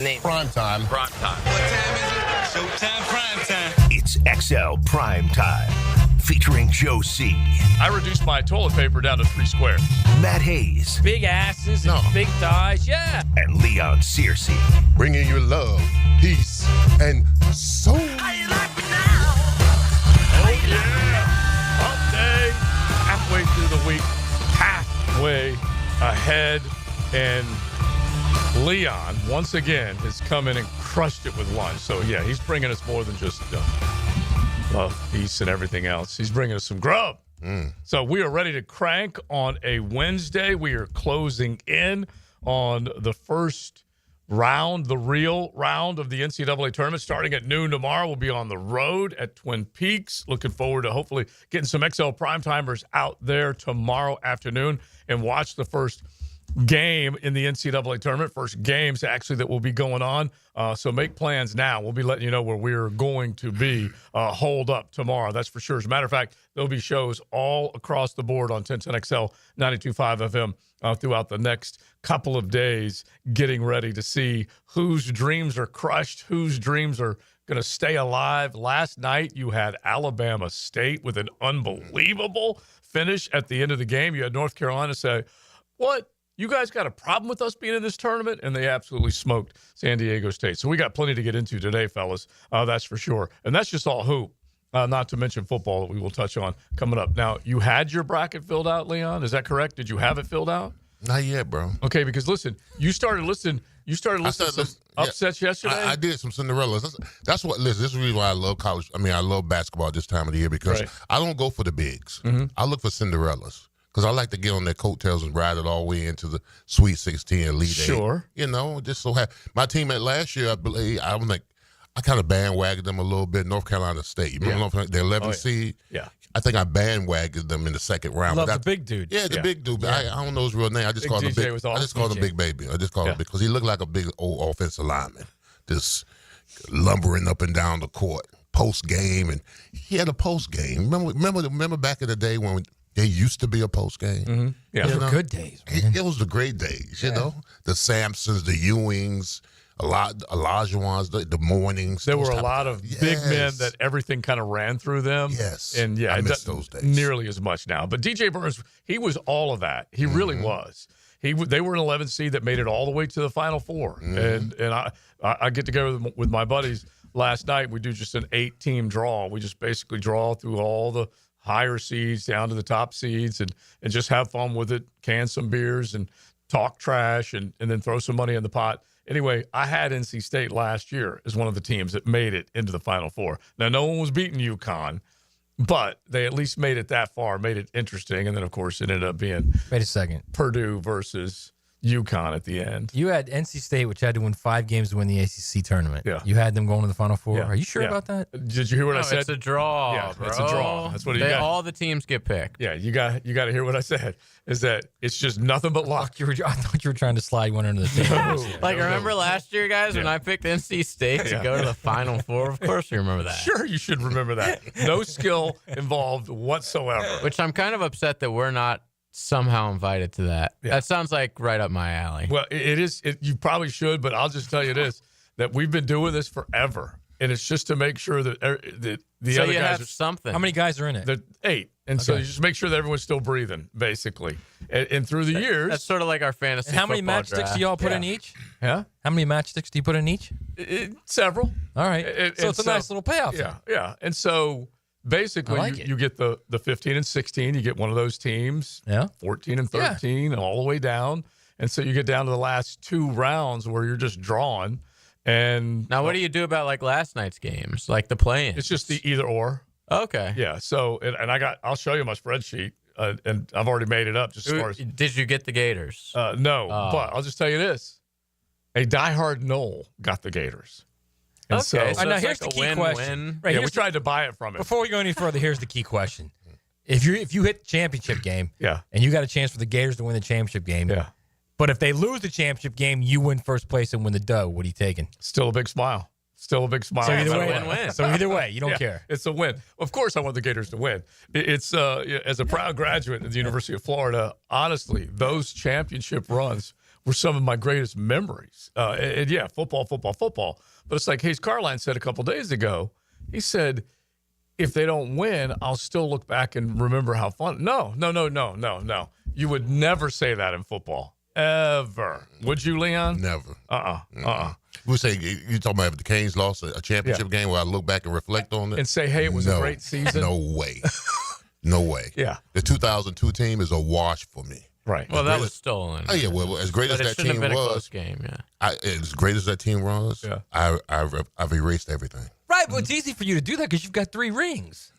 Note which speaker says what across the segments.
Speaker 1: Name.
Speaker 2: Primetime.
Speaker 1: Primetime.
Speaker 3: What time is it? Showtime, primetime.
Speaker 4: It's XL Primetime, featuring Joe C.
Speaker 5: I reduced my toilet paper down to 3 squares.
Speaker 4: Matt Hayes.
Speaker 6: Big asses and big thighs, yeah.
Speaker 4: And Leon Searcy.
Speaker 2: Bringing you love, peace, and soul.
Speaker 5: Oh, yeah. Hump day. Halfway through the week. Halfway ahead. And Leon, once again, has come in and crushed it with lunch. So, yeah, he's bringing us more than just love, peace, and everything else. He's bringing us some grub. So we are ready to crank on a Wednesday. We are closing in on the first round, the real round of the NCAA tournament. Starting at noon tomorrow, we'll be on the road at Twin Peaks. Looking forward to hopefully getting some XL Primetimers out there tomorrow afternoon and watch the first game in the NCAA tournament. First games actually that will be going on. So make plans now. We'll be letting you know where we're going to be holed up tomorrow. That's for sure. As a matter of fact, there'll be shows all across the board on 1010XL 92.5 FM throughout the next couple of days, getting ready to see whose dreams are crushed, whose dreams are going to stay alive. Last night, you had Alabama State with an unbelievable finish at the end of the game. You had North Carolina say, "What? You guys got a problem with us being in this tournament?" And they absolutely smoked San Diego State. So we got plenty to get into today, fellas. That's for sure. And that's just all hoop, not to mention football that we will touch on coming up. Now, you had your bracket filled out, Leon. Is that correct? Did you have it filled out?
Speaker 2: Not yet, bro.
Speaker 5: Okay, because listen, you started listening to some upsets yesterday.
Speaker 2: I did some Cinderellas. That's what. Listen, this is the reason why I love college. I mean, I love basketball this time of the year because I don't go for the bigs. I look for Cinderellas. Because I like to get on their coattails and ride it all the way into the Sweet 16 Elite Eight.
Speaker 5: Sure.
Speaker 2: You know, just so happy. My team at last year, I believe, I kind of bandwagoned them a little bit. North Carolina State. You remember their 11th seed?
Speaker 5: Yeah.
Speaker 2: I think I bandwagoned them in the second round.
Speaker 6: Love the big dude.
Speaker 2: Yeah, the big dude. Yeah. I don't know his real name. I just called him Big. I just called him Big Baby. I just called him because he looked like a big old offensive lineman, just lumbering up and down the court post game, and he had a post game. Remember back in the day when there used to be a post game.
Speaker 5: Yeah,
Speaker 6: those were good days.
Speaker 2: It was the great days, you know. The Sampsons, the Ewings, Olajuwons, the Mornings.
Speaker 5: There were a lot of big men that everything kind of ran through them.
Speaker 2: Yes,
Speaker 5: and yeah,
Speaker 2: I miss those days.
Speaker 5: Nearly as much now. But DJ Burns, he was all of that. He really was. They were an 11 seed that made it all the way to the Final Four. And I get together with my buddies last night. We do just an 8-team draw. We just basically draw through all the higher seeds down to the top seeds and just have fun with it, can some beers and talk trash and then throw some money in the pot. Anyway, I had NC State last year as one of the teams that made it into the Final Four. Now, no one was beating UConn, but they at least made it that far, made it interesting. And then, of course, it ended up being
Speaker 6: Wait a second.
Speaker 5: Purdue versus UConn at the end.
Speaker 6: You had NC State, which had to win 5 games to win the ACC tournament.
Speaker 5: Yeah.
Speaker 6: You had them going to the Final Four.
Speaker 5: Yeah.
Speaker 6: Are you sure about that?
Speaker 5: Did you hear what I said?
Speaker 7: It's a draw,
Speaker 5: Yeah,
Speaker 7: bro.
Speaker 5: it's a draw. That's what you got.
Speaker 7: All the teams get picked.
Speaker 5: Yeah, you got to hear what I said. Is that it's just nothing but luck.
Speaker 6: I thought you were trying to slide one under the table.
Speaker 7: Remember last year, guys, when I picked NC State to go to the Final Four? Of course you remember that.
Speaker 5: Sure, you should remember that. No skill involved whatsoever.
Speaker 7: Which I'm kind of upset that we're not somehow invited to that. Yeah. That sounds like right up my alley.
Speaker 5: Well, it is. You probably should, but I'll just tell you this, that we've been doing this forever. And it's just to make sure that the
Speaker 7: so
Speaker 5: other
Speaker 7: you
Speaker 5: guys
Speaker 7: have
Speaker 5: are
Speaker 7: something.
Speaker 6: How many guys are in it?
Speaker 5: They're 8. And so you just make sure that everyone's still breathing, basically. And through the years.
Speaker 7: That's sort of like our fantasy
Speaker 6: and how many
Speaker 7: football
Speaker 6: matchsticks
Speaker 7: draft.
Speaker 6: do y'all put in each?
Speaker 5: Yeah.
Speaker 6: How many matchsticks do you put in each?
Speaker 5: Several.
Speaker 6: All right. So it's a nice little payoff.
Speaker 5: Yeah. And so basically you get the 15 and 16. You get one of those teams.
Speaker 6: Yeah.
Speaker 5: 14 and 13 and all the way down. And so you get down to the last 2 rounds where you're just drawing. And
Speaker 7: now, what do you do about like last night's games, like the play-in?
Speaker 5: It's just the either or.
Speaker 7: Okay.
Speaker 5: Yeah. So, and I'll show you my spreadsheet, and I've already made it up. Just as far as
Speaker 7: did you get the Gators?
Speaker 5: No, but I'll just tell you this: a diehard Knoll got the Gators. And
Speaker 7: okay. So
Speaker 6: now
Speaker 7: it's
Speaker 6: here's
Speaker 7: like
Speaker 6: the key question.
Speaker 5: Right, we tried to buy it from him.
Speaker 6: Before we go any further, here's the key question: if you hit the championship game, and you got a chance for the Gators to win the championship game, but if they lose the championship game, you win first place and win the dough. What are you taking?
Speaker 5: Still a big smile. Still a big smile.
Speaker 6: So either way, win-win. So either way, you don't care.
Speaker 5: It's a win. Of course, I want the Gators to win. It's as a proud graduate of the University of Florida, honestly, those championship runs were some of my greatest memories. And yeah, football. But it's like Hayes Carline said a couple days ago. He said, if they don't win, I'll still look back and remember how fun. No. You would never say that in football. Ever. Would you, Leon?
Speaker 2: Never.
Speaker 5: We
Speaker 2: say, you talking about if the Canes lost a championship game where I look back and reflect on it?
Speaker 5: And say, hey, it was a great season?
Speaker 2: No way. No way.
Speaker 5: Yeah.
Speaker 2: The 2002 team is a wash for me.
Speaker 5: Right.
Speaker 7: Well, that was stolen.
Speaker 2: Oh, yeah. Well, as great as that team
Speaker 7: been
Speaker 2: was.
Speaker 7: A close game, yeah.
Speaker 2: As great as that team was, I've erased everything.
Speaker 6: Right, but it's easy for you to do that because you've got 3 rings.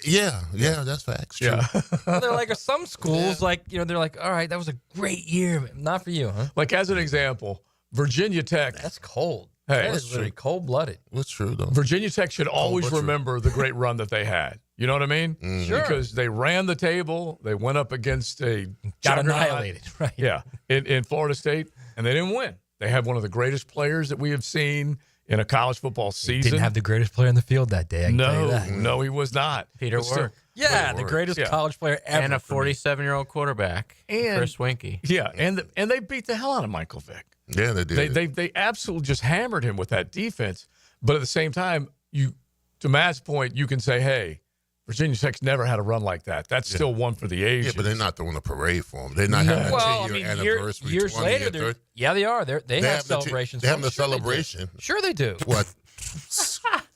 Speaker 2: Yeah, that's facts. True.
Speaker 5: Yeah.
Speaker 6: Well, they're like, some schools, they're like, all right, that was a great year. Not for you, huh?
Speaker 5: Like, as an example, Virginia Tech.
Speaker 6: That's cold.
Speaker 5: Hey,
Speaker 6: that is really cold-blooded.
Speaker 2: That's true, though.
Speaker 5: Virginia Tech should always remember the great run that they had. You know what I mean?
Speaker 2: Mm-hmm.
Speaker 6: Sure.
Speaker 5: Because they ran the table. They went up against a
Speaker 6: Got annihilated, right?
Speaker 5: Yeah, in Florida State, and they didn't win. They had one of the greatest players that we have seen in a college football season.
Speaker 6: Didn't have the greatest player on the field that day. I can tell you that.
Speaker 5: No, he was not.
Speaker 7: Peter Work.
Speaker 6: Yeah, the greatest college player ever.
Speaker 7: And a 47-year-old quarterback, Chris Winkie.
Speaker 5: Yeah, and they beat the hell out of Michael Vick.
Speaker 2: Yeah, they did.
Speaker 5: They absolutely just hammered him with that defense. But at the same time, to Matt's point, you can say, hey, Virginia Tech's never had a run like that. That's still one for the ages.
Speaker 2: Yeah, but they're not throwing a parade for them. They're not having a 10-year anniversary.
Speaker 6: Years later, they are. They have celebrations.
Speaker 2: They have a celebration.
Speaker 6: Sure they do.
Speaker 2: What?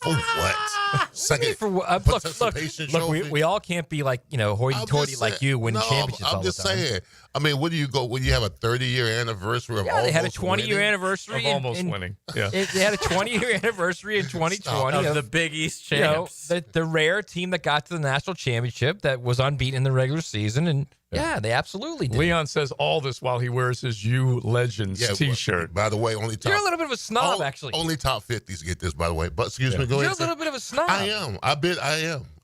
Speaker 2: For what? Second
Speaker 6: look, we all can't be like, hoity-toity like you winning championships all the time.
Speaker 2: I'm just saying. I mean, when you have a 30-year anniversary of almost
Speaker 6: they had a 20-year anniversary
Speaker 5: of almost winning. Yeah,
Speaker 6: they had a 20-year anniversary in 2020
Speaker 7: of the Big East champs.
Speaker 6: The rare team that got to the national championship that was unbeaten in the regular season, and they absolutely did.
Speaker 5: Leon says all this while he wears his U Legends T-shirt.
Speaker 2: By the way, you're
Speaker 6: a little bit of a snob, actually.
Speaker 2: Only top 50s get this, by the way. But excuse me, go ahead.
Speaker 6: You're a little bit of a snob.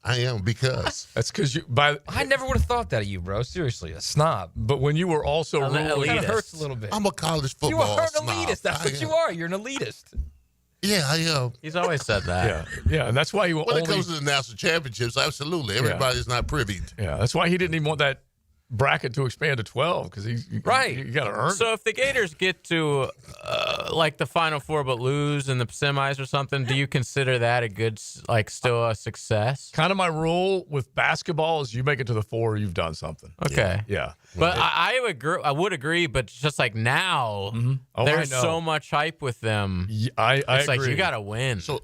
Speaker 2: I am because
Speaker 5: that's because
Speaker 6: I never would have thought that of you, bro. Seriously, a snob.
Speaker 5: But when you were also
Speaker 6: ruling, it kind of hurts a little bit.
Speaker 2: I'm a college football.
Speaker 6: You are an
Speaker 2: snob.
Speaker 6: elitist. That's what you are. You're an elitist.
Speaker 2: Yeah, I am.
Speaker 7: He's always said that.
Speaker 5: Yeah, and that's why you.
Speaker 2: When it comes to the national championships, absolutely, everybody's not privy.
Speaker 5: Yeah, that's why he didn't even want that bracket to expand to 12 because you got to earn.
Speaker 7: So if the Gators get to like the Final Four but lose in the semis or something, do you consider that a good, still a success?
Speaker 5: Kind of my rule with basketball is you make it to the 4, you've done something.
Speaker 7: Okay.
Speaker 5: Yeah.
Speaker 7: But I would agree, but just like now, there's so much hype with them.
Speaker 5: I
Speaker 7: it's
Speaker 5: agree.
Speaker 7: like you got to win.
Speaker 2: So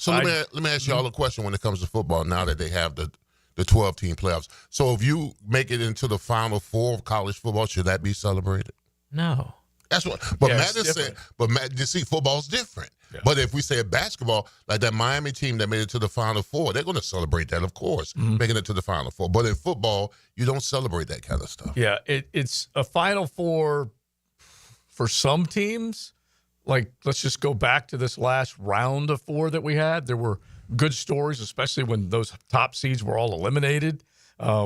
Speaker 2: let me ask you all a question when it comes to football now that they have the 12-team playoffs. So if you make it into the Final Four of college football, should that be celebrated?
Speaker 7: No.
Speaker 2: That's what. But Matt is saying. But Matt, you see, football's different. Yeah. But if we say basketball, like that Miami team that made it to the Final Four, they're going to celebrate that, of course, making it to the Final Four. But in football, you don't celebrate that kind of stuff.
Speaker 5: Yeah, it's a Final Four for some teams. Like, let's just go back to this last round of 4 that we had. There were good stories, especially when those top seeds were all eliminated,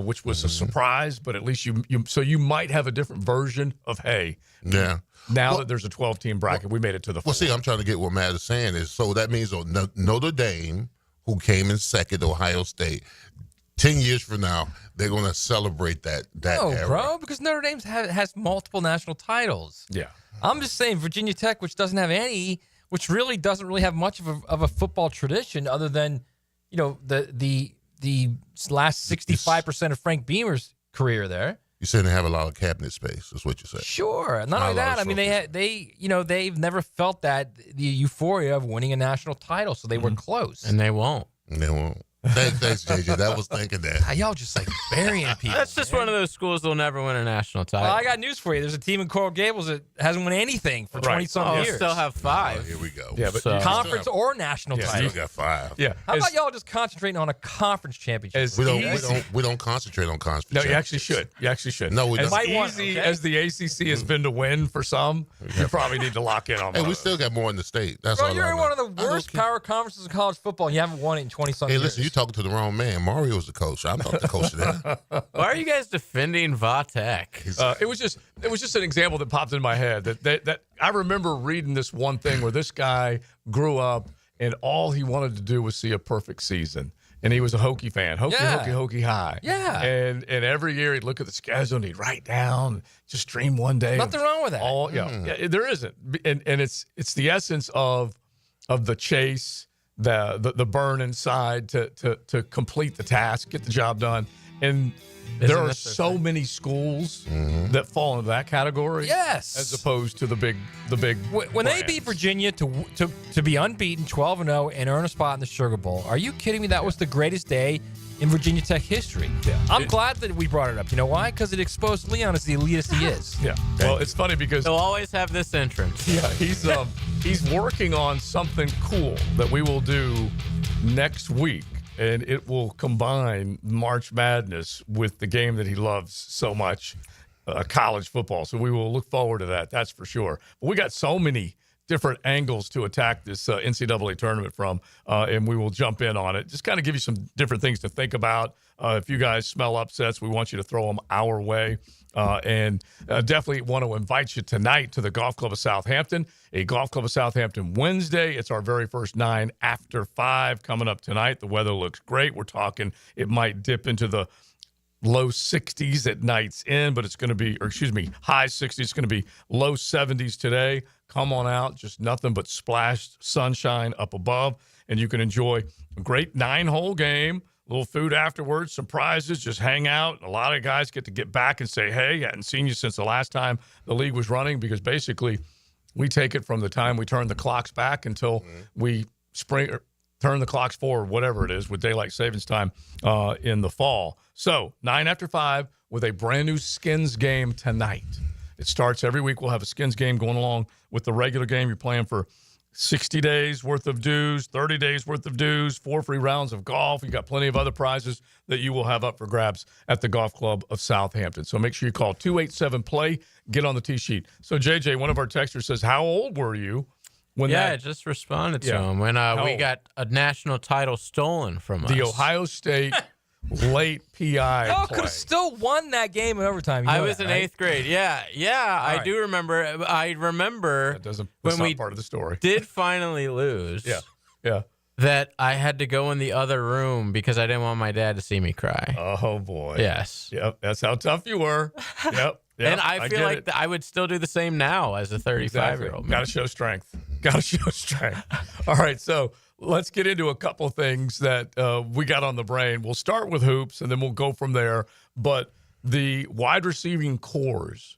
Speaker 5: which was a surprise. But at least you might have a different version of now that there's a 12-team bracket, we made it to the 4.
Speaker 2: Well, see, I'm trying to get what Matt is saying is so that means Notre Dame, who came in second, Ohio State, 10 years from now, they're going to celebrate that era.
Speaker 6: Bro, because Notre Dame has multiple national titles.
Speaker 5: Yeah,
Speaker 6: I'm just saying Virginia Tech, which doesn't have any. Which really doesn't really have much of a football tradition other than, the last 65% of Frank Beamer's career there.
Speaker 2: You're saying they have a lot of cabinet space, is what you said.
Speaker 6: Sure. Not only that, I mean, they've never felt the euphoria of winning a national title, so they were close.
Speaker 7: And they won't.
Speaker 2: They won't. Thanks, JJ. That was thinking that.
Speaker 6: Y'all just burying people.
Speaker 7: That's just one of those schools that'll never win a national title.
Speaker 6: Well, I got news for you. There's a team in Coral Gables that hasn't won anything for 20-something years.
Speaker 7: Still have 5.
Speaker 2: Here we go.
Speaker 5: Yeah, but
Speaker 6: conference or national title.
Speaker 2: You got 5.
Speaker 5: Yeah.
Speaker 6: How about y'all just concentrating on a conference championship?
Speaker 2: We don't concentrate on conference.
Speaker 5: No, you actually should. No, we don't. As easy as the ACC has been to win for some, you probably need to lock in on.
Speaker 2: Hey, we still got more in the state. That's
Speaker 6: Bro,
Speaker 2: all.
Speaker 6: You're in one of the worst power conferences in college football. And you haven't won it in 20-something years.
Speaker 2: Hey, listen, you're talking to the wrong man. Mario's the coach. I'm not the coach of that.
Speaker 7: Why are you guys defending Vatek?
Speaker 5: It was just an example that popped in my head that I remember reading this one thing where this guy grew up and all he wanted to do was see a perfect season. And he was a Hokie fan.
Speaker 6: Yeah.
Speaker 5: Hokie high.
Speaker 6: Yeah.
Speaker 5: And every year he'd look at the schedule and he'd write down, just dream one day.
Speaker 6: Nothing wrong with that.
Speaker 5: Yeah, there isn't. And it's the essence of the chase, the burn inside to complete the task, get the job done. And there are so many schools that fall into that category.
Speaker 6: Yes.
Speaker 5: As opposed to the big
Speaker 6: when they beat Virginia to be unbeaten 12-0 and earn a spot in the Sugar Bowl. Are you kidding me? That was the greatest day in Virginia Tech histrry. Yeah. I'm glad that we brought it up. You know why? Because it exposed Leon as the elitist he is.
Speaker 5: Yeah. Well, it's funny because
Speaker 7: he'll always have this entrance.
Speaker 5: Yeah, he's working on something cool that we will do next week. And it will combine March Madness with the game that he loves so much, college football. So we will look forward to that. That's for sure. But we got so many different angles to attack this NCAA tournament from, and we will jump in on it. Just kind of give you some different things to think about. If you guys smell upsets, we want you to throw them our way. And definitely want to invite you tonight to the Golf Club of Southampton, a Golf Club of Southampton Wednesday. It's our very first 9 after 5 coming up tonight. The weather looks great. We're talking it might dip into the low 60s at night's end, but it's going to be, high 60s. It's going to be low 70s today. Come on out. Just nothing but splashed sunshine up above, and you can enjoy a great 9-hole game. A little food afterwards, some prizes, just hang out. A lot of guys get to get back and say, hey, I hadn't seen you since the last time the league was running, because basically we take it from the time we turn the clocks back until we turn the clocks forward, whatever it is, with daylight savings time in the fall. So 9 after 5 with a brand new Skins game tonight. It starts every week. We'll have a Skins game going along with the regular game. You're playing for 60 days worth of dues, 30 days worth of dues, 4 free rounds of golf. You got plenty of other prizes that you will have up for grabs at the Golf Club of Southampton. So make sure you call 287-PLAY, get on the tee sheet. So JJ, one of our texters says, how old were you when
Speaker 7: I just responded to him when we got a national title stolen from us.
Speaker 5: The Ohio State late PI
Speaker 6: Y'all
Speaker 5: play.
Speaker 6: could have still won that game in overtime.
Speaker 7: I was in 8th grade. Yeah, I do remember. I remember
Speaker 5: that's
Speaker 7: when
Speaker 5: not
Speaker 7: we
Speaker 5: part of the story.
Speaker 7: Did finally lose.
Speaker 5: Yeah.
Speaker 7: That I had to go in the other room because I didn't want my dad to see me cry.
Speaker 5: Oh boy.
Speaker 7: Yes.
Speaker 5: Yep. That's how tough you were. Yep.
Speaker 7: And I feel like I would still do the same now as a 35-year-old.
Speaker 5: Got to show strength. All right, so let's get into a couple of things that we got on the brain. We'll start with hoops, and then we'll go from there. But the wide receiving cores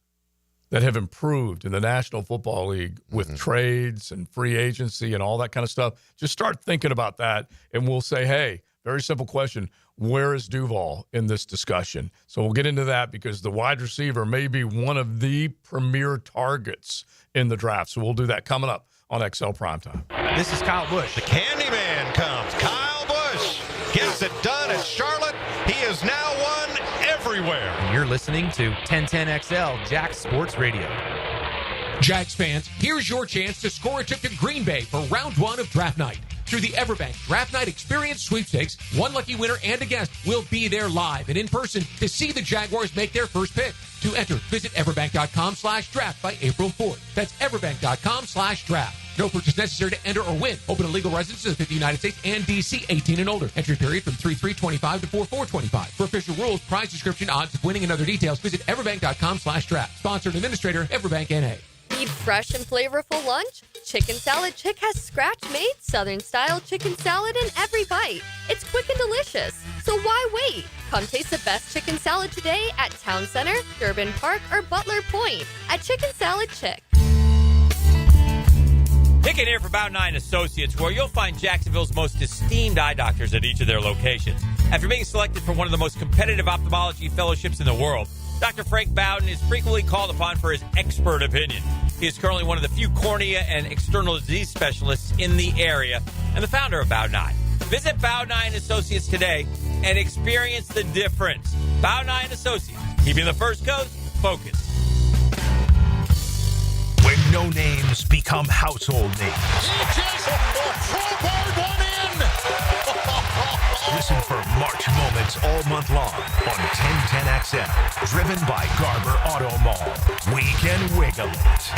Speaker 5: that have improved in the National Football League with trades and free agency and all that kind of stuff, just start thinking about that, and we'll say, hey, very simple question, where is Duval in this discussion? So we'll get into that because the wide receiver may be one of the premier targets in the draft. So we'll do that coming up on XL Primetime.
Speaker 1: This is Kyle Busch.
Speaker 8: The Candyman comes. Kyle Busch gets it done at Charlotte. He is now won everywhere.
Speaker 1: And you're listening to 1010XL Jax Sports Radio.
Speaker 9: Jags fans, here's your chance to score a trip to Green Bay for round 1 of draft night. Through the Everbank Draft Night Experience Sweepstakes, one lucky winner and a guest will be there live and in person to see the Jaguars make their first pick. To enter, visit everbank.com/draft by April 4th. That's everbank.com/draft. No purchase necessary to enter or win. Open to legal residents of the United States and D.C. 18 and older. Entry period from 3/3/25 to 4/4/25. For official rules, prize description, odds of winning, and other details, visit everbank.com/draft. Sponsored administrator, Everbank N.A.
Speaker 10: Need fresh and flavorful lunch? Chicken Salad Chick has scratch-made Southern-style chicken salad in every bite. It's quick and delicious, so why wait? Come taste the best chicken salad today at Town Center, Durbin Park, or Butler Point at Chicken Salad Chick.
Speaker 11: Pick it here for Bout 9 Associates, where you'll find Jacksonville's most esteemed eye doctors at each of their locations. After being selected for one of the most competitive ophthalmology fellowships in the world, Dr. Frank Bowden is frequently called upon for his expert opinion. He is currently one of the few cornea and external disease specialists in the area and the founder of Bout 9. Visit Bout 9 Associates today and experience the difference. Bout 9 Associates, keeping the First Coast focused.
Speaker 4: When no names become household names.
Speaker 8: He just crowbarred one in.
Speaker 4: Listen for March moments all month long on 1010XL. Driven by Garber Auto Mall. We can wiggle it.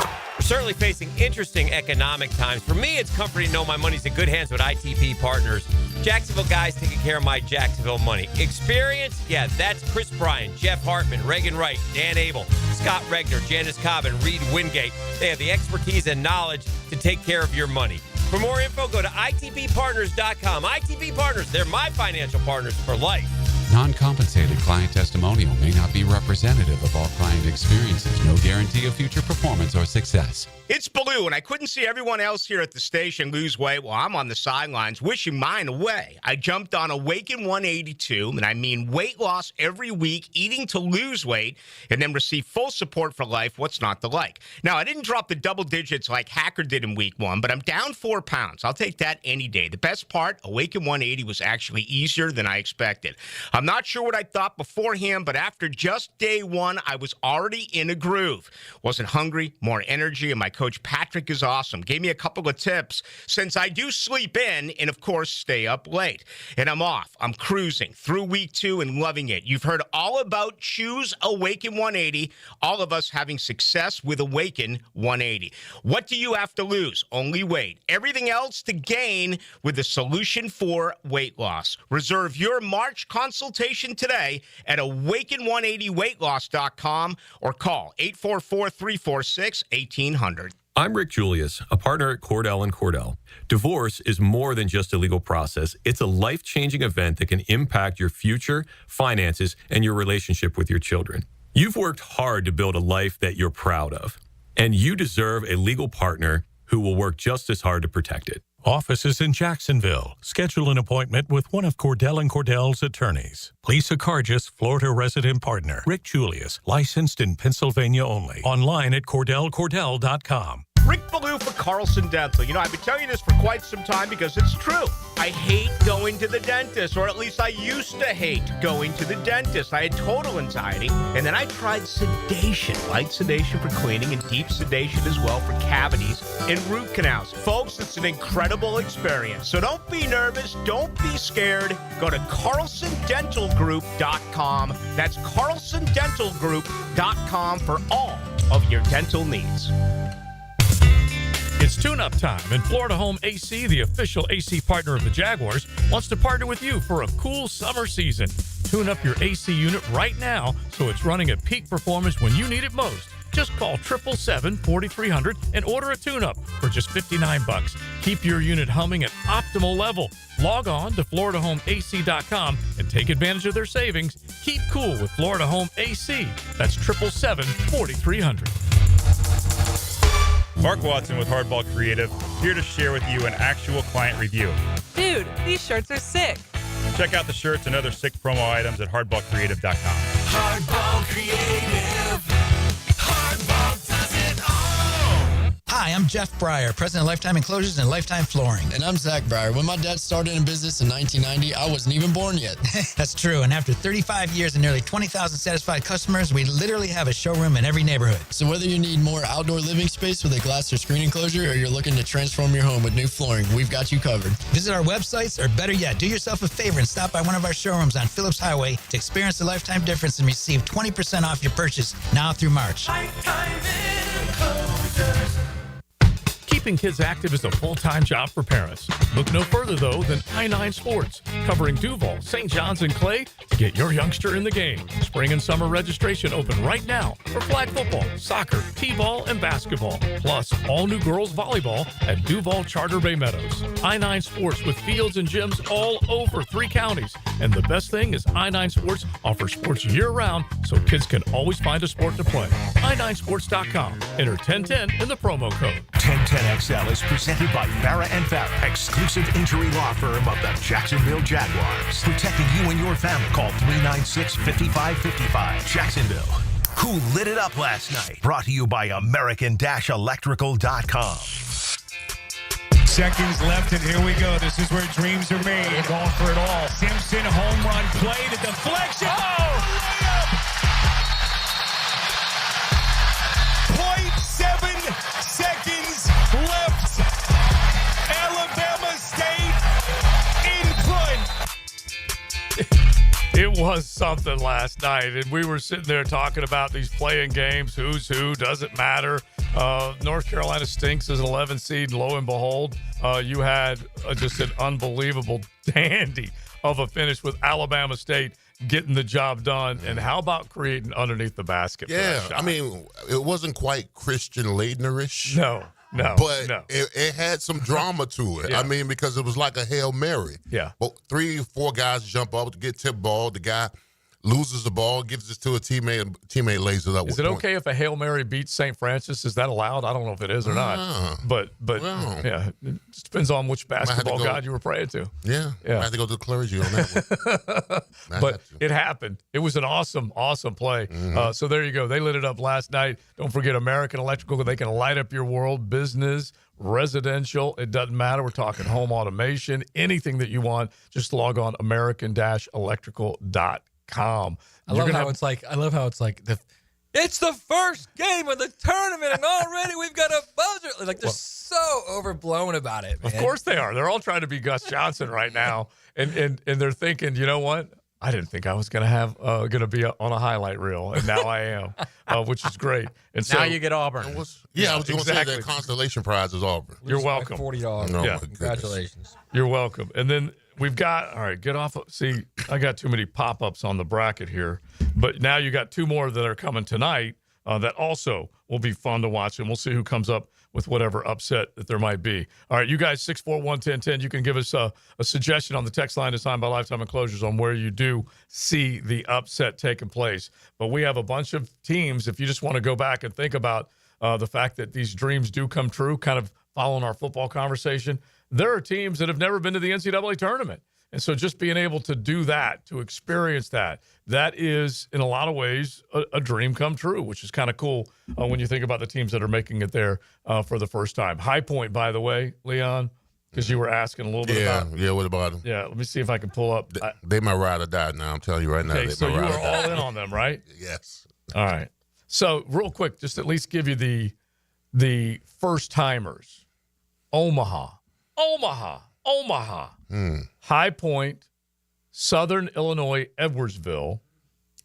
Speaker 11: certainly facing interesting economic times. For me, it's comforting to know my money's in good hands with ITP Partners. Jacksonville guys taking care of my Jacksonville money. Experience? Yeah, that's Chris Bryan, Jeff Hartman, Reagan Wright, Dan Abel, Scott Regner, Janice Cobb, and Reed Wingate. They have the expertise and knowledge to take care of your money. For more info, go to itppartners.com. ITP Partners, they're my financial partners for life.
Speaker 12: Non-compensated client testimonial may not be representative of all client experiences. No guarantee of future performance or success.
Speaker 13: It's Baloo, and I couldn't see everyone else here at the station lose weight while I'm on the sidelines wishing mine away. I jumped on Awaken 182, and I mean weight loss every week, eating to lose weight, and then receive full support for life. What's not to like? Now, I didn't drop the double digits like Hacker did in week 1, but I'm down 4 pounds. I'll take that any day. The best part, Awaken 180 was actually easier than I expected. I'm not sure what I thought beforehand, but after just day 1, I was already in a groove. Wasn't hungry, more energy, and my coach Patrick is awesome. Gave me a couple of tips since I do sleep in and, of course, stay up late. And I'm off. I'm cruising through week 2 and loving it. You've heard all about Choose Awaken 180, all of us having success with Awaken 180. What do you have to lose? Only weight. Everything else to gain with the solution for weight loss. Reserve your March consultation today at awaken180weightloss.com or call 844-346-1800.
Speaker 14: I'm Rick Julius, a partner at Cordell & Cordell. Divorce is more than just a legal process. It's a life-changing event that can impact your future, finances, and your relationship with your children. You've worked hard to build a life that you're proud of, and you deserve a legal partner who will work just as hard to protect it.
Speaker 15: Offices in Jacksonville. Schedule an appointment with one of Cordell & Cordell's attorneys. Lisa Cargis, Florida resident partner. Rick Julius, licensed in Pennsylvania only. Online at CordellCordell.com.
Speaker 13: Rick Ballou for Carlson Dental. You know, I've been telling you this for quite some time because it's true. I hate going to the dentist, or at least I used to hate going to the dentist. I had total anxiety, and then I tried sedation, light sedation for cleaning and deep sedation as well for cavities and root canals. Folks, it's an incredible experience. So don't be nervous. Don't be scared. Go to CarlsonDentalGroup.com. That's CarlsonDentalGroup.com for all of your dental needs.
Speaker 5: It's tune-up time, and Florida Home AC, the official AC partner of the Jaguars, wants to partner with you for a cool summer season. Tune up your AC unit right now so it's running at peak performance when you need it most. Just call 777-4300 and order a tune-up for just $59. Keep your unit humming at optimal level. Log on to FloridaHomeAC.com and take advantage of their savings. Keep cool with Florida Home AC. That's 777-4300.
Speaker 16: Mark Watson with Hardball Creative, here to share with you an actual client review.
Speaker 17: Dude, these shirts are sick.
Speaker 16: Check out the shirts and other sick promo items at hardballcreative.com.
Speaker 18: Hardball Creative. Hardball does it all.
Speaker 19: Hi, I'm Jeff Breyer, president of Lifetime Enclosures and Lifetime Flooring.
Speaker 20: And I'm Zach Breyer. When my dad started in business in 1990, I wasn't even born yet.
Speaker 19: That's true. And after 35 years and nearly 20,000 satisfied customers, we literally have a showroom in every neighborhood.
Speaker 20: So whether you need more outdoor living space with a glass or screen enclosure, or you're looking to transform your home with new flooring, we've got you covered.
Speaker 19: Visit our websites, or better yet, do yourself a favor and stop by one of our showrooms on Phillips Highway to experience the Lifetime difference and receive 20% off your purchase now through March.
Speaker 18: Lifetime Enclosures.
Speaker 5: Keeping kids active is a full-time job for parents. Look no further, though, than I-9 Sports, covering Duval, St. John's, and Clay to get your youngster in the game. Spring and summer registration open right now for flag football, soccer, t-ball, and basketball. Plus, all new girls volleyball at Duval Charter Bay Meadows. I-9 Sports with fields and gyms all over 3 counties. And the best thing is I-9 Sports offers sports year-round so kids can always find a sport to play. i9sports.com. Enter 1010 in the promo code.
Speaker 4: 1010XL is presented by Farrah & Farrah, exclusive injury law firm of the Jacksonville Jaguars. Protecting you and your family. Call 396-5555. Jacksonville. Who lit it up last night? Brought to you by American-Electrical.com.
Speaker 21: Seconds left, and here we go. This is where dreams are made. We're going for it all. Simpson, home run play, the deflection. Oh! 0.7 seconds left. Alabama State in front.
Speaker 5: It was something last night, and we were sitting there talking about these playing games, who's who, doesn't matter. North Carolina stinks as an 11 seed. Lo and behold, you had just an unbelievable dandy of a finish with Alabama State getting the job done. And how about creating underneath the basket?
Speaker 2: Yeah, I mean, it wasn't quite Christian Laettner-ish.
Speaker 5: No.
Speaker 2: But it had some drama to it.
Speaker 5: Yeah.
Speaker 2: I mean, because it was like a Hail Mary.
Speaker 5: Yeah.
Speaker 2: But 3 or 4 guys jump up to get tip ball. The guy loses the ball, gives it to a teammate lays it up.
Speaker 5: Is it okay if a Hail Mary beats St. Francis? Is that allowed? I don't know if it is or not. But yeah, it just depends on which basketball god you were praying to.
Speaker 2: Yeah. I had to go to the clergy on that one.
Speaker 5: But it happened. It was an awesome play. So there you go. They lit it up last night. Don't forget American Electrical. They can light up your world, business, residential. It doesn't matter. We're talking home automation, anything that you want. Just log on american-electrical.com.
Speaker 6: I love how it's like it's the first game of the tournament and already we've got a buzzer. Like they're so overblown about it, man.
Speaker 5: Of course they are. They're all trying to be Gus Johnson right now, and they're thinking, you know what? I didn't think I was gonna be on a highlight reel, and now I am, which is great. And so
Speaker 7: now you get Auburn.
Speaker 2: I was going to say that consolation prize is Auburn.
Speaker 5: You're welcome.
Speaker 6: $40.
Speaker 2: No,
Speaker 6: Yeah, congratulations.
Speaker 5: You're welcome. And then we've got, all right, get off. See, I got too many pop-ups on the bracket here. But now you got 2 more that are coming tonight that also will be fun to watch. And we'll see who comes up with whatever upset that there might be. All right, you guys, 641-1010, you can give us a suggestion on the text line designed by Lifetime Enclosures on where you do see the upset taking place. But we have a bunch of teams, if you just want to go back and think about the fact that these dreams do come true, kind of following our football conversation, there are teams that have never been to the NCAA tournament. And so just being able to do that, to experience that is, in a lot of ways, a dream come true, which is kind of cool when you think about the teams that are making it there for the first time. High Point, by the way, Leon, because you were asking a little bit about.
Speaker 2: Yeah, what about them?
Speaker 5: Yeah, let me see if I can pull up.
Speaker 2: They might ride or die now. I'm telling you right now.
Speaker 5: Okay, so you are all in on them, right?
Speaker 2: Yes.
Speaker 5: All right. So real quick, just at least give you the first-timers. Omaha. High Point, Southern Illinois, Edwardsville,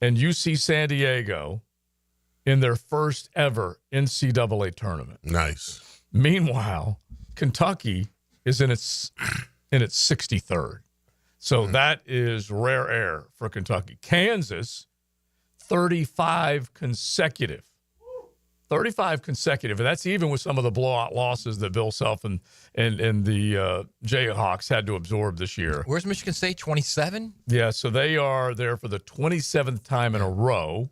Speaker 5: and UC San Diego in their first ever NCAA tournament.
Speaker 2: Nice.
Speaker 5: Meanwhile, Kentucky is in its 63rd. So that is rare air for Kentucky. Kansas, 35 consecutive. 35 consecutive, and that's even with some of the blowout losses that Bill Self and the Jayhawks had to absorb this year.
Speaker 6: Where's Michigan State, 27?
Speaker 5: Yeah, so they are there for the 27th time in a row.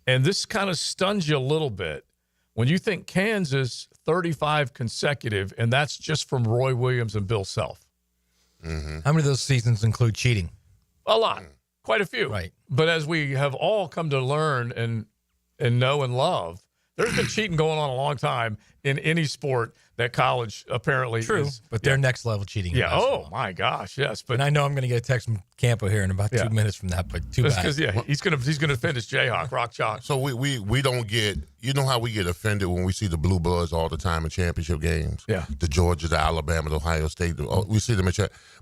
Speaker 5: And this kind of stuns you a little bit. When you think Kansas, 35 consecutive, and that's just from Roy Williams and Bill Self.
Speaker 6: Mm-hmm. How many of those seasons include cheating?
Speaker 5: A lot. Quite a few.
Speaker 6: Right.
Speaker 5: But as we have all come to learn and know and love, there's been cheating going on a long time in any sport that college apparently is.
Speaker 6: But they're next level cheating.
Speaker 5: Yeah. Oh, my gosh. Yes. But
Speaker 6: and I know I'm going to get a text from Campo here in about 2 minutes from that, but too bad.
Speaker 5: Because, he's gonna finish Jayhawk, Rock Chalk.
Speaker 2: So we don't get, you know how we get offended when we see the Blue Bloods all the time in championship games?
Speaker 5: Yeah.
Speaker 2: The Georgia, the Alabama, the Ohio State. We see them in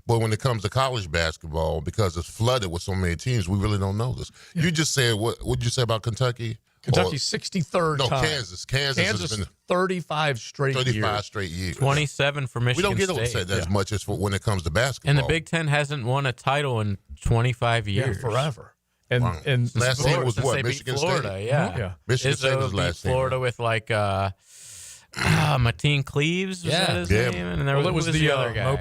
Speaker 2: But when it comes to college basketball, because it's flooded with so many teams, we really don't know this. Yeah. You just said, what did you say about Kentucky?
Speaker 5: Kentucky's 63rd
Speaker 2: no,
Speaker 5: time.
Speaker 2: Kansas has been
Speaker 5: 35 straight years.
Speaker 2: 35 straight years.
Speaker 7: 27 for Michigan
Speaker 2: State. We don't get as much as when it comes to basketball.
Speaker 7: And the Big Ten hasn't won a title in 25 years.
Speaker 5: Yeah, forever. And
Speaker 2: last team was what? Michigan
Speaker 7: Florida,
Speaker 2: State?
Speaker 7: Yeah.
Speaker 2: Michigan State was last team.
Speaker 7: Florida with like Mateen Cleaves, was that his name? And there
Speaker 5: was the
Speaker 7: other guy.
Speaker 6: Mo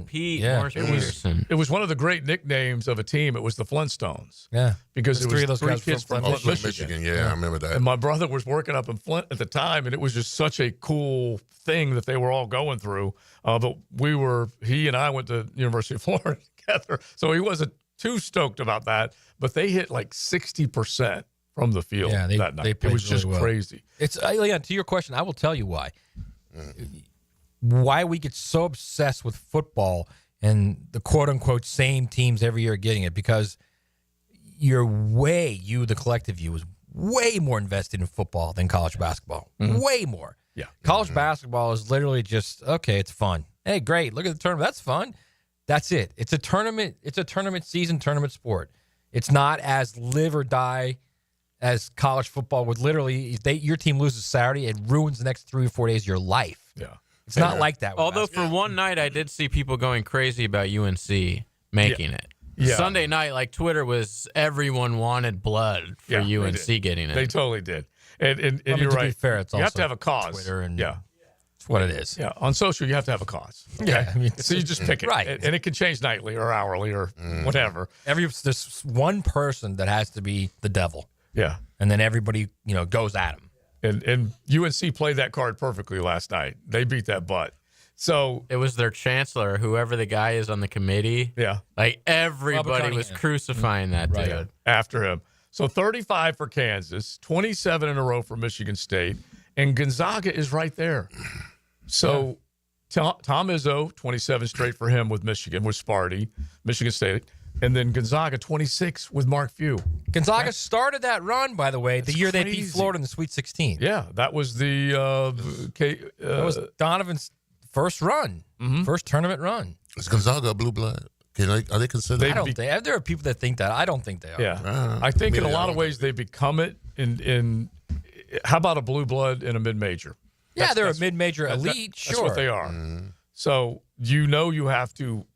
Speaker 6: Pete.
Speaker 7: Morris Peterson.
Speaker 5: It was one of the great nicknames of a team. It was the Flintstones.
Speaker 6: Yeah.
Speaker 5: Because it was
Speaker 6: 3 of those guys
Speaker 5: kids from
Speaker 6: Flint,
Speaker 5: Michigan.
Speaker 2: Yeah, I remember that.
Speaker 5: And my brother was working up in Flint at the time, and it was just such a cool thing that they were all going through. But he and I went to University of Florida together, so he wasn't too stoked about that. But they hit like 60% from the field that night. It was just crazy.
Speaker 6: It's Leon, to your question, I will tell you why. Why we get so obsessed with football and the quote-unquote same teams every year getting it, because the collective you, is way more invested in football than college basketball. Mm-hmm. Way more.
Speaker 5: Yeah.
Speaker 6: College basketball is literally just, okay, it's fun. Hey, great, look at the tournament. That's fun. That's it. It's a tournament season, tournament sport. It's not as live or die as college football would literally, your team loses Saturday, it ruins the next 3 or 4 days of your life.
Speaker 5: Yeah.
Speaker 6: It's not like that.
Speaker 7: Although for one night, I did see people going crazy about UNC making it.
Speaker 5: Yeah.
Speaker 7: Sunday night, like Twitter was, everyone wanted blood for UNC getting it.
Speaker 5: They totally did. And
Speaker 6: I mean,
Speaker 5: you're
Speaker 6: to
Speaker 5: right.
Speaker 6: be fair, it's
Speaker 5: you have
Speaker 6: also
Speaker 5: to have a cause.
Speaker 6: Twitter and
Speaker 5: it's
Speaker 6: what it is.
Speaker 5: Yeah, on social, you have to have a cause. Okay?
Speaker 6: Yeah, I mean,
Speaker 5: so you just pick it.
Speaker 6: right.
Speaker 5: And it can change nightly or hourly or whatever.
Speaker 6: There's one person that has to be the devil.
Speaker 5: Yeah.
Speaker 6: And then everybody, goes at him.
Speaker 5: And UNC played that card perfectly last night. They beat that butt. So
Speaker 7: it was their chancellor, whoever the guy is on the committee.
Speaker 5: Yeah.
Speaker 7: Like everybody was crucifying that dude.
Speaker 5: After him. So 35 for Kansas, 27 in a row for Michigan State, and Gonzaga is right there. So Tom Izzo, 27 straight for him with Michigan, with Sparty, Michigan State. And then Gonzaga, 26 with Mark Few.
Speaker 6: Gonzaga started that run, by the way, the year they beat
Speaker 5: crazy.
Speaker 6: Florida in the Sweet 16.
Speaker 5: Yeah, that was that
Speaker 6: was Donovan's first run, first tournament run.
Speaker 2: Is Gonzaga a blue blood? Are they considered?
Speaker 6: I don't think. There are people that think that. I don't think they are.
Speaker 5: Yeah. I think in a lot of ways they become it in how about a blue blood in a mid-major?
Speaker 6: Yeah, they're a mid-major elite,
Speaker 5: That's what they are. So you have to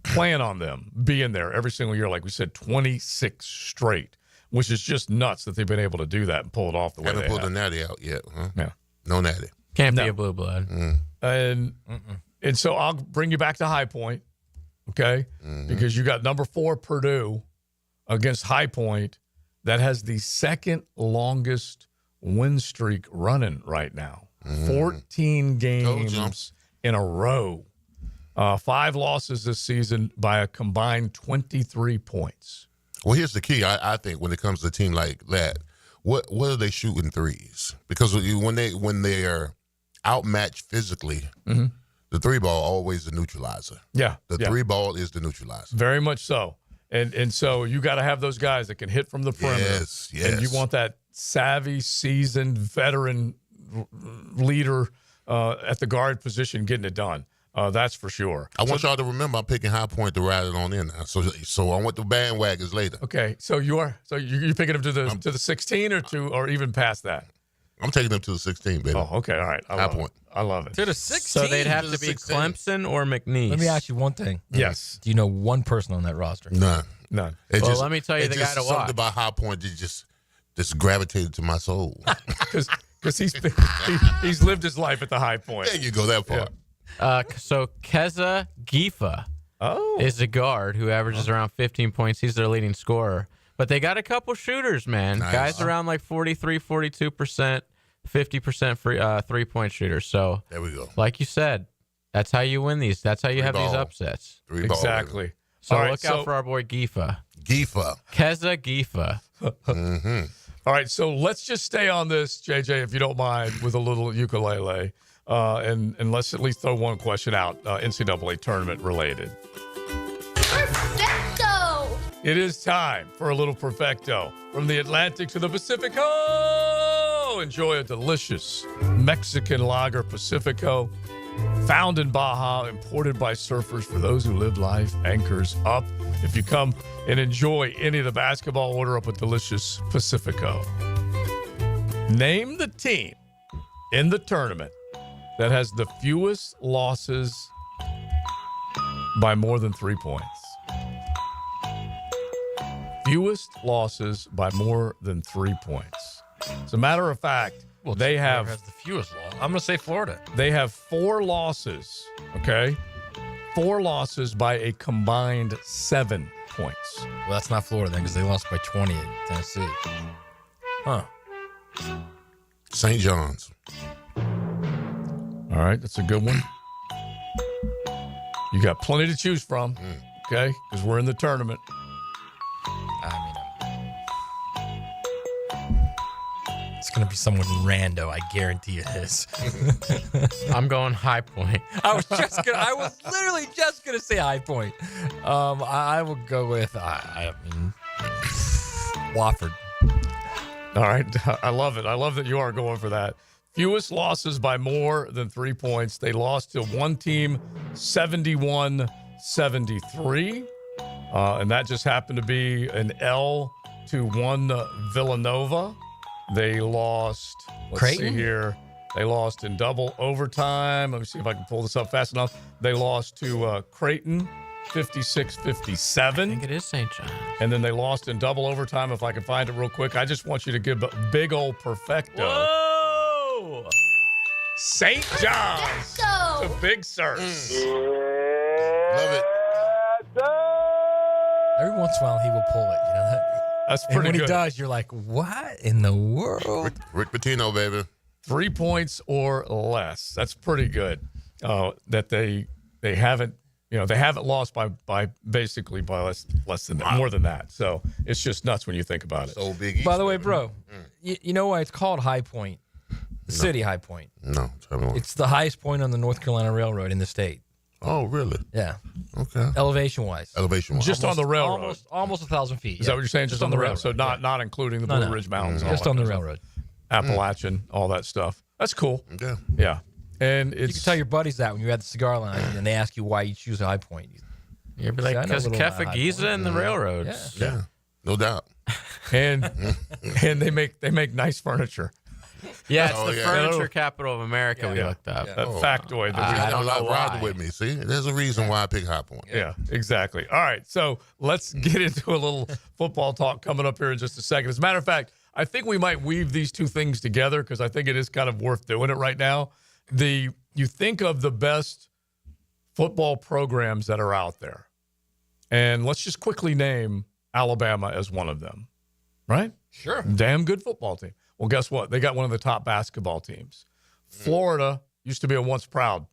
Speaker 5: plan on them being there every single year. Like we said, 26 straight, which is just nuts that they've been able to do that and pull it off the way they have.
Speaker 2: Haven't pulled the natty out yet, huh?
Speaker 5: Yeah.
Speaker 2: No natty.
Speaker 7: Can't be a blue blood.
Speaker 5: And so I'll bring you back to High Point, okay? Because you got number 4 Purdue against High Point that has the second longest win streak running right now. 14 games in a row. 5 losses this season by a combined 23 points.
Speaker 2: Well, here's the key. I think when it comes to a team like that, what are they shooting threes? Because when they are outmatched physically, the 3-ball always the neutralizer.
Speaker 5: Yeah,
Speaker 2: the 3-ball is the neutralizer.
Speaker 5: Very much so. And so you got to have those guys that can hit from the perimeter.
Speaker 2: Yes.
Speaker 5: And you want that savvy, seasoned, veteran leader at the guard position getting it done. That's for sure.
Speaker 2: I want y'all to remember I'm picking High Point to ride it on in now. So I want the bandwagons later.
Speaker 5: Okay, so you're picking them to the 16 or even past that.
Speaker 2: I'm taking them to the 16, baby.
Speaker 5: Oh, okay, all right.
Speaker 2: High Point.
Speaker 5: I love it.
Speaker 6: To the 16.
Speaker 7: So they'd have to be Clemson or McNeese.
Speaker 6: Let me ask you one thing.
Speaker 5: Yes.
Speaker 6: Do you know one person on that roster?
Speaker 2: None.
Speaker 5: Let
Speaker 7: me tell you the guy to watch.
Speaker 2: Something about High Point that just gravitated to my soul.
Speaker 5: Because he's lived his life at the High Point.
Speaker 2: There you go, that part.
Speaker 7: So Keza Gifa is a guard who averages around 15 points. He's their leading scorer. But they got a couple shooters, man.
Speaker 2: Nice.
Speaker 7: Guys around like 43, 42%, 50% free, 3-point shooters. So
Speaker 2: there we go.
Speaker 7: Like you said, that's how you win these. That's how you have these upsets.
Speaker 2: 3-ball.
Speaker 5: Exactly.
Speaker 7: So look out for our boy Gifa. Keza Gifa.
Speaker 5: All right, so let's just stay on this, JJ, if you don't mind, with a little ukulele. And let's at least throw one question out, NCAA tournament related.
Speaker 10: Perfecto!
Speaker 5: It is time for a little perfecto. From the Atlantic to the Pacifico, enjoy a delicious Mexican lager Pacifico. Found in Baja, imported by surfers for those who live life, anchors up. If you come and enjoy any of the basketball, order up a delicious Pacifico. Name the team in the tournament that has the fewest losses by more than 3 points. Fewest losses by more than 3 points. As a matter of fact, they have
Speaker 6: the fewest loss. I'm going to say Florida.
Speaker 5: They have 4 losses, okay? 4 losses by a combined 7 points.
Speaker 6: Well, that's not Florida then because they lost by 20 at Tennessee. Huh.
Speaker 2: St. John's.
Speaker 5: All right, that's a good one. You got plenty to choose from, okay? Because we're in the tournament.
Speaker 6: It's going to be someone rando. I guarantee it is.
Speaker 7: I'm going High Point.
Speaker 6: I was literally just going to say High Point. I will go with, Wofford.
Speaker 5: All right. I love it. I love that you are going for that. Fewest losses by more than 3 points. They lost to one team 71-73. And that just happened to be an L to one Villanova. They lost, let's see here. They lost in double overtime. Let me see if I can pull this up fast enough. They lost to Creighton, 56-57.
Speaker 7: I think it is St. John's.
Speaker 5: And then they lost in double overtime, if I can find it real quick. I just want you to give a big old perfecto.
Speaker 7: Whoa!
Speaker 5: St. John's to Big Searcy.
Speaker 2: Love it.
Speaker 6: Every once in a while, he will pull it. You know that?
Speaker 5: That's
Speaker 6: And
Speaker 5: pretty
Speaker 6: when
Speaker 5: good.
Speaker 6: he does, you're like, what in the world?
Speaker 2: Rick Pitino, baby.
Speaker 5: 3 points or less. That's pretty good. That they haven't, they haven't lost by basically by less than that, more than that. So it's just nuts when you think about it.
Speaker 2: So big.
Speaker 6: By the way, bro, you know why it's called High Point? City High Point.
Speaker 2: No, tell me what.
Speaker 6: It's the highest point on the North Carolina Railroad in the state.
Speaker 2: Oh, really?
Speaker 6: Yeah.
Speaker 2: Okay.
Speaker 6: Elevation-wise.
Speaker 5: Just on the railroad.
Speaker 6: Almost 1,000 feet.
Speaker 5: Is that what you're saying? Just on the railroad. So not including the Blue Ridge Mountains.
Speaker 6: Just on the railroad.
Speaker 5: Appalachian, all that stuff. That's cool.
Speaker 2: Yeah.
Speaker 5: Yeah. And
Speaker 6: You can tell your buddies that when you're at the cigar line and they ask you why you choose a High Point.
Speaker 7: You'd be like, because Kefa Giza and the railroads.
Speaker 2: Yeah. No doubt.
Speaker 5: And they make nice furniture.
Speaker 7: Yeah, it's the furniture capital of America. We
Speaker 5: Yeah.
Speaker 7: looked up.
Speaker 5: That factoid. That
Speaker 2: I
Speaker 5: we
Speaker 2: don't like
Speaker 7: know
Speaker 2: riding
Speaker 7: why.
Speaker 2: with me. See, there's a reason why I pick High Point.
Speaker 5: Yeah, exactly. All right, so let's get into a little football talk coming up here in just a second. As a matter of fact, I think we might weave these two things together because I think it is kind of worth doing it right now. You think of the best football programs that are out there, and let's just quickly name Alabama as one of them, right?
Speaker 6: Sure.
Speaker 5: Damn good football team. Well, guess what? They got one of the top basketball teams. Florida used to be a once proud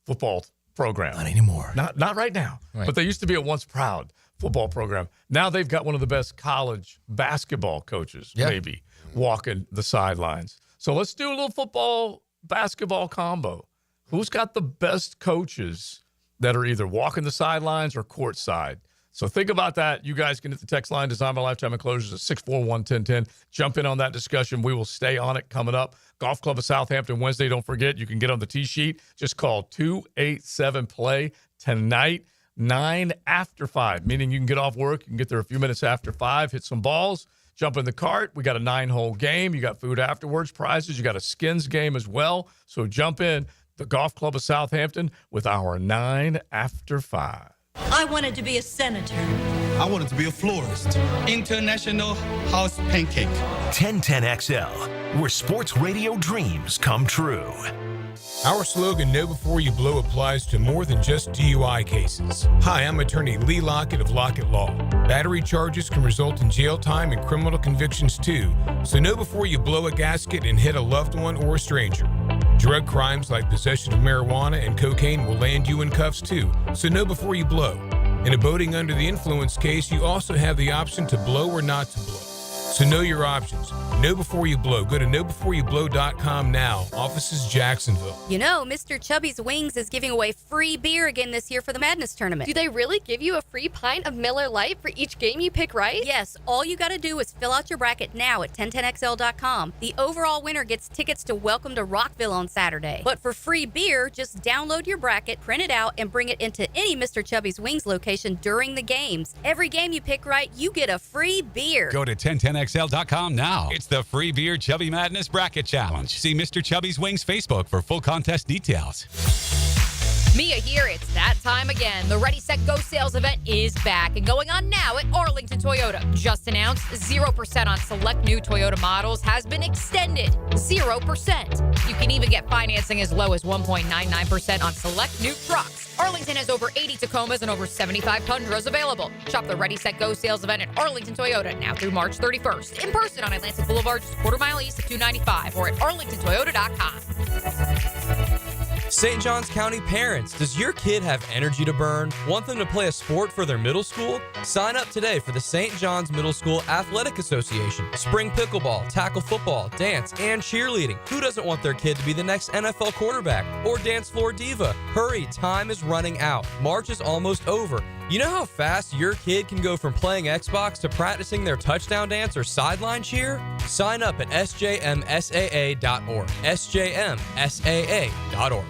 Speaker 5: football program.
Speaker 6: Not anymore.
Speaker 5: Not right now.
Speaker 6: Right.
Speaker 5: But they used to be a once proud football program. Now they've got one of the best college basketball coaches, maybe, walking the sidelines. So let's do a little football basketball combo. Who's got the best coaches that are either walking the sidelines or courtside? So think about that. You guys can hit the text line, Design by Lifetime Enclosures at 641-1010. Jump in on that discussion. We will stay on it coming up. Golf Club of Southampton Wednesday. Don't forget, you can get on the tee sheet. Just call 287-PLAY tonight, 9 after 5, meaning you can get off work. You can get there a few minutes after 5, hit some balls, jump in the cart. We got a 9-hole game. You got food afterwards, prizes. You got a skins game as well. So jump in the Golf Club of Southampton with our 9 after 5.
Speaker 3: I wanted to be a senator.
Speaker 22: I wanted to be a florist. International House Pancake.
Speaker 4: 1010XL, where sports radio dreams come true.
Speaker 9: Our slogan, Know Before You Blow, applies to more than just DUI cases. Hi, I'm attorney Lee Lockett of Lockett Law. Battery charges can result in jail time and criminal convictions too, so know before you blow a gasket and hit a loved one or a stranger. Drug crimes like possession of marijuana and cocaine will land you in cuffs too, so know before you blow. In a boating under the influence case, you also have the option to blow or not to blow. So know your options. Know before you blow. Go to knowbeforeyouBlow.com now. Offices Jacksonville.
Speaker 10: You know, Mr. Chubby's Wings is giving away free beer again this year for the Madness Tournament. Do they really give you a free pint of Miller Lite for each game you pick right? Yes, all you gotta do is fill out your bracket now at 1010XL.com. The overall winner gets tickets to Welcome to Rockville on Saturday. But for free beer, just download your bracket, print it out, and bring it into any Mr. Chubby's Wings location during the games. Every game you pick right, you get a free beer.
Speaker 23: Go to 1010XL.com now. It's the free beer Chubby Madness Bracket Challenge. See Mr. Chubby's Wings Facebook for full contest details.
Speaker 24: Mia here. It's that time again. The Ready, Set, Go sales event is back and going on now at Arlington Toyota. Just announced 0% on select new Toyota models has been extended. 0%. You can even get financing as low as 1.99% on select new trucks. Arlington has over 80 Tacomas and over 75 Tundras available. Shop the Ready, Set, Go sales event at Arlington Toyota now through March 31st. In person on Atlantic Boulevard, just a quarter mile east of 295 or at arlingtontoyota.com.
Speaker 25: St. Johns County parents, does your kid have energy to burn? Want them to play a sport for their middle school? Sign up today for the St. Johns Middle School Athletic Association. Spring pickleball, tackle football, dance, and cheerleading. Who doesn't want their kid to be the next NFL quarterback or dance floor diva? Hurry, time is running out. March is almost over. You know how fast your kid can go from playing Xbox to practicing their touchdown dance or sideline cheer? Sign up at sjmsaa.org. sjmsaa.org.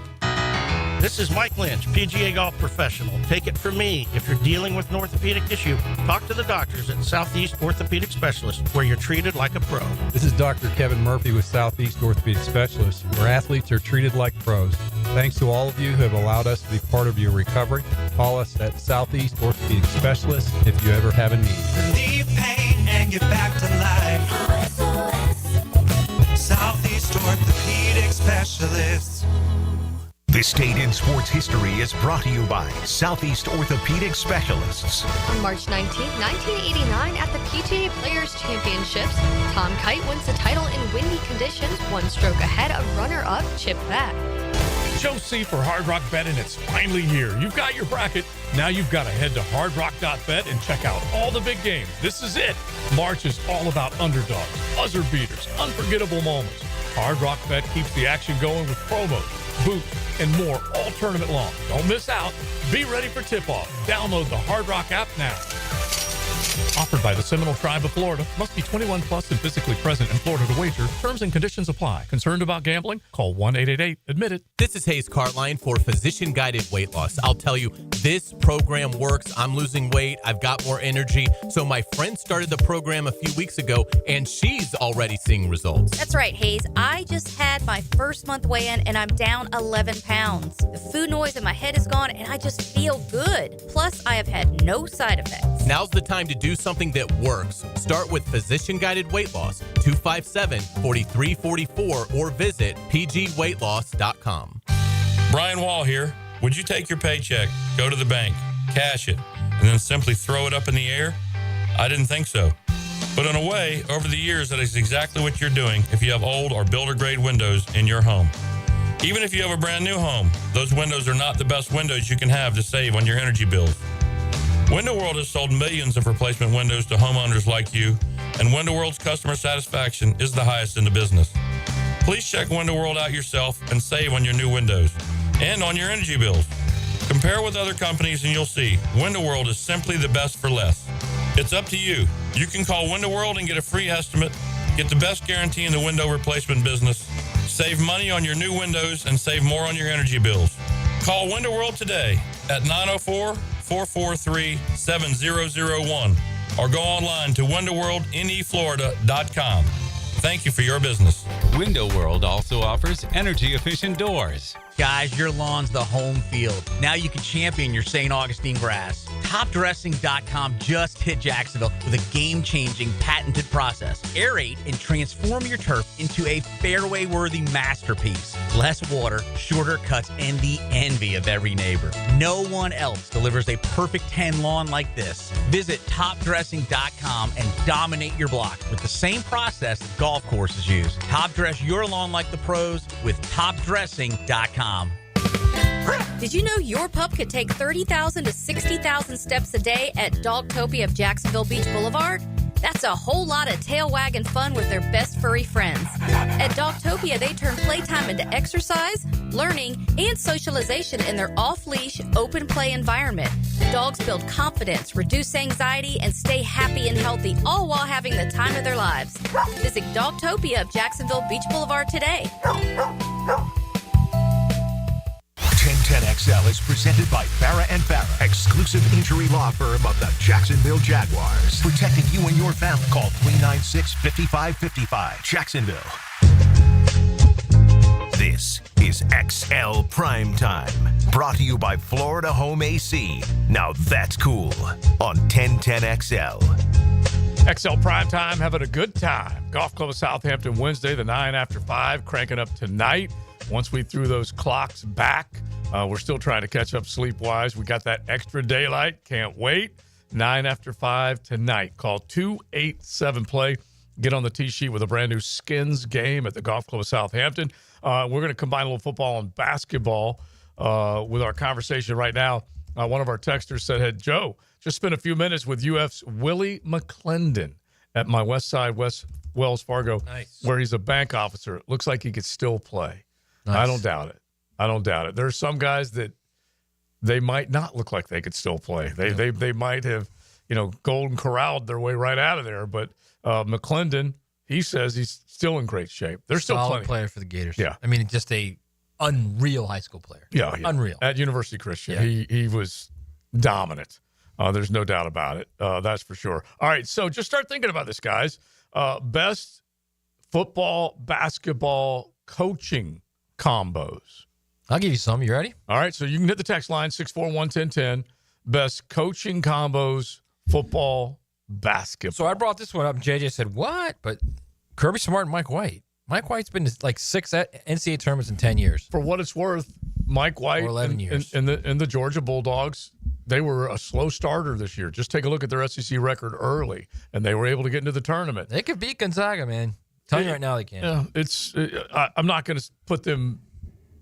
Speaker 1: This is Mike Lynch, PGA Golf Professional. Take it from me. If you're dealing with an orthopedic issue, talk to the doctors at Southeast Orthopedic Specialists, where you're treated like a pro.
Speaker 8: This is Dr. Kevin Murphy with Southeast Orthopedic Specialists, where athletes are treated like pros. Thanks to all of you who have allowed us to be part of your recovery. Call us at Southeast Orthopedic Specialists if you ever have a need.
Speaker 18: Relieve pain and get back to life. Southeast Orthopedic Specialists.
Speaker 4: This date in sports history is brought to you by Southeast Orthopedic Specialists.
Speaker 10: On March 19, 1989, at the PGA Players Championships, Tom Kite wins the title in windy conditions, one stroke ahead of runner-up Chip Beck.
Speaker 5: Show C for Hard Rock Betting. It's finally here. You've got your bracket. Now you've got to head to hardrock.bet and check out all the big games. This is it. March is all about underdogs, buzzer beaters, unforgettable moments. Hard Rock Bet keeps the action going with promos, booths, and more all tournament long. Don't miss out. Be ready for tip-off. Download the Hard Rock app now. Offered by the Seminole Tribe of Florida. Must be 21 plus and physically present in Florida to wager. Terms and conditions apply. Concerned about gambling? Call 1-888-ADMIT-IT.
Speaker 11: This is Hayes Cartline for Physician Guided Weight Loss. I'll tell you, this program works. I'm losing weight. I've got more energy. So my friend started the program a few weeks ago, and she's already seeing results.
Speaker 12: That's right, Hayes. I just had my first month weigh-in, and I'm down 11 pounds. The food noise in my head is gone, and I just feel good. Plus, I have had no side effects.
Speaker 11: Now's the time to do something that works. Start with Physician Guided Weight Loss, 257-4344, or visit pgweightloss.com.
Speaker 14: Brian Wall here. Would you take your paycheck, go to the bank, cash it, and then simply throw it up in the air? I didn't think so. But in a way, over the years, that is exactly what you're doing if you have old or builder-grade windows in your home. Even if you have a brand new home, those windows are not the best windows you can have to save on your energy bills. Window World has sold millions of replacement windows to homeowners like you, and Window World's customer satisfaction is the highest in the business. Please check Window World out yourself and save on your new windows and on your energy bills. Compare with other companies and you'll see Window World is simply the best for less. It's up to you. You can call Window World and get a free estimate, get the best guarantee in the window replacement business, save money on your new windows, and save more on your energy bills. Call Window World today at 904-443-7001 or go online to windowworldneflorida.com. Thank you for your business.
Speaker 23: Window World also offers energy-efficient doors.
Speaker 26: Guys, your lawn's the home field. Now you can champion your St. Augustine grass. TopDressing.com just hit Jacksonville with a game-changing patented process. Aerate and transform your turf into a fairway-worthy masterpiece. Less water, shorter cuts, and the envy of every neighbor. No one else delivers a perfect 10 lawn like this. Visit TopDressing.com and dominate your block with the same process that golf courses use. Top dress your lawn like the pros with TopDressing.com.
Speaker 12: Did you know your pup could take 30,000 to 60,000 steps a day at Dogtopia of Jacksonville Beach Boulevard? That's a whole lot of tail wagging fun with their best furry friends. At Dogtopia, they turn playtime into exercise, learning, and socialization in their off-leash, open play environment. Dogs build confidence, reduce anxiety, and stay happy and healthy, all while having the time of their lives. Visit Dogtopia of Jacksonville Beach Boulevard today.
Speaker 4: 1010XL is presented by Farah and Farah, exclusive injury law firm of the Jacksonville Jaguars. Protecting you and your family. Call 396-5555. Jacksonville. This is XL Primetime, brought to you by Florida Home AC. Now that's cool on 1010XL.
Speaker 5: XL Primetime, having a good time. Golf Club of Southampton Wednesday, the 9 after 5, cranking up tonight. Once we threw those clocks back, we're still trying to catch up sleep-wise. We got that extra daylight. Can't wait. 9 after 5 tonight. Call 287-PLAY. Get on the tee sheet with a brand new Skins game at the Golf Club of Southampton. We're going to combine a little football and basketball with our conversation right now. One of our texters said, hey, Joe, just spent a few minutes with UF's Willie McClendon at my West Side Wells Fargo, where he's a bank officer. It looks like he could still play. Nice. I don't doubt it. There are some guys that they might not look like they could still play. They might have, golden corralled their way right out of there. But McClendon, he says he's still in great shape. They're still
Speaker 6: solid
Speaker 5: plenty.
Speaker 6: Player for the Gators.
Speaker 5: Yeah.
Speaker 6: I mean, just a unreal high school player.
Speaker 5: Yeah.
Speaker 6: Unreal.
Speaker 5: At University Christian,
Speaker 6: Yeah.
Speaker 5: he was dominant. There's no doubt about it. That's for sure. All right, so just start thinking about this, guys. Best football, basketball coaching combos.
Speaker 6: I'll give you some. You ready?
Speaker 5: All right, so you can hit the text line 641-1010. Best coaching combos, football, basketball.
Speaker 6: So I brought this one up, and JJ said, what? But Kirby Smart and Mike White. Mike White's been to like 6 NCAA tournaments in 10 years.
Speaker 5: For what it's worth, Mike White
Speaker 6: or 11 years.
Speaker 5: And the Georgia Bulldogs, they were a slow starter this year. Just take a look at their SEC record early, and they were able to get into the tournament.
Speaker 6: They could beat Gonzaga, man. Tell you right now they can.
Speaker 5: Yeah, I'm not going to put them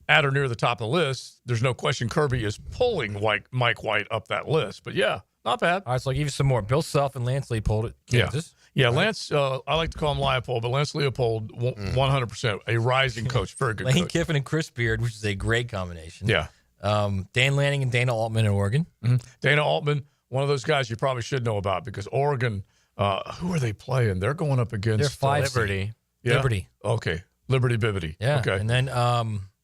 Speaker 5: at or near the top of the list. There's no question Kirby is pulling Mike White up that list. But, yeah, not bad.
Speaker 6: All right, so I'll give you some more. Bill Self and Lance Leopold at Kansas.
Speaker 5: Yeah, Lance, I like to call him Leopold, but Lance Leopold, 100%, a rising coach, very good
Speaker 6: Lane
Speaker 5: coach.
Speaker 6: Kiffin and Chris Beard, which is a great combination.
Speaker 5: Yeah.
Speaker 6: Dan Lanning and Dana Altman in Oregon.
Speaker 5: Mm-hmm. Dana Altman, one of those guys you probably should know about because Oregon, who are they playing? They're going up against
Speaker 6: They're 5
Speaker 7: Liberty.
Speaker 5: Yeah?
Speaker 6: Liberty.
Speaker 5: Okay. Liberty Bibbity.
Speaker 6: Yeah.
Speaker 5: Okay.
Speaker 6: And then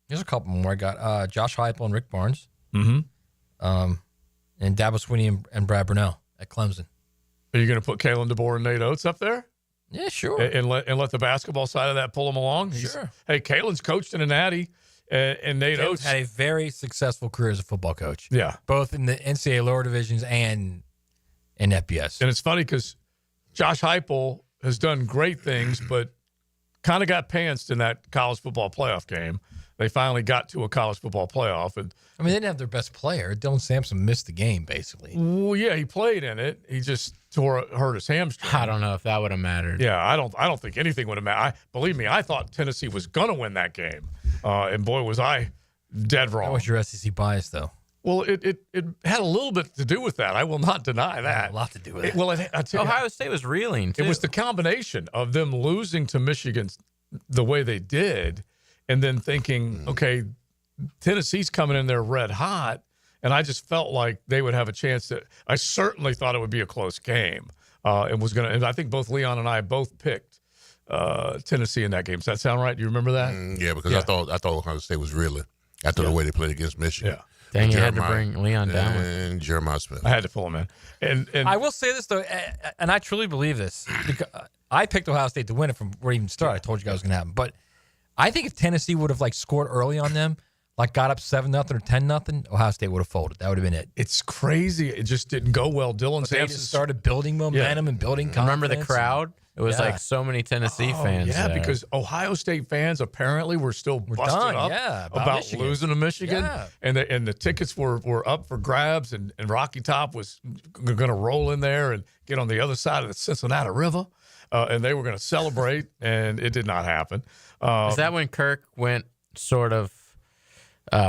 Speaker 6: there's a couple more. I got Josh Heupel and Rick Barnes.
Speaker 5: Mm-hmm.
Speaker 6: And Dabo Swinney and Brad Burnell at Clemson.
Speaker 5: Are you going to put Kalen DeBoer and Nate Oates up there?
Speaker 6: Yeah, sure.
Speaker 5: And let the basketball side of that pull them along?
Speaker 6: Sure.
Speaker 5: Hey, Kalen's coached in a natty, and Nate
Speaker 6: Kalen's
Speaker 5: Oates
Speaker 6: had a very successful career as a football coach.
Speaker 5: Yeah.
Speaker 6: Both in the NCAA lower divisions and in FBS.
Speaker 5: And it's funny because Josh Heupel has done great things, but kind of got pantsed in that college football playoff game. They finally got to a college football playoff. And
Speaker 6: I mean, they didn't have their best player. Dylan Sampson missed the game, basically.
Speaker 5: Well, yeah, he played in it. He just hurt his hamstring.
Speaker 7: I don't know if that would have mattered.
Speaker 5: Yeah, I don't think anything would have mattered. Believe me, I thought Tennessee was going to win that game. And boy, was I dead wrong.
Speaker 6: That was your SEC bias, though.
Speaker 5: Well, it had a little bit to do with that. I will not deny that.
Speaker 6: A lot to do with it.
Speaker 5: Well,
Speaker 7: Ohio State was reeling, too.
Speaker 5: It was the combination of them losing to Michigan the way they did and then thinking, okay, Tennessee's coming in there red hot, and I just felt like they would have a chance to – I certainly thought it would be a close game and I think both Leon and I both picked Tennessee in that game. Does that sound right? Do you remember that?
Speaker 2: Yeah, because I thought Ohio State was really after the way they played against Michigan.
Speaker 5: Yeah.
Speaker 7: Dang, you had to bring Leon down.
Speaker 2: And Jeremiah Smith.
Speaker 5: I had to pull him in. And
Speaker 6: I will say this, though, and I truly believe this. Because I picked Ohio State to win it from where it even started. I told you guys it was going to happen. But I think if Tennessee would have, scored early on them, got up 7-0 or 10-0, Ohio State would have folded. That would have been it.
Speaker 5: It's crazy. It just didn't go well. Dylan
Speaker 6: Sampson
Speaker 5: just
Speaker 6: started building momentum and building confidence.
Speaker 7: Remember the crowd? It was so many Tennessee fans.
Speaker 5: Yeah,
Speaker 7: there.
Speaker 5: because Ohio State fans apparently were still busted up about
Speaker 6: Michigan.
Speaker 5: losing to Michigan.
Speaker 6: Yeah.
Speaker 5: And the tickets were up for grabs, and Rocky Top was going to roll in there and get on the other side of the Cincinnati River, and they were going to celebrate, and it did not happen.
Speaker 7: Is that when Kirk went sort of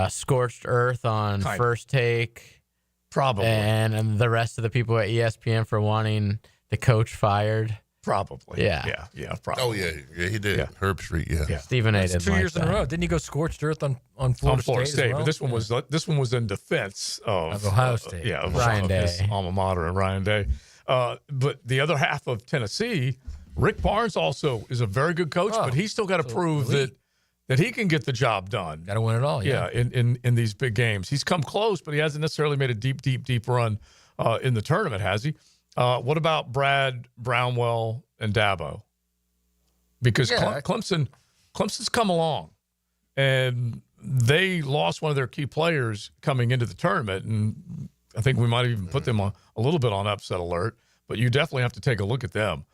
Speaker 7: scorched earth on First Take?
Speaker 5: Probably.
Speaker 7: And the rest of the people at ESPN for wanting the coach fired?
Speaker 5: Probably.
Speaker 7: Yeah,
Speaker 5: probably.
Speaker 2: Oh, yeah, he did. Yeah. Herb Street, yeah.
Speaker 7: Stephen A. did
Speaker 6: 2 years in a row. Didn't he go scorched earth on Florida State?
Speaker 5: But this one was in defense of
Speaker 6: Ohio State.
Speaker 5: Of
Speaker 7: Ryan Day,
Speaker 5: his alma mater, and Ryan Day. But the other half of Tennessee, Rick Barnes also is a very good coach, but he's still got to prove that he can get the job done.
Speaker 6: Got to win it all. Yeah.
Speaker 5: In these big games, he's come close, but he hasn't necessarily made a deep run in the tournament, has he? What about Brad Brownwell and Dabo? Because Clemson's come along, and they lost one of their key players coming into the tournament, and I think we might even put them a little bit on upset alert. But you definitely have to take a look at them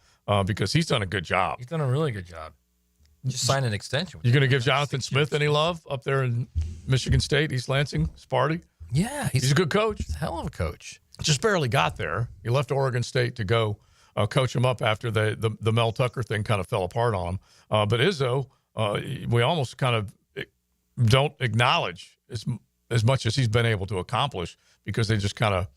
Speaker 5: because he's done a good job.
Speaker 6: He's done a really good job. Just signed an extension.
Speaker 5: You going to give Jonathan Smith any love up there in Michigan State, East Lansing, Sparty?
Speaker 6: Yeah,
Speaker 5: he's a good coach.
Speaker 6: He's a hell of a coach.
Speaker 5: Just barely got there. He left Oregon State to go coach him up after the Mel Tucker thing kind of fell apart on him. But Izzo, we almost kind of don't acknowledge as much as he's been able to accomplish because they just kind of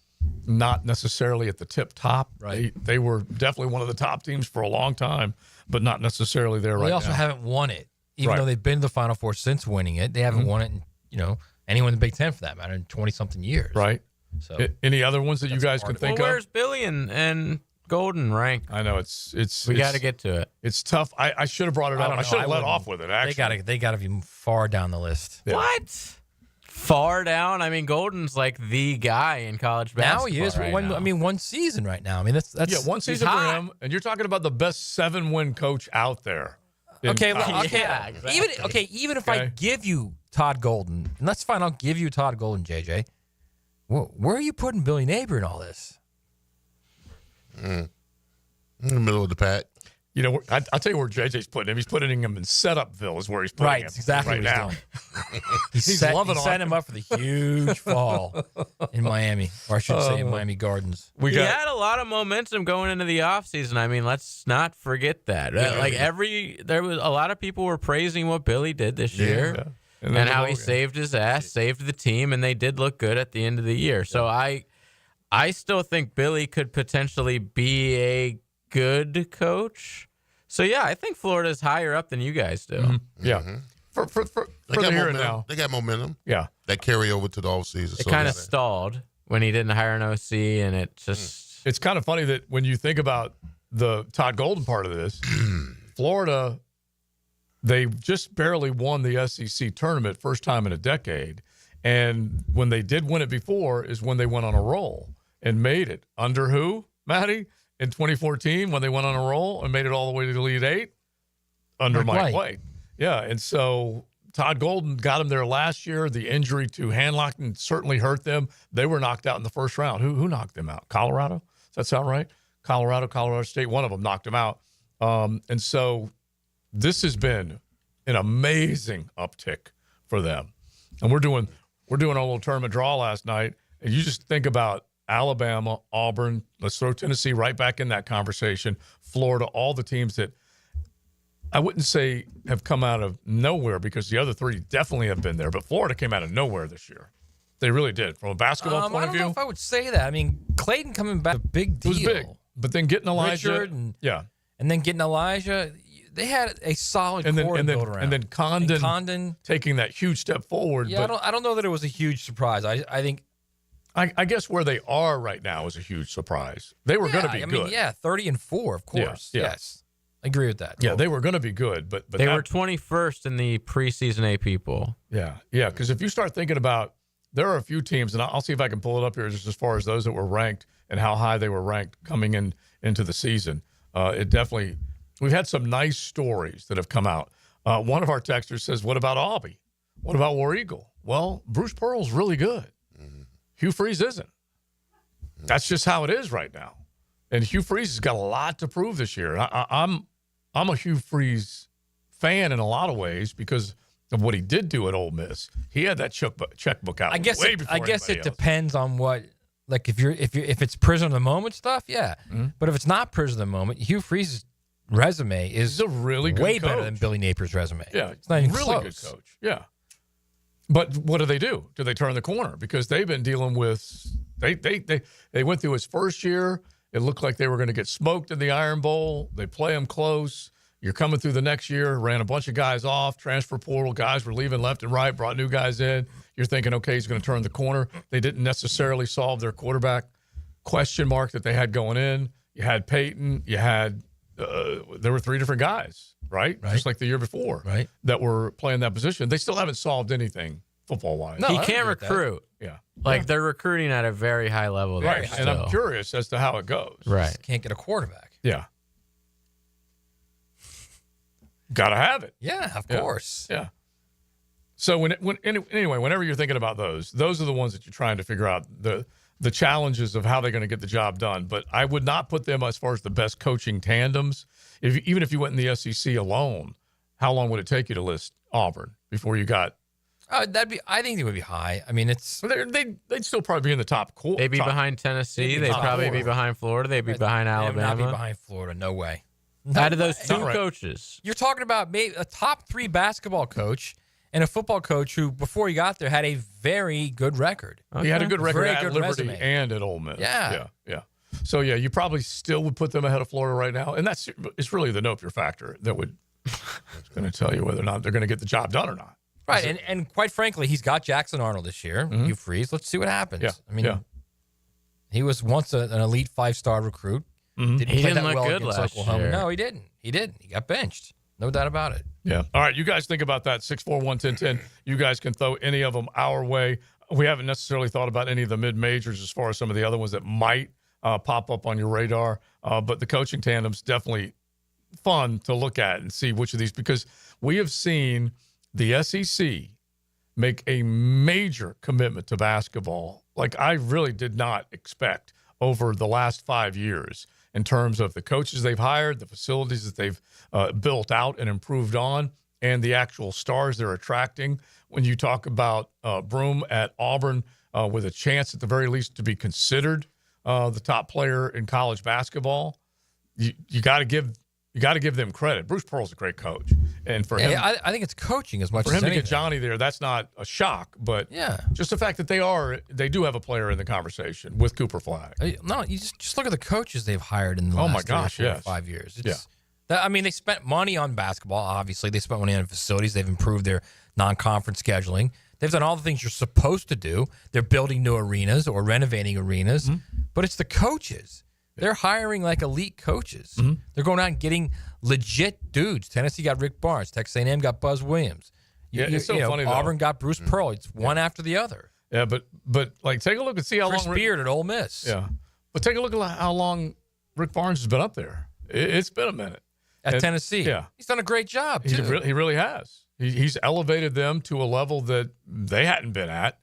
Speaker 5: not necessarily at the tip top.
Speaker 6: Right.
Speaker 5: They were definitely one of the top teams for a long time, but not necessarily there right now.
Speaker 6: They also haven't won it, even though they've been to the Final Four since winning it. They haven't won it in, anyone in the Big Ten for that matter in 20-something years.
Speaker 5: Right.
Speaker 6: So
Speaker 5: any other ones that you guys can think of?
Speaker 7: Where's Billy and Golden rank?
Speaker 5: I know it's.
Speaker 7: We got to get to it.
Speaker 5: It's tough. I should have brought it up. I should have let off with it. Actually,
Speaker 6: They got to be far down the list.
Speaker 5: Yeah.
Speaker 7: What? Far down? I mean, Golden's like the guy in college basketball.
Speaker 6: Now he is.
Speaker 7: Right now.
Speaker 6: One season right now. I mean, that's
Speaker 5: one season for him, and you're talking about the best 7-win coach out there.
Speaker 6: Okay, well,
Speaker 7: Yeah, exactly.
Speaker 6: Even if I give you Todd Golden, and that's fine, I'll give you Todd Golden, JJ. Well, where are you putting Billy Neighbor in all this?
Speaker 2: In the middle of the pack.
Speaker 5: You know, I'll tell you where JJ's putting him. He's putting him in Setupville is where he's putting him.
Speaker 6: Right, exactly
Speaker 5: right
Speaker 6: what
Speaker 5: now.
Speaker 6: He's setting him up for the huge fall in Miami, or I should say in Miami Gardens.
Speaker 7: He had a lot of momentum going into the offseason. I mean, let's not forget that. There was a lot of people were praising what Billy did this year.
Speaker 5: Yeah.
Speaker 7: And how he saved his ass, saved the team, and they did look good at the end of the year. So I still think Billy could potentially be a good coach. So, yeah, I think Florida's higher up than you guys do.
Speaker 5: Mm-hmm. Yeah. For the here and now.
Speaker 2: They got momentum.
Speaker 5: Yeah.
Speaker 2: That carry over to the offseason.
Speaker 7: It kind of stalled when he didn't hire an OC, and it just...
Speaker 5: It's kind of funny that when you think about the Todd Golden part of this, Florida... They just barely won the SEC tournament, first time in a decade. And when they did win it before is when they went on a roll and made it. Under who, Matty? In 2014, when they went on a roll and made it all the way to the Elite Eight? Under Mike White. Yeah, and so Todd Golden got them there last year. The injury to Hanlockton certainly hurt them. They were knocked out in the first round. Who knocked them out? Colorado? Does that sound right? Colorado State. One of them knocked them out. And so... This has been an amazing uptick for them. And we're doing our little tournament draw last night, and you just think about Alabama, Auburn, let's throw Tennessee right back in that conversation, Florida, all the teams that I wouldn't say have come out of nowhere because the other three definitely have been there, but Florida came out of nowhere this year. They really did. From a basketball point of view.
Speaker 6: I don't know if I would say that. I mean, Clayton coming back, a big deal.
Speaker 5: It was big. But then getting Elijah.
Speaker 6: And then getting Elijah. They had a solid core to build around.
Speaker 5: And then Condon taking that huge step forward.
Speaker 6: Yeah, I don't know that it was a huge surprise. I think.
Speaker 5: I guess where they are right now is a huge surprise. They were going to be good.
Speaker 6: 30-4, of course.
Speaker 5: Yeah.
Speaker 6: Yes, I agree with that.
Speaker 5: Yeah, they were going to be good, but
Speaker 7: they were 21st in the preseason AP poll.
Speaker 5: Yeah, because if you start thinking about, there are a few teams, and I'll see if I can pull it up here just as far as those that were ranked and how high they were ranked coming into the season. It definitely. We've had some nice stories that have come out. One of our texters says, what about Aubie? What about War Eagle? Well, Bruce Pearl's really good. Mm-hmm. Hugh Freeze isn't. That's just how it is right now. And Hugh Freeze has got a lot to prove this year. I'm a Hugh Freeze fan in a lot of ways because of what he did do at Ole Miss. He had that checkbook out way before anybody else.
Speaker 6: Depends on what, like if it's prison of the moment stuff, yeah. Mm-hmm. But if it's not prison of the moment, Hugh Freeze's resume is
Speaker 5: a really good
Speaker 6: way
Speaker 5: coach.
Speaker 6: Better than Billy Napier's resume.
Speaker 5: Yeah,
Speaker 6: it's not even
Speaker 5: really
Speaker 6: close.
Speaker 5: Good coach. Yeah, but what do? Do they turn the corner? Because they've been dealing with they went through his first year. It looked like they were going to get smoked in the Iron Bowl. They play them close. You're coming through the next year, ran a bunch of guys off, transfer portal, guys were leaving left and right, brought new guys in. You're thinking, okay, he's going to turn the corner. They didn't necessarily solve their quarterback question mark that they had going in. You had Peyton. You had there were three different guys, right? Just like the year before,
Speaker 6: right?
Speaker 5: That were playing that position. They still haven't solved anything football-wise.
Speaker 7: No, he can't recruit.
Speaker 5: Yeah.
Speaker 7: They're recruiting at a very high level.
Speaker 5: Right,
Speaker 7: there
Speaker 5: and I'm curious as to how it goes.
Speaker 7: Right.
Speaker 6: Just can't get a quarterback.
Speaker 5: Yeah. Got to have it.
Speaker 6: Yeah, of course.
Speaker 5: Yeah. So whenever you're thinking about those are the ones that you're trying to figure out the challenges of how they're going to get the job done. But I would not put them as far as the best coaching tandems. Even if you went in the SEC alone, how long would it take you to list Auburn before you got?
Speaker 6: I think they would be high. I mean,
Speaker 5: they'd still probably be in the top quarter.
Speaker 7: They'd be behind Tennessee. They'd probably be behind Florida. They'd be behind Alabama.
Speaker 6: They would not be behind Florida. No way.
Speaker 7: Out of those two coaches,
Speaker 6: you're talking about maybe a top 3 basketball coach and a football coach who, before he got there, had a very good record.
Speaker 5: He had a good record at Liberty
Speaker 6: resume.
Speaker 5: and at Ole Miss.
Speaker 6: Yeah.
Speaker 5: So, you probably still would put them ahead of Florida right now. And it's really the Napier factor that would going to tell you whether or not they're going to get the job done or not.
Speaker 6: Right. And quite frankly, he's got Jackson Arnold this year. Mm-hmm. Hugh Freeze. Let's see what happens.
Speaker 5: Yeah.
Speaker 6: I mean, he was once an elite 5-star recruit.
Speaker 5: Mm-hmm.
Speaker 6: Didn't
Speaker 7: He
Speaker 6: play
Speaker 7: didn't
Speaker 6: that
Speaker 7: look
Speaker 6: well
Speaker 7: good
Speaker 6: against
Speaker 7: last
Speaker 6: Oklahoma.
Speaker 7: year.
Speaker 6: No, he didn't. He got benched. No doubt about it.
Speaker 5: Yeah. All right, you guys think about that. 641-1010. You guys can throw any of them our way. We haven't necessarily thought about any of the mid-majors as far as some of the other ones that might pop up on your radar. But the coaching tandem's definitely fun to look at and see which of these, because we have seen the SEC make a major commitment to basketball like I really did not expect over the last 5 years in terms of the coaches they've hired, the facilities that they've built out and improved on, and the actual stars they're attracting. When you talk about Broom at Auburn with a chance at the very least to be considered the top player in college basketball, you got to give them credit. Bruce Pearl's a great coach, and for him,
Speaker 6: I think it's coaching as much
Speaker 5: for
Speaker 6: as
Speaker 5: him to
Speaker 6: anything.
Speaker 5: get Johnny there, that's not a shock. But
Speaker 6: Yeah.
Speaker 5: just the fact that they do have a player in the conversation with Cooper Flag.
Speaker 6: No, you just look at the coaches they've hired in the
Speaker 5: Oh
Speaker 6: last
Speaker 5: my gosh,
Speaker 6: 3 or 4 or
Speaker 5: yes.
Speaker 6: 5 years.
Speaker 5: Yeah.
Speaker 6: I mean, they spent money on basketball. Obviously, they spent money on facilities. They've improved their non-conference scheduling. They've done all the things you're supposed to do. They're building new arenas or renovating arenas.
Speaker 5: Mm-hmm.
Speaker 6: But it's the coaches. They're hiring like elite coaches.
Speaker 5: Mm-hmm.
Speaker 6: They're going out and getting legit dudes. Tennessee got Rick Barnes. Texas A&M got Buzz Williams.
Speaker 5: It's so funny, though.
Speaker 6: Auburn got Bruce Pearl. It's one after the other.
Speaker 5: Yeah, but like take a look and see how
Speaker 6: Chris
Speaker 5: long
Speaker 6: Beard at Ole Miss.
Speaker 5: Yeah, but take a look at how long Rick Barnes has been up there. It's been a minute
Speaker 6: At Tennessee.
Speaker 5: Yeah,
Speaker 6: He's done a great job,
Speaker 5: he
Speaker 6: too.
Speaker 5: really has. He's elevated them to a level that they hadn't been at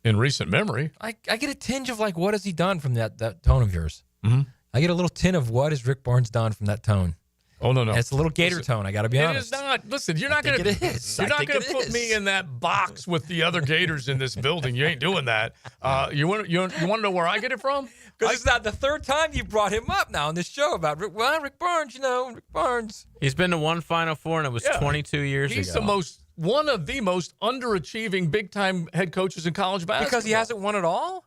Speaker 5: in recent memory.
Speaker 6: I get a tinge of like, what has he done from that tone of yours?
Speaker 5: Mm-hmm.
Speaker 6: I get a little tin of what has Rick Barnes done from that tone.
Speaker 5: Oh no!
Speaker 6: And it's a little Gator tone. I got to be honest.
Speaker 5: It is not. Listen, you're not going to. You're not going to put me in that box with the other Gators in this building. You ain't doing that. You want to know where I get it from?
Speaker 6: Because it's not the third time you brought him up now on this show about Rick Barnes. Rick Barnes.
Speaker 7: He's been to one Final Four, and it was 22 years
Speaker 5: He's
Speaker 7: ago.
Speaker 5: one of the most underachieving big-time head coaches in college basketball.
Speaker 6: Because he hasn't won it all?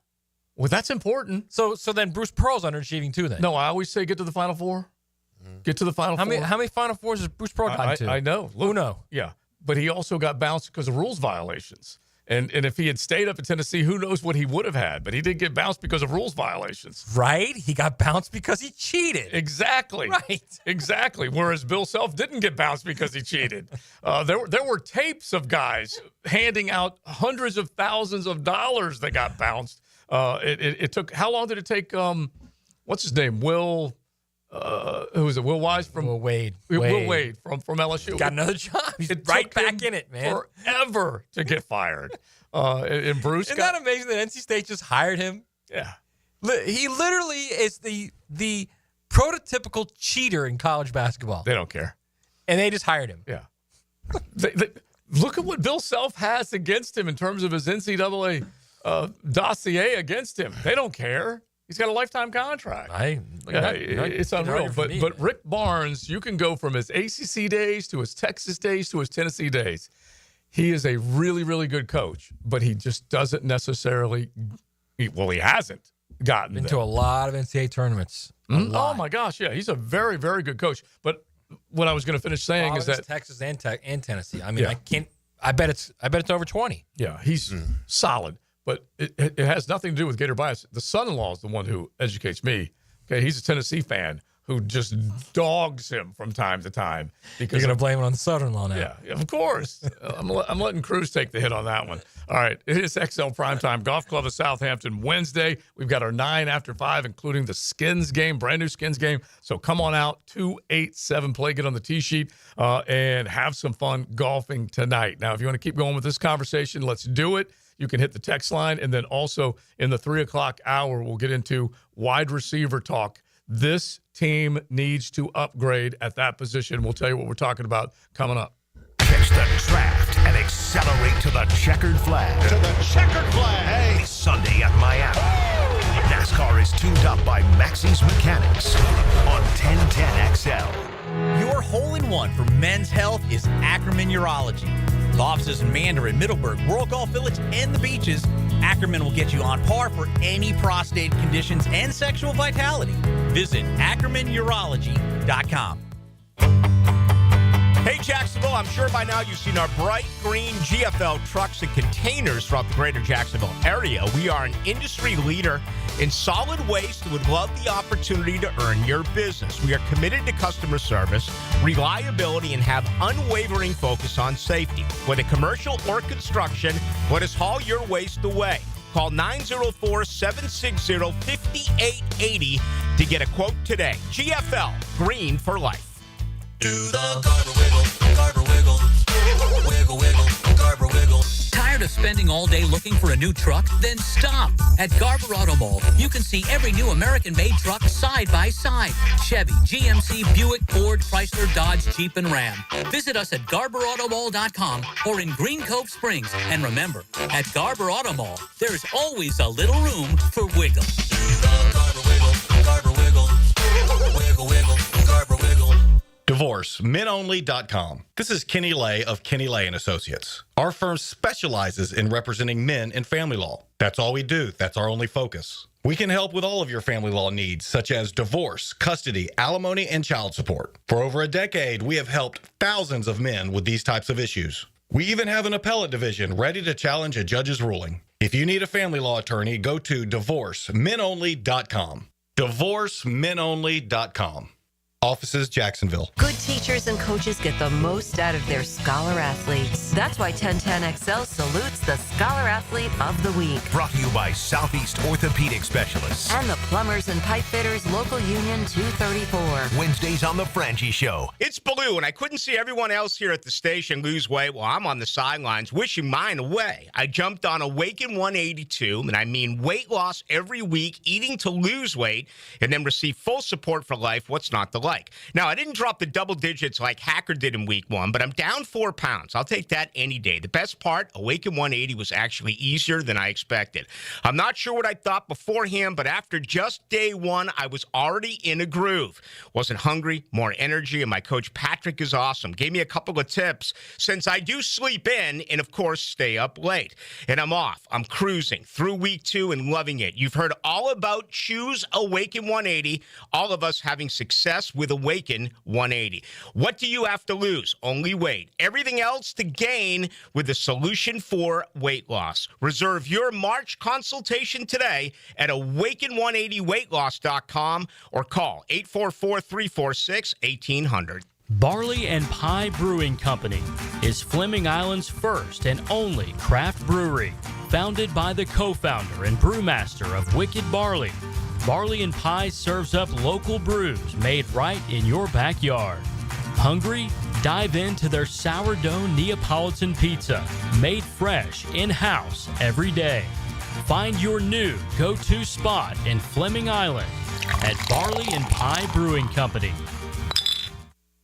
Speaker 5: Well, that's important.
Speaker 6: So then Bruce Pearl's underachieving too then?
Speaker 5: No, I always say get to the Final Four. Get to the Final Four.
Speaker 6: How many Final Fours has Bruce Pearl gotten to?
Speaker 5: I know.
Speaker 6: Uno.
Speaker 5: Yeah. But he also got bounced because of rules violations. And if he had stayed up at Tennessee, who knows what he would have had. But he did get bounced because of rules violations.
Speaker 6: Right? He got bounced because he cheated.
Speaker 5: Exactly.
Speaker 6: Right.
Speaker 5: Exactly. Whereas Bill Self didn't get bounced because he cheated. There were tapes of guys handing out hundreds of thousands of dollars that got bounced. It took, how long did it take, what's his name? Who was it? Will Wise from
Speaker 6: Will Wade.
Speaker 5: Will Wade from LSU.
Speaker 6: Got another job. He's
Speaker 5: It
Speaker 6: right
Speaker 5: took
Speaker 6: back
Speaker 5: him
Speaker 6: in it, man.
Speaker 5: Forever to get fired. And Bruce
Speaker 6: Isn't that amazing that NC State just hired him?
Speaker 5: Yeah.
Speaker 6: He literally is the prototypical cheater in college basketball.
Speaker 5: They don't care.
Speaker 6: And they just hired him.
Speaker 5: Yeah. Look at what Bill Self has against him in terms of his NCAA dossier against him. They don't care. He's got a lifetime contract. It's unreal. But Rick Barnes, you can go from his ACC days to his Texas days to his Tennessee days. He is a really, really good coach, but he just doesn't necessarily. He hasn't gotten
Speaker 6: Been to a lot of NCAA tournaments.
Speaker 5: Oh my gosh, yeah, he's a very, very good coach. But what I was going to finish saying is that
Speaker 6: Texas and Tennessee. I mean, I bet it's over 20.
Speaker 5: Yeah, he's solid. But it has nothing to do with Gator bias. The son-in-law is the one who educates me. Okay, he's a Tennessee fan who just dogs him from time to time.
Speaker 6: Because you're going to blame it on the son-in-law now.
Speaker 5: Yeah, of course. I'm letting Cruz take the hit on that one. All right, it is XL Primetime Golf Club of Southampton Wednesday. We've got our 9 after 5, including the Skins game, brand new Skins game. So come on out, 287 play, get on the tee sheet, and have some fun golfing tonight. Now, if you want to keep going with this conversation, let's do it. You can hit the text line, and then also in the 3 o'clock hour, we'll get into wide receiver talk. This team needs to upgrade at that position. We'll tell you what we're talking about coming up.
Speaker 4: Catch the draft and accelerate to the checkered flag. This Sunday at Miami. NASCAR is tuned up by Maxie's Mechanics on 1010XL.
Speaker 26: Your hole-in-one for men's health is Ackerman Urology. With offices in Mandarin, Middleburg, World Golf Village, and the beaches, Ackerman will get you on par for any prostate conditions and sexual vitality. Visit AckermanUrology.com.
Speaker 11: Hey,
Speaker 13: Jacksonville, I'm sure by now you've seen our bright green GFL trucks and containers throughout the greater Jacksonville area. We are an industry leader in solid waste and would love the opportunity to earn your business. We are committed to customer service, reliability, and have unwavering focus on safety. Whether commercial or construction, let us haul your waste away. Call 904-760-5880 to get a quote today. GFL, green for life.
Speaker 4: Do the Garber Wiggle, Garber Wiggle, wiggle, wiggle, Garber Wiggle.
Speaker 15: Tired of spending all day looking for a new truck? Then stop. At Garber Auto Mall, you can see every new American-made truck side by side. Chevy, GMC, Buick, Ford, Chrysler, Dodge, Jeep, and Ram. Visit us at GarberAutomall.com or in Green Cove Springs. And remember, at Garber Auto Mall, there's always a little room for wiggle.
Speaker 4: Garber Wiggle, Garber Wiggle, wiggle, wiggle, Garber Wiggle.
Speaker 16: Divorce, menonly.com. This is Kenny Lay of Kenny Lay & Associates. Our firm specializes in representing men in family law. That's all we do. That's our only focus. We can help with all of your family law needs, such as divorce, custody, alimony, and child support. For over a decade, we have helped thousands of men with these types of issues. We even have an appellate division ready to challenge a judge's ruling. If you need a family law attorney, go to divorcemenonly.com. Divorcemenonly.com. Offices, Jacksonville.
Speaker 17: Good teachers and coaches get the most out of their scholar athletes. That's why 1010XL salutes the Scholar Athlete of the Week.
Speaker 4: Brought to you by Southeast Orthopedic Specialists.
Speaker 17: And the Plumbers and Pipe Fitters Local Union 234.
Speaker 4: Wednesdays on The Franchi Show.
Speaker 13: It's Blue, and I couldn't see everyone else here at the station lose weight while I'm on the sidelines wishing mine away. I jumped on Awaken 182, and I mean weight loss every week, eating to lose weight, and then receive full support for life. What's not to like? Now, I didn't drop the double digits like Hacker did in week 1, but I'm down 4 pounds. I'll take that any day. The best part, Awaken 180 was actually easier than I expected. I'm not sure what I thought beforehand, but after just day 1, I was already in a groove. Wasn't hungry, more energy, and my coach Patrick is awesome. Gave me a couple of tips since I do sleep in and, of course, stay up late. And I'm off. I'm cruising through week 2 and loving it. You've heard all about Choose Awaken 180, all of us having success with Awaken 180. What do you have to lose? Only weight. Everything else to gain with the solution for weight loss. Reserve your March consultation today at awaken180weightloss.com or call 844-346-1800.
Speaker 19: Barley and Pie Brewing Company is Fleming Island's first and only craft brewery, founded by the co-founder and brewmaster of Wicked Barley. Barley and Pie serves up local brews made right in your backyard. Hungry? Dive into their sourdough Neapolitan pizza, made fresh in-house every day. Find your new go-to spot in Fleming Island at Barley and Pie Brewing Company.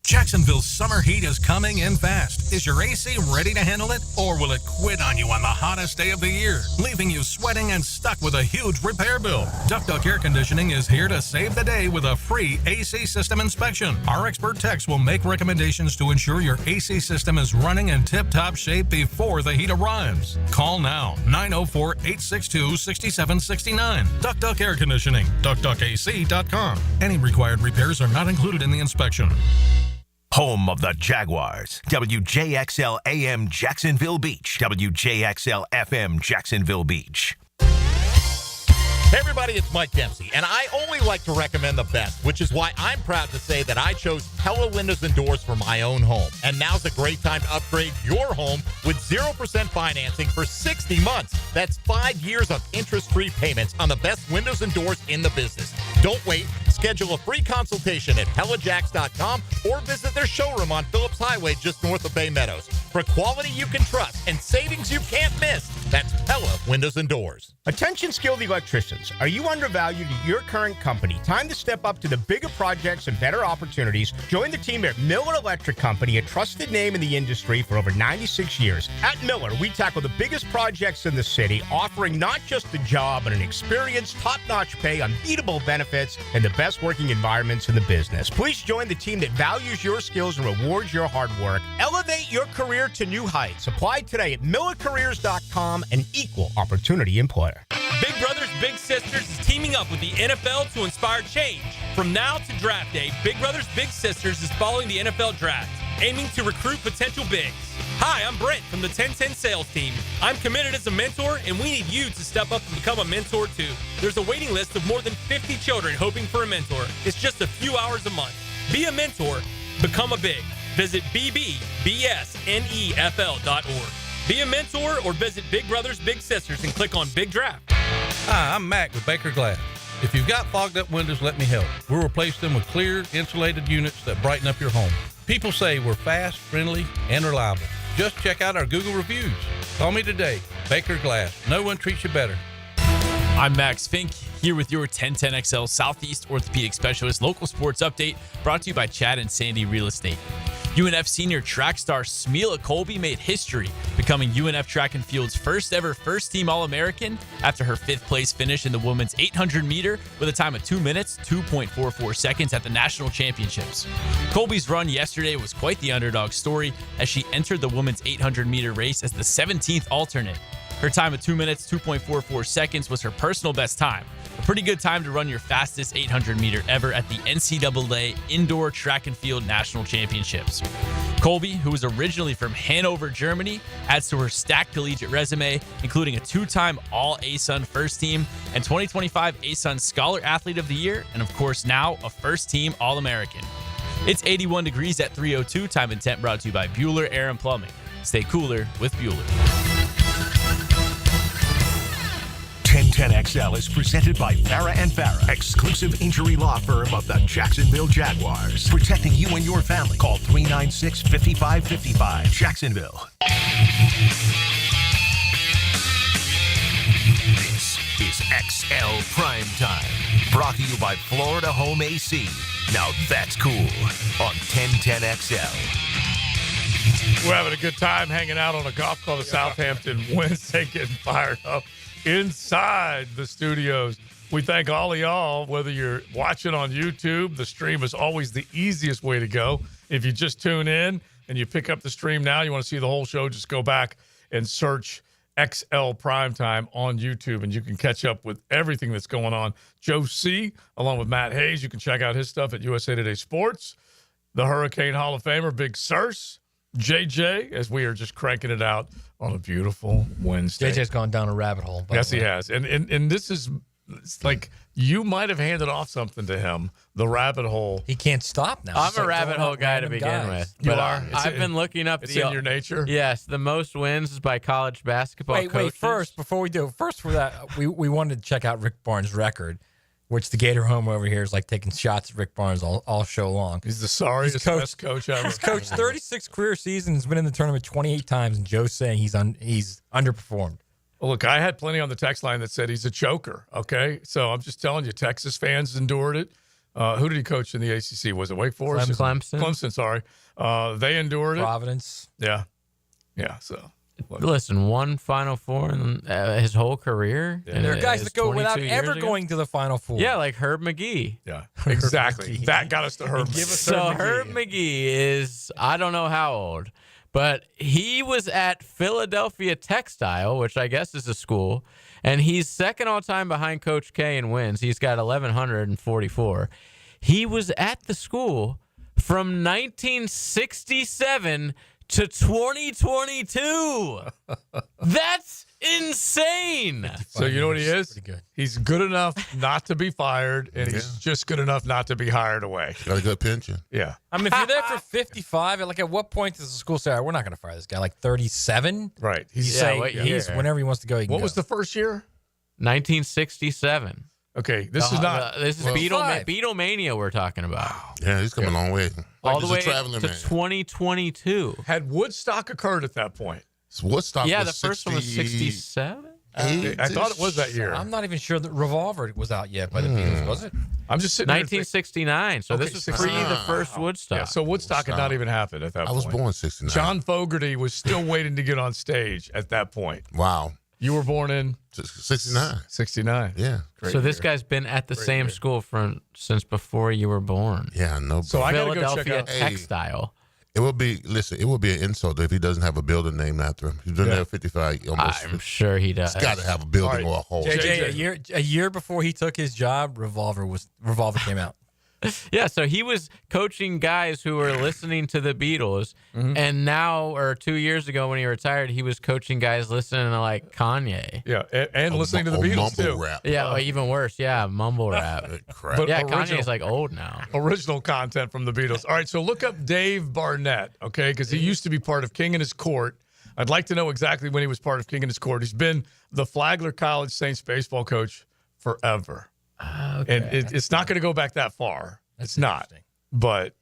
Speaker 20: Jacksonville's summer heat is coming in fast. Is your AC ready to handle it? Or will it quit on you on the hottest day of the year, leaving you sweating and stuck with a huge repair bill? Duck Air Conditioning is here to save the day with a free AC system inspection. Our expert techs will make recommendations to ensure your AC system is running in tip-top shape before the heat arrives. Call now, 904-862-6769. Duck Air Conditioning, duckac.com. Any required repairs are not included in the inspection.
Speaker 4: Home of the Jaguars. WJXL AM Jacksonville Beach. WJXL FM Jacksonville Beach.
Speaker 27: Hey everybody, it's Mike Dempsey, and I only like to recommend the best, which is why I'm proud to say that I chose Pella Windows and Doors for my own home. And now's a great time to upgrade your home with 0% financing for 60 months. That's 5 years of interest-free payments on the best windows and doors in the business. Don't wait. Schedule a free consultation at PellaJacks.com or visit their showroom on Phillips Highway just north of Bay Meadows. For quality you can trust and savings you can't miss, that's Pella Windows and Doors.
Speaker 13: Attention skilled electricians. Are you undervalued at your current company? Time to step up to the bigger projects and better opportunities. Join the team at Miller Electric Company, a trusted name in the industry for over 96 years. At Miller, we tackle the biggest projects in the city, offering not just a job, but an experience, top-notch pay, unbeatable benefits, and the best working environments in the business. Please join the team that values your skills and rewards your hard work. Elevate your career to new heights. Apply today at millercareers.com, an equal opportunity employer.
Speaker 21: Big Brothers Big Sisters is teaming up with the NFL to inspire change. From now to draft day, Big Brothers Big Sisters is following the NFL draft.
Speaker 1: aiming to recruit potential bigs. Hi, I'm Brent from the 1010 sales team. I'm committed as a mentor, and we need you to step up and become a mentor too. There's a waiting list of more than 50 children hoping for a mentor. It's just a few hours a month. Be a mentor. Become a big. Visit bbsnefl.org. Be a mentor or visit Big Brothers Big Sisters and click on Big Draft.
Speaker 3: Hi, I'm Mac with Baker Glass. If you've got fogged up windows, let me help. We'll replace them with clear, insulated units that brighten up your home. People say we're fast, friendly, and reliable. Just check out our Google reviews. Call me today. Baker Glass. No one treats you better.
Speaker 8: I'm Max Fink, here with your 1010XL Southeast Orthopedic Specialist local sports update, brought to you by Chad and Sandy Real Estate. UNF senior track star Smeela Colby made history, becoming UNF Track and Field's first ever first-team All-American after her 5th place finish in the women's 800 meter with a time of 2 minutes, 2.44 seconds at the National Championships. Colby's run yesterday was quite the underdog story as she entered the women's 800 meter race as the 17th alternate. Her time of 2 minutes, 2.44 seconds was her personal best time. A pretty good time to run your fastest 800 meter ever at the NCAA Indoor Track and Field National Championships. Colby, who was originally from Hanover, Germany, adds to her stacked collegiate resume, including a 2-time All-ASUN First Team and 2025 ASUN Scholar Athlete of the Year, and of course now a first-team All-American. It's 81 degrees at 3:02, time and temp brought to you by Bueller Air and Plumbing. Stay cooler with Bueller.
Speaker 4: 1010XL is presented by Farah and Farah, exclusive injury law firm of the Jacksonville Jaguars. Protecting you and your family. Call 396-5555. Jacksonville. This is XL Primetime. Brought to you by Florida Home AC. Now that's cool on 1010XL.
Speaker 5: We're having a good time hanging out on a golf club of Southampton Wednesday, getting fired up inside the studios. We thank all of y'all, whether you're watching on YouTube. The stream is always the easiest way to go. If you just tune in and you pick up the stream now, you want to see the whole show, just go back and search XL Primetime on YouTube, and you can catch up with everything that's going on. Joe C., along with Matt Hayes, you can check out his stuff at USA Today Sports. The Hurricane Hall of Famer, Big Searcy. JJ, as we are just cranking it out on a beautiful Wednesday.
Speaker 6: JJ's gone down a rabbit hole.
Speaker 5: Yes, he has. And this is, it's like you might have handed off something to him, the rabbit hole.
Speaker 6: He can't stop now.
Speaker 7: I'm a rabbit hole guy to begin with.
Speaker 5: You
Speaker 7: but
Speaker 5: are?
Speaker 7: I've been looking up
Speaker 5: It's in your nature?
Speaker 7: Yes, the most wins by college basketball coaches.
Speaker 6: Wait, first, before we do, for that, we wanted to check out Rick Barnes' record, which the Gator home over here is like taking shots at Rick Barnes all show long.
Speaker 5: He's the sorriest best coach ever.
Speaker 6: He's coached 36 career seasons, been in the tournament 28 times, and Joe's saying he's underperformed.
Speaker 5: Well, look, I had plenty on the text line that said he's a choker, okay? So I'm just telling you, Texas fans endured it. Who did he coach in the ACC? Was it Wake Forest?
Speaker 7: Clemson.
Speaker 5: Clemson, sorry. They endured it.
Speaker 6: Providence.
Speaker 5: Yeah, so.
Speaker 7: Listen, one Final Four in his whole career.
Speaker 6: Yeah. There are guys that go without ever going to the Final Four.
Speaker 7: Yeah, like Herb McGee.
Speaker 5: Yeah, exactly. That got us to Herb.
Speaker 7: Herb McGee is, I don't know how old, but he was at Philadelphia Textile, which I guess is a school, and he's second all time behind Coach K in wins. He's got 1,144. He was at the school from 1967 to 2022. That's insane.
Speaker 5: So you know what he is? He's good enough not to be fired, and he's just good enough not to be hired away.
Speaker 2: Got a good pension.
Speaker 5: Yeah.
Speaker 6: I mean, if you're there for 55, like at what point does the school say, all right, we're not going to fire this guy? Like 37?
Speaker 5: Right.
Speaker 6: He's whenever he wants to go, he can
Speaker 5: What
Speaker 6: go.
Speaker 5: was the first year?
Speaker 7: 1967.
Speaker 5: Okay, this is not.
Speaker 7: This is Beatlemania we're talking about.
Speaker 2: Yeah, he's come a long way.
Speaker 7: All the way to
Speaker 2: traveling man.
Speaker 7: 2022.
Speaker 5: Had Woodstock occurred at that point?
Speaker 2: Woodstock
Speaker 7: Yeah,
Speaker 2: was
Speaker 7: the first one was 67.
Speaker 5: I thought it was that year.
Speaker 6: I'm not even sure that Revolver was out yet by the Beatles, was it?
Speaker 5: I'm just sitting
Speaker 7: 1969. So this was pre the first Woodstock.
Speaker 5: Yeah, so Woodstock had not even happened at that point.
Speaker 2: I was born 69.
Speaker 5: John Fogerty was still waiting to get on stage at that point.
Speaker 2: Wow.
Speaker 5: You were born in
Speaker 2: 69.
Speaker 5: 69.
Speaker 2: Yeah.
Speaker 7: So this guy's been at the same school since before you were born.
Speaker 2: Yeah, no.
Speaker 5: So I gotta go check
Speaker 7: Philadelphia
Speaker 5: out
Speaker 7: Textile.
Speaker 2: It would be an insult if he doesn't have a building named after him. He's been there 55 almost.
Speaker 7: I'm sure he does.
Speaker 2: He's got to have a building or a hole.
Speaker 6: JJ, a year before he took his job, Revolver came out.
Speaker 7: Yeah, so he was coaching guys who were listening to the Beatles, and now, or 2 years ago when he retired, he was coaching guys listening to like Kanye.
Speaker 5: Yeah, and listening to the Beatles too.
Speaker 2: Rap.
Speaker 7: Yeah, even worse. Yeah, mumble rap.
Speaker 5: But
Speaker 7: yeah, Kanye's like old now.
Speaker 5: Original content from the Beatles. All right, so look up Dave Barnett, okay, because he used to be part of King and His Court. I'd like to know exactly when he was part of King and His Court. He's been the Flagler College Saints baseball coach forever.
Speaker 6: Okay.
Speaker 5: And it's not going to go back that far. It's not. But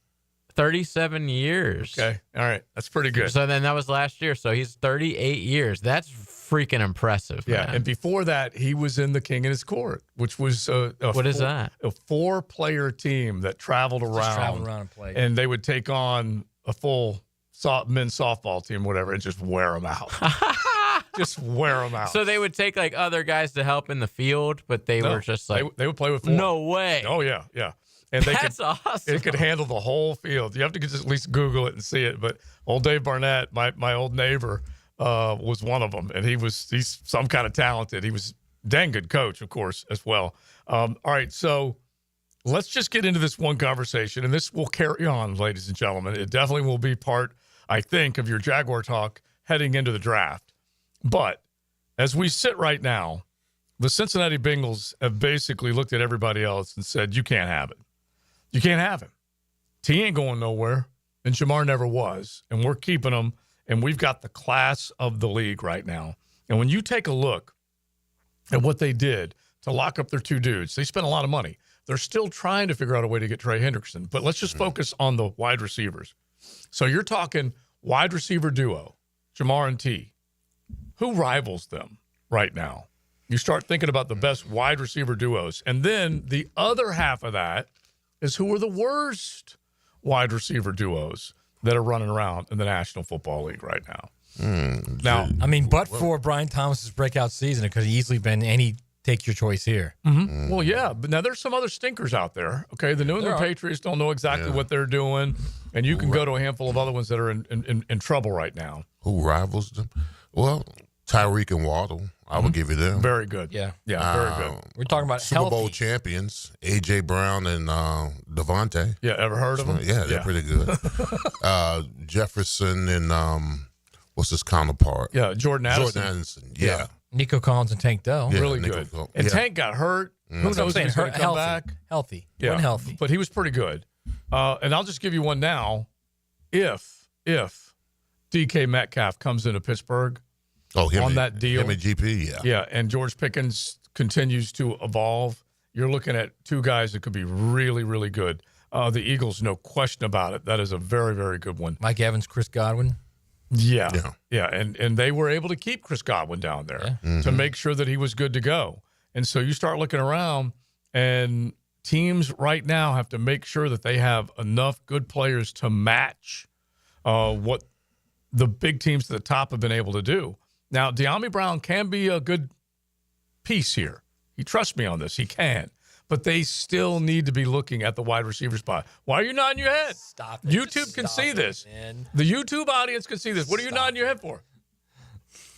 Speaker 7: 37 years.
Speaker 5: Okay. All right. That's pretty good.
Speaker 7: So then that was last year. So he's 38 years. That's freaking impressive.
Speaker 5: Yeah.
Speaker 7: Man.
Speaker 5: And before that, he was in the King and His Court, which was
Speaker 7: what is that?
Speaker 5: A 4-player team that traveled around
Speaker 6: and played.
Speaker 5: And they would take on a full men's softball team, whatever, and just wear them out. Just wear them out.
Speaker 7: So they would take like other guys to help in the field, but they were just like
Speaker 5: they would play with 4.
Speaker 7: No way.
Speaker 5: Oh yeah, yeah. And
Speaker 7: That's awesome.
Speaker 5: It could handle the whole field. You have to just at least Google it and see it. But old Dave Barnett, my old neighbor, was one of them, and he's some kind of talented. He was a dang good coach, of course, as well. All right, so let's just get into this one conversation, and this will carry on, ladies and gentlemen. It definitely will be part, I think, of your Jaguar talk heading into the draft. But as we sit right now, the Cincinnati Bengals have basically looked at everybody else and said, you can't have it. You can't have him. He ain't going nowhere, and Jamar never was, and we're keeping him, and we've got the class of the league right now. And when you take a look at what they did to lock up their 2 dudes, they spent a lot of money. They're still trying to figure out a way to get Trey Hendrickson, but let's just focus on the wide receivers. So you're talking wide receiver duo, Jamar and T. Who rivals them right now? You start thinking about the best wide receiver duos. And then the other half of that is who are the worst wide receiver duos that are running around in the National Football League right now.
Speaker 6: Now, I mean, for Brian Thomas's breakout season, it could have easily been any take your choice here.
Speaker 5: Mm-hmm. Well, yeah, but now there's some other stinkers out there. Okay, the New England Patriots don't know exactly what they're doing, and you can go to a handful of other ones that are in trouble right now.
Speaker 2: Who rivals them? Well, Tyreek and Waddle, I would give you them.
Speaker 5: Very good.
Speaker 6: Yeah,
Speaker 5: very good.
Speaker 6: We're talking about
Speaker 2: Super Bowl champions, A.J. Brown and Devontae.
Speaker 5: Yeah, ever heard of them?
Speaker 2: Yeah, they're pretty good. Jefferson and what's his counterpart?
Speaker 5: Yeah, Jordan Addison.
Speaker 2: Yeah.
Speaker 6: Nico Collins and Tank Dell.
Speaker 5: Yeah, really good. And Tank got hurt. Who knows if he's going to come back?
Speaker 6: Healthy.
Speaker 5: Yeah,
Speaker 6: unhealthy.
Speaker 5: But he was pretty good. And I'll just give you one now. If DK Metcalf comes into Pittsburgh on that deal.
Speaker 2: Him and GP, yeah.
Speaker 5: Yeah, and George Pickens continues to evolve. You're looking at 2 guys that could be really, really good. The Eagles, no question about it. That is a very, very good one.
Speaker 6: Mike Evans, Chris Godwin.
Speaker 5: Yeah. And they were able to keep Chris Godwin down there to make sure that he was good to go. And so you start looking around, and teams right now have to make sure that they have enough good players to match what the big teams to the top have been able to do. Now, De'Ami Brown can be a good piece here. He trusts me on this. He can. But they still need to be looking at the wide receiver spot. Why are you nodding your head?
Speaker 6: Stop it.
Speaker 5: YouTube can see this.
Speaker 6: Man.
Speaker 5: The YouTube audience can see this. What are you nodding your head for?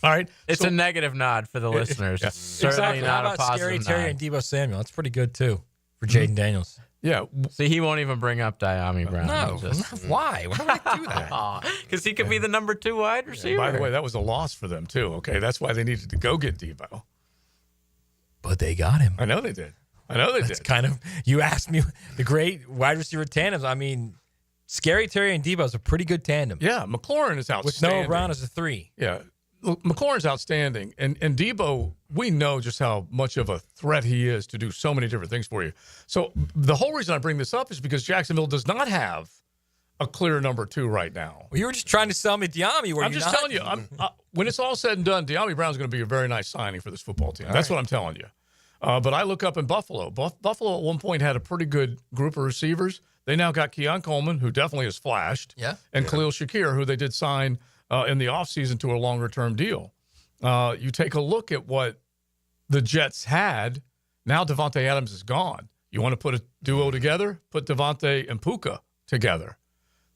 Speaker 5: All right.
Speaker 7: It's a negative nod for the listeners. It's certainly not a positive
Speaker 6: Scary Terry
Speaker 7: nod.
Speaker 6: and Deebo Samuel. That's pretty good, too, for Jaden Daniels.
Speaker 5: Yeah.
Speaker 7: See, he won't even bring up De'Ami Brown.
Speaker 6: No. Why? Why would I do that?
Speaker 7: Because he could be the number 2 wide receiver.
Speaker 5: By the way, that was a loss for them, too. Okay. That's why they needed to go get Deebo.
Speaker 6: But they got him.
Speaker 5: I know they did. That's
Speaker 6: kind of, you asked me, the great wide receiver tandems. I mean, Scary Terry and Deebo is a pretty good tandem.
Speaker 5: Yeah, McLaurin is outstanding.
Speaker 6: With Noah Brown as a 3.
Speaker 5: Yeah. Look, McLaurin's outstanding. And Deebo, we know just how much of a threat he is to do so many different things for you. So the whole reason I bring this up is because Jacksonville does not have a clear number 2 right now.
Speaker 6: Well, you were just trying to sell me De'Ami.
Speaker 5: I'm just telling you, when it's all said and done, De'Ami Brown's going to be a very nice signing for this football team. That's what I'm telling you. But I look up in Buffalo. Buffalo at one point had a pretty good group of receivers. They now got Keon Coleman, who definitely has flashed, and Khalil Shakir, who they did sign in the offseason to a longer-term deal. You take a look at what the Jets had. Now Devontae Adams is gone. You want to put a duo together? Put Devontae and Puka together.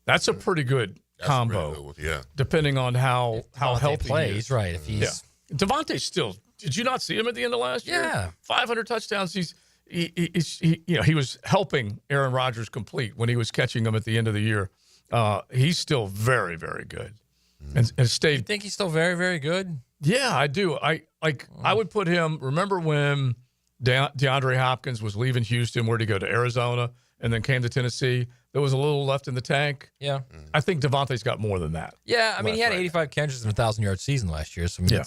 Speaker 5: That's a pretty good combo, depending on how healthy
Speaker 6: plays.
Speaker 5: he is.
Speaker 6: Right. If he's
Speaker 5: Devontae's still – did you not see him at the end of last year?
Speaker 6: Yeah.
Speaker 5: 500 touchdowns. he was helping Aaron Rodgers complete when he was catching him at the end of the year. He's still very, very good, and stayed.
Speaker 6: You think he's still very, very good?
Speaker 5: Yeah, I do. I would put him. Remember when DeAndre Hopkins was leaving Houston? Where'd he go? To Arizona, and then came to Tennessee. There was a little left in the tank.
Speaker 6: Yeah,
Speaker 5: I think Devontae's got more than that.
Speaker 6: Yeah, I mean, he had 85 catches and a 1,000-yard season last year. So I mean,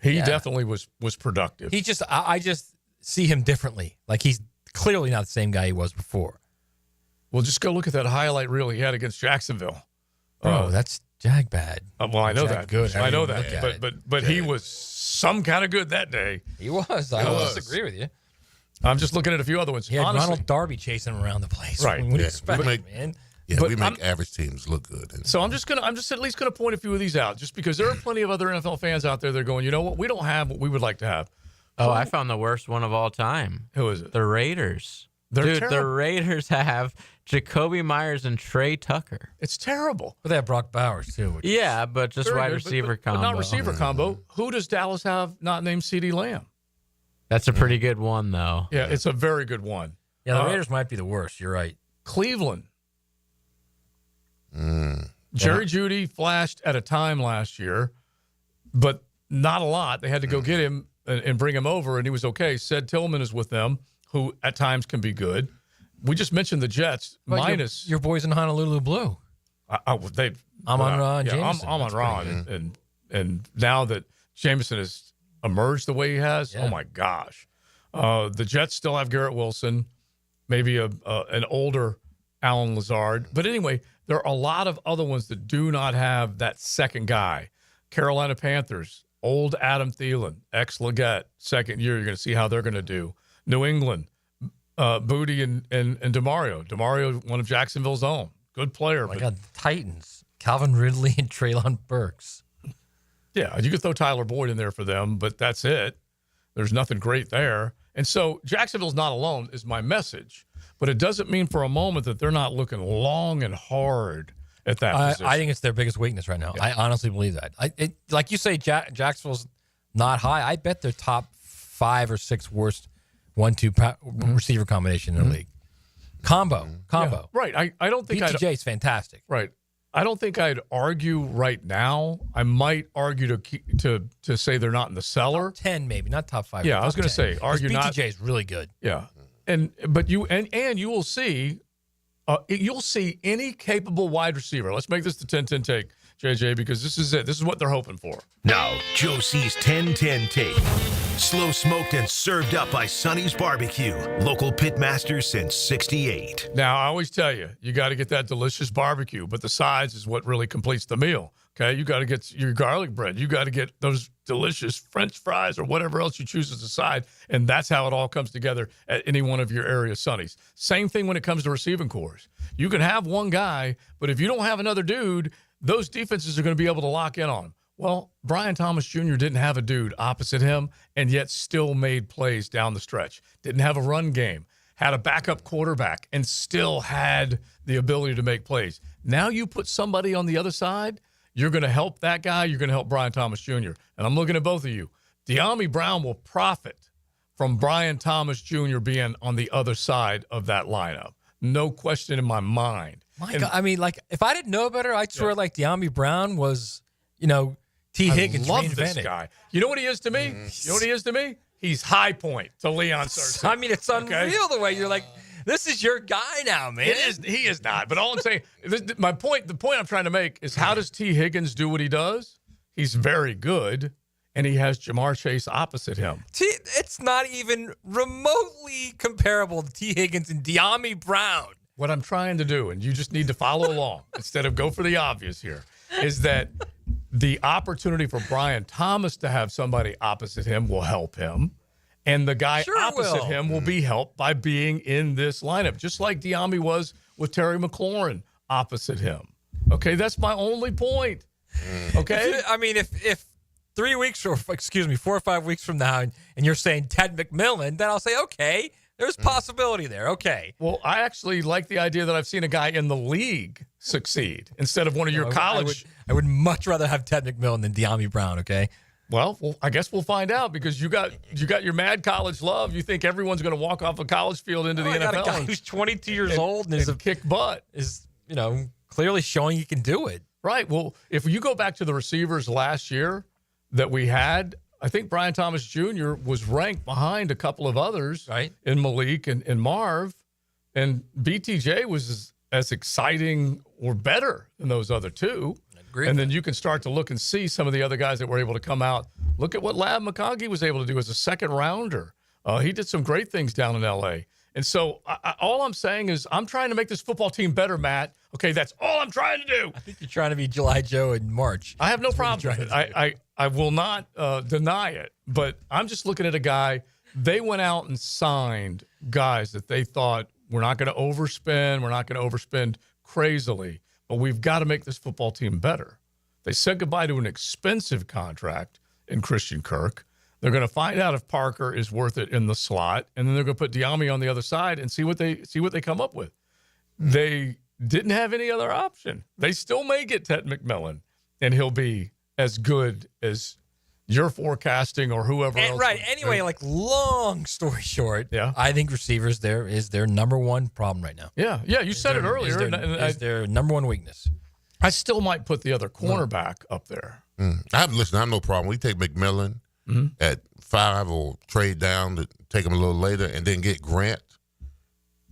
Speaker 5: he definitely was productive.
Speaker 6: He just, I just see him differently. Like he's clearly not the same guy he was before.
Speaker 5: Well, just go look at that highlight reel he had against Jacksonville.
Speaker 6: Oh, that's Jag bad.
Speaker 5: Well, I know that.
Speaker 6: Good.
Speaker 5: I know that. But he was some kind of good that day.
Speaker 6: He was. I don't disagree with you.
Speaker 5: I'm just looking at a few other ones.
Speaker 6: He had
Speaker 5: Honestly,
Speaker 6: Ronald Darby chasing him around the place.
Speaker 5: Right.
Speaker 6: What do you expect, man?
Speaker 2: Yeah, we make average teams look good.
Speaker 5: So I'm just at least gonna point a few of these out, just because there are plenty of other NFL fans out there that are going, you know what, we don't have what we would like to have.
Speaker 7: Oh, I found the worst one of all time.
Speaker 5: Who is it?
Speaker 7: The Raiders.
Speaker 5: They're
Speaker 7: Dude,
Speaker 5: terrible.
Speaker 7: the Raiders have Jacoby Myers and Trey Tucker.
Speaker 5: It's terrible.
Speaker 6: But they have Brock Bowers too.
Speaker 7: Yeah, but just
Speaker 5: Very
Speaker 7: wide
Speaker 5: good,
Speaker 7: receiver
Speaker 5: but
Speaker 7: combo.
Speaker 5: not receiver combo. Who does Dallas have not named CeeDee Lamb?
Speaker 7: That's a pretty good one, though.
Speaker 5: Yeah, it's a very good one.
Speaker 6: Yeah, the Raiders might be the worst. You're right.
Speaker 5: Cleveland. Jerry Jeudy flashed at a time last year, but not a lot. They had to go get him and bring him over, and he was okay. Said Tillman is with them, who at times can be good. We just mentioned the Jets, minus
Speaker 6: your boys in Honolulu Blue.
Speaker 5: Amon-Ra
Speaker 6: and Jameson.
Speaker 5: Amon-Ra, and now that Jameson has emerged the way he has, oh my gosh. The Jets still have Garrett Wilson, maybe an older Alan Lazard. But anyway, there are a lot of other ones that do not have that second guy. Carolina Panthers, old Adam Thielen, ex-Leggett, second year. You're going to see how they're going to do. New England, Booty and DeMario. DeMario, one of Jacksonville's own. Good player.
Speaker 6: Oh my God, the Titans. Calvin Ridley and Treylon Burks.
Speaker 5: Yeah, you could throw Tyler Boyd in there for them, but that's it. There's nothing great there. And so Jacksonville's not alone is my message, but it doesn't mean for a moment that they're not looking long and hard at that position.
Speaker 6: I think it's their biggest weakness right now. Yeah. I honestly believe that. Like you say, Jacksonville's not high. I bet they're top 5 or 6 worst 1-2 receiver combination in the league. Combo.
Speaker 5: Yeah, right. I don't think
Speaker 6: BTJ is fantastic.
Speaker 5: Right. I don't think I'd argue right now. I might argue to say they're not in the cellar.
Speaker 6: Top 10 maybe, not top 5.
Speaker 5: Yeah, I was going to say argue
Speaker 6: BTJ
Speaker 5: not.
Speaker 6: BTJ is really good.
Speaker 5: Yeah, but you will see, you'll see any capable wide receiver. Let's make this the 10-10 take, JJ, because this is it. This is what they're hoping for.
Speaker 4: Now, Joe C's 10-10 take. Slow smoked and served up by Sonny's Barbecue. Local pitmaster since 68.
Speaker 5: Now, I always tell you, you got to get that delicious barbecue, but the sides is what really completes the meal. Okay, you got to get your garlic bread. You got to get those delicious French fries or whatever else you choose as a side, and that's how it all comes together at any one of your area Sonny's. Same thing when it comes to receiving cores. You can have one guy, but if you don't have another dude, those defenses are going to be able to lock in on him. Well, Brian Thomas Jr. didn't have a dude opposite him and yet still made plays down the stretch. Didn't have a run game. Had a backup quarterback and still had the ability to make plays. Now you put somebody on the other side, you're going to help that guy. You're going to help Brian Thomas Jr. And I'm looking at both of you. De'Ami Brown will profit from Brian Thomas Jr. being on the other side of that lineup. No question in my mind.
Speaker 6: My God, I mean, like, if I didn't know better, I'd swear like De'Ami Brown was, T. Higgins.
Speaker 5: I love this guy. You know what he is to me? You know what he is to me? He's High Point to Leon Searcy.
Speaker 6: I mean, it's unreal the way you're like, this is your guy now, man.
Speaker 5: He is not. But all I'm saying, the point I'm trying to make is, how does T. Higgins do what he does? He's very good, and he has Jamar Chase opposite him.
Speaker 6: It's not even remotely comparable to T. Higgins and De'Ami Brown.
Speaker 5: What I'm trying to do, and you just need to follow along instead of go for the obvious here, is that the opportunity for Brian Thomas to have somebody opposite him will help him, and the guy opposite him will be helped by being in this lineup, just like De'Ami was with Terry McLaurin opposite him. Okay, that's my only point. Okay?
Speaker 6: I mean, if 3 weeks or, 4 or 5 weeks from now, and you're saying Ted McMillan, then I'll say, okay, there's possibility there. Okay.
Speaker 5: Well, I actually like the idea that I've seen a guy in the league succeed instead of one of your college.
Speaker 6: I would much rather have Ted McMillan than De'Ami Brown, okay?
Speaker 5: Well, I guess we'll find out because you got your mad college love. You think everyone's going to walk off a college field into the NFL?
Speaker 6: Got a guy who's 22 years old and is a
Speaker 5: kick butt.
Speaker 6: Is clearly showing he can do it.
Speaker 5: Right. Well, if you go back to the receivers last year that we had, I think Brian Thomas Jr. was ranked behind a couple of others,
Speaker 6: right,
Speaker 5: in Malik and Marv, and BTJ was as exciting or better than those other two. And then you can start to look and see some of the other guys that were able to come out. Look at what Lab McConkey was able to do as a second rounder. He did some great things down in L.A. And so all I'm saying is I'm trying to make this football team better, Matt. Okay, that's all I'm trying to do.
Speaker 6: I think you're trying to be July Joe in March.
Speaker 5: I have no problem with it. I will not deny it. But I'm just looking at a guy. They went out and signed guys that they thought we're not going to overspend. We're not going to overspend crazily. But we've got to make this football team better. They said goodbye to an expensive contract in Christian Kirk. They're going to find out if Parker is worth it in the slot, and then they're going to put Diami on the other side and see what they come up with. They didn't have any other option. They still may get Ted McMillan, and he'll be as good as you're forecasting or whoever else.
Speaker 6: Right. Anyway, long story short, I think receivers there is their number one problem right now.
Speaker 5: Yeah. You said it earlier.
Speaker 6: Is their number one weakness.
Speaker 5: I still might put the other cornerback up there.
Speaker 2: I have no problem. We take McMillan at 5 or trade down to take him a little later and then get Grant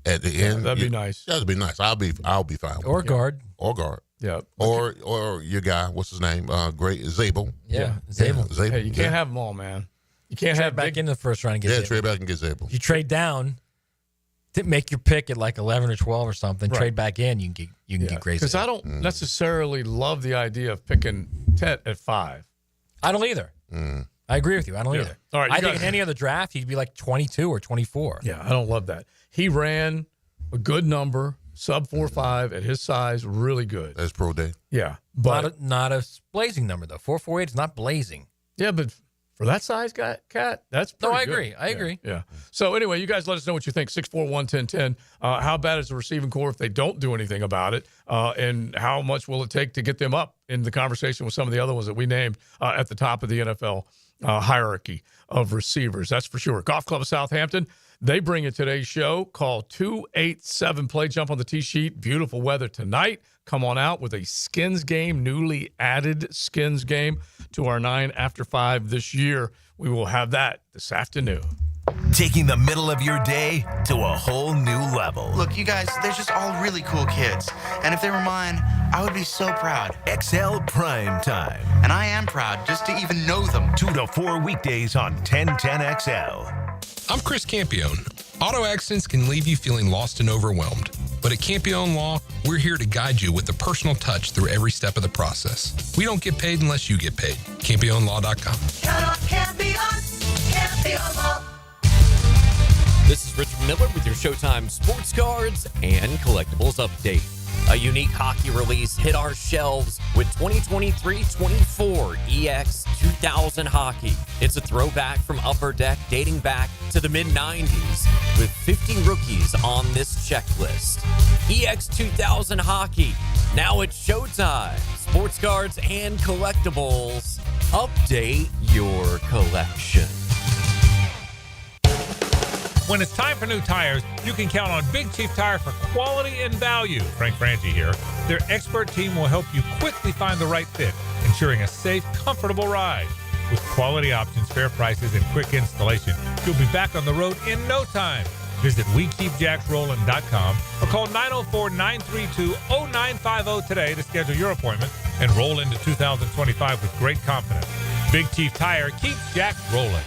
Speaker 2: at the end.
Speaker 5: That'd be nice.
Speaker 2: That'd be nice. I'll be fine with
Speaker 6: or guard.
Speaker 2: Or guard.
Speaker 5: Yeah.
Speaker 2: Or your guy, what's his name? Great Zabel.
Speaker 6: Yeah. Zabel.
Speaker 5: Hey, you can't have them all, man. You can't
Speaker 6: trade
Speaker 5: have
Speaker 6: back into the first round and get Zabel.
Speaker 2: Trade back and get Zabel.
Speaker 6: If you trade down, to make your pick at like 11 or 12 or something, trade back in, you can get crazy.
Speaker 5: Because I don't necessarily love the idea of picking Tet at 5.
Speaker 6: I don't either. I agree with you. I don't either.
Speaker 5: All right,
Speaker 6: I think in any other draft, he'd be like 22 or 24.
Speaker 5: Yeah, I don't love that. He ran a good number, sub 4.5 at his size, really good.
Speaker 2: That's pro day.
Speaker 5: Yeah, but
Speaker 6: not a blazing number though. 4.48 is not blazing.
Speaker 5: Yeah, but for that size cat, that's pretty
Speaker 6: I
Speaker 5: good.
Speaker 6: agree. I agree.
Speaker 5: Yeah. So anyway, you guys let us know what you think. 641-1010. How bad is the receiving core if they don't do anything about it? And how much will it take to get them up in the conversation with some of the other ones that we named at the top of the NFL hierarchy of receivers? That's for sure. Golf Club of Southampton, they bring you today's show. Call 287-PLAY. Jump on the tee sheet. Beautiful weather tonight. Come on out with a skins game, newly added skins game to our 9 after 5 this year. We will have that this afternoon.
Speaker 4: Taking the middle of your day to a whole new level.
Speaker 9: Look, you guys, they're just all really cool kids. And if they were mine, I would be so proud.
Speaker 4: XL Primetime.
Speaker 9: And I am proud just to even know them.
Speaker 4: 2 to 4 weekdays on 1010XL.
Speaker 10: I'm Chris Campione. Auto accidents can leave you feeling lost and overwhelmed. But at Campione Law, we're here to guide you with a personal touch through every step of the process. We don't get paid unless you get paid. CampioneLaw.com.
Speaker 14: Count on Campione. Campione Law.
Speaker 18: This is Richard Miller with your Showtime Sports Cards and Collectibles Update. A unique hockey release hit our shelves with 2023-24 EX 2000 Hockey. It's a throwback from Upper Deck dating back to the mid-90s with 50 rookies on this checklist. EX 2000 Hockey, now it's Showtime. Sports Cards and Collectibles. Update your collection.
Speaker 22: When it's time for new tires, you can count on Big Chief Tire for quality and value. Frank Franchi here. Their expert team will help you quickly find the right fit, ensuring a safe, comfortable ride. With quality options, fair prices, and quick installation, you'll be back on the road in no time. Visit WeKeepJacksRollin.com or call 904-932-0950 today to schedule your appointment and roll into 2025 with great confidence. Big Chief Tire keeps Jacks rolling.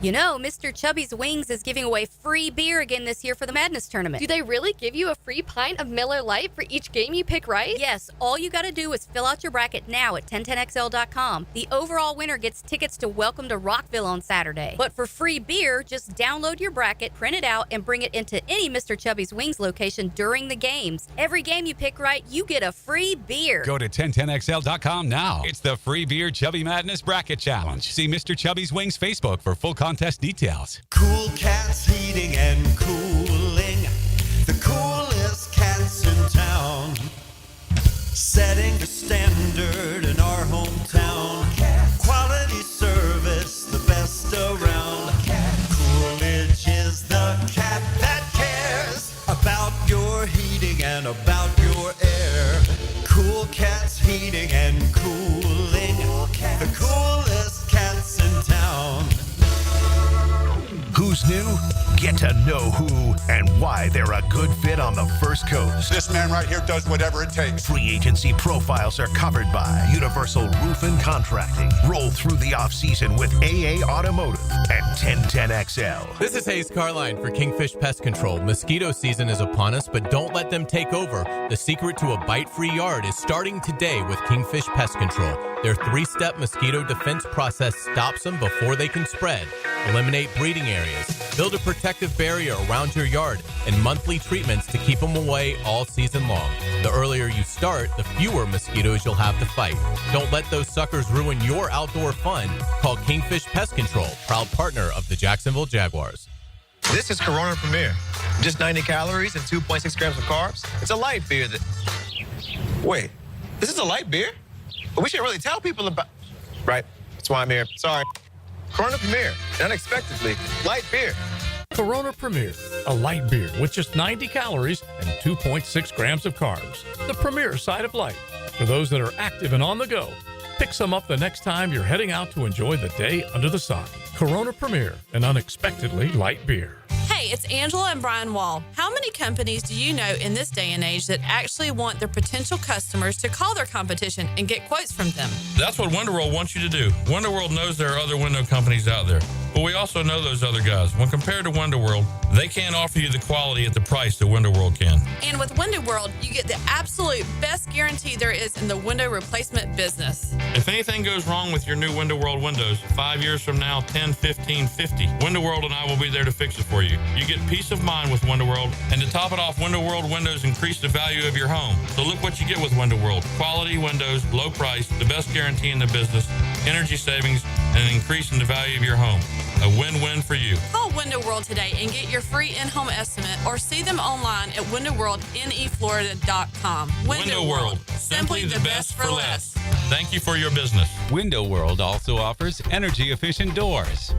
Speaker 12: You know, Mr. Chubby's Wings is giving away free beer again this year for the Madness Tournament.
Speaker 24: Do they really give you a free pint of Miller Lite for each game you pick right?
Speaker 12: Yes, all you got to do is fill out your bracket now at 1010XL.com. The overall winner gets tickets to Welcome to Rockville on Saturday. But for free beer, just download your bracket, print it out, and bring it into any Mr. Chubby's Wings location during the games. Every game you pick right, you get a free beer.
Speaker 23: Go to 1010XL.com now. It's the Free Beer Chubby Madness Bracket Challenge. See Mr. Chubby's Wings Facebook for full contest details.
Speaker 25: Cool Cats Heating and Cooling, the coolest cats in town, setting the standard in our hometown.
Speaker 4: Who's new? Get to know who and why they're a good fit on the First Coast.
Speaker 11: This man right here does whatever it takes.
Speaker 4: Free agency profiles are covered by Universal Roof and Contracting. Roll through the offseason with AA Automotive and 1010XL.
Speaker 15: This is Hayes Carline for Kingfish Pest Control. Mosquito season is upon us, but don't let them take over. The secret to a bite-free yard is starting today with Kingfish Pest Control. Their 3-step mosquito defense process stops them before they can spread. Eliminate breeding areas, build a protective barrier around your yard, and monthly treatments to keep them away all season long. The earlier you start, the fewer mosquitoes you'll have to fight. Don't let those suckers ruin your outdoor fun. Call Kingfish Pest Control, proud partner of the Jacksonville Jaguars.
Speaker 16: This is Corona Premier. Just 90 calories and 2.6 grams of carbs. It's a light beer that... Wait, this is a light beer? But we should really tell people about... Right, that's why I'm here. Sorry. Corona Premier, unexpectedly, light beer.
Speaker 5: Corona Premier, a light beer with just 90 calories and 2.6 grams of carbs. The premier side of life. For those that are active and on the go, pick some up the next time you're heading out to enjoy the day under the sun. Corona Premier, an unexpectedly light beer.
Speaker 17: Hey, it's Angela and Brian Wall. How many companies do you know in this day and age that actually want their potential customers to call their competition and get quotes from them?
Speaker 3: That's what WindoWorld wants you to do. WindoWorld knows there are other window companies out there, but we also know those other guys. When compared to WindoWorld, they can't offer you the quality at the price that WindoWorld can.
Speaker 17: And with WindoWorld, you get the absolute best guarantee there is in the window replacement business.
Speaker 3: If anything goes wrong with your new WindoWorld windows, 5 years from now, 10, 15, 50, WindoWorld and I will be there to fix it for you. You get peace of mind with WindoWorld, and to top it off, WindoWorld windows increase the value of your home. So look what you get with WindoWorld. Quality windows, low price, the best guarantee in the business, energy savings, and an increase in the value of your home. A win-win for you.
Speaker 17: Call WindowWorld today and get your free in-home estimate or see them online at windowworldneflorida.com.
Speaker 3: WindoWorld, simply the best for less. Thank you for your business.
Speaker 23: WindoWorld also offers energy-efficient doors.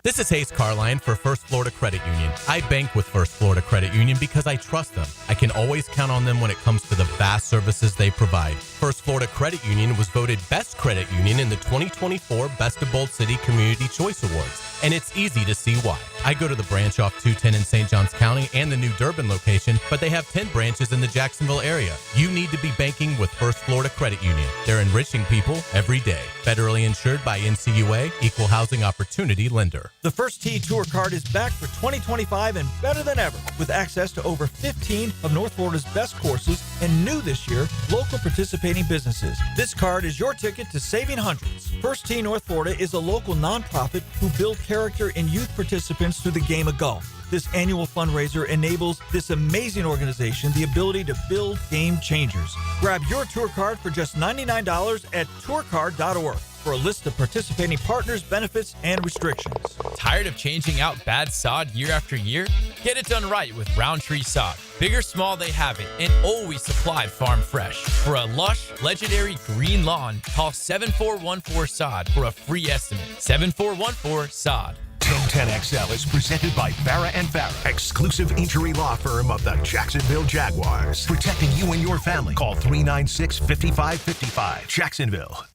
Speaker 15: This is Hayes Carline for First Florida Credit Union. I bank with First Florida Credit Union because I trust them. I can always count on them when it comes to the vast services they provide. First Florida Credit Union was voted Best Credit Union in the 2024 Best of Bold City Community Choice Awards. And it's easy to see why. I go to the branch off 210 in St. Johns County and the new Durbin location, but they have 10 branches in the Jacksonville area. You need to be banking with First Florida Credit Union. They're enriching people every day. Federally insured by NCUA, Equal Housing Opportunity Lender.
Speaker 19: The First Tee Tour Card is back for 2025 and better than ever, with access to over 15 of North Florida's best courses and new this year, local participating businesses. This card is your ticket to saving hundreds. First Tee North Florida is a local nonprofit who build character in youth participants through the game of golf. This annual fundraiser enables this amazing organization the ability to build game changers. Grab your tour card for just $99 at tourcard.org for a list of participating partners, benefits, and restrictions.
Speaker 8: Tired of changing out bad sod year after year? Get it done right with Roundtree Sod. Big or small, they have it, and always supplied farm fresh. For a lush, legendary green lawn, call 7414-SOD for a free estimate. 7414-SOD.
Speaker 4: 1010XL is presented by Farah & Farah, exclusive injury law firm of the Jacksonville Jaguars. Protecting you and your family. Call 396-5555. Jacksonville.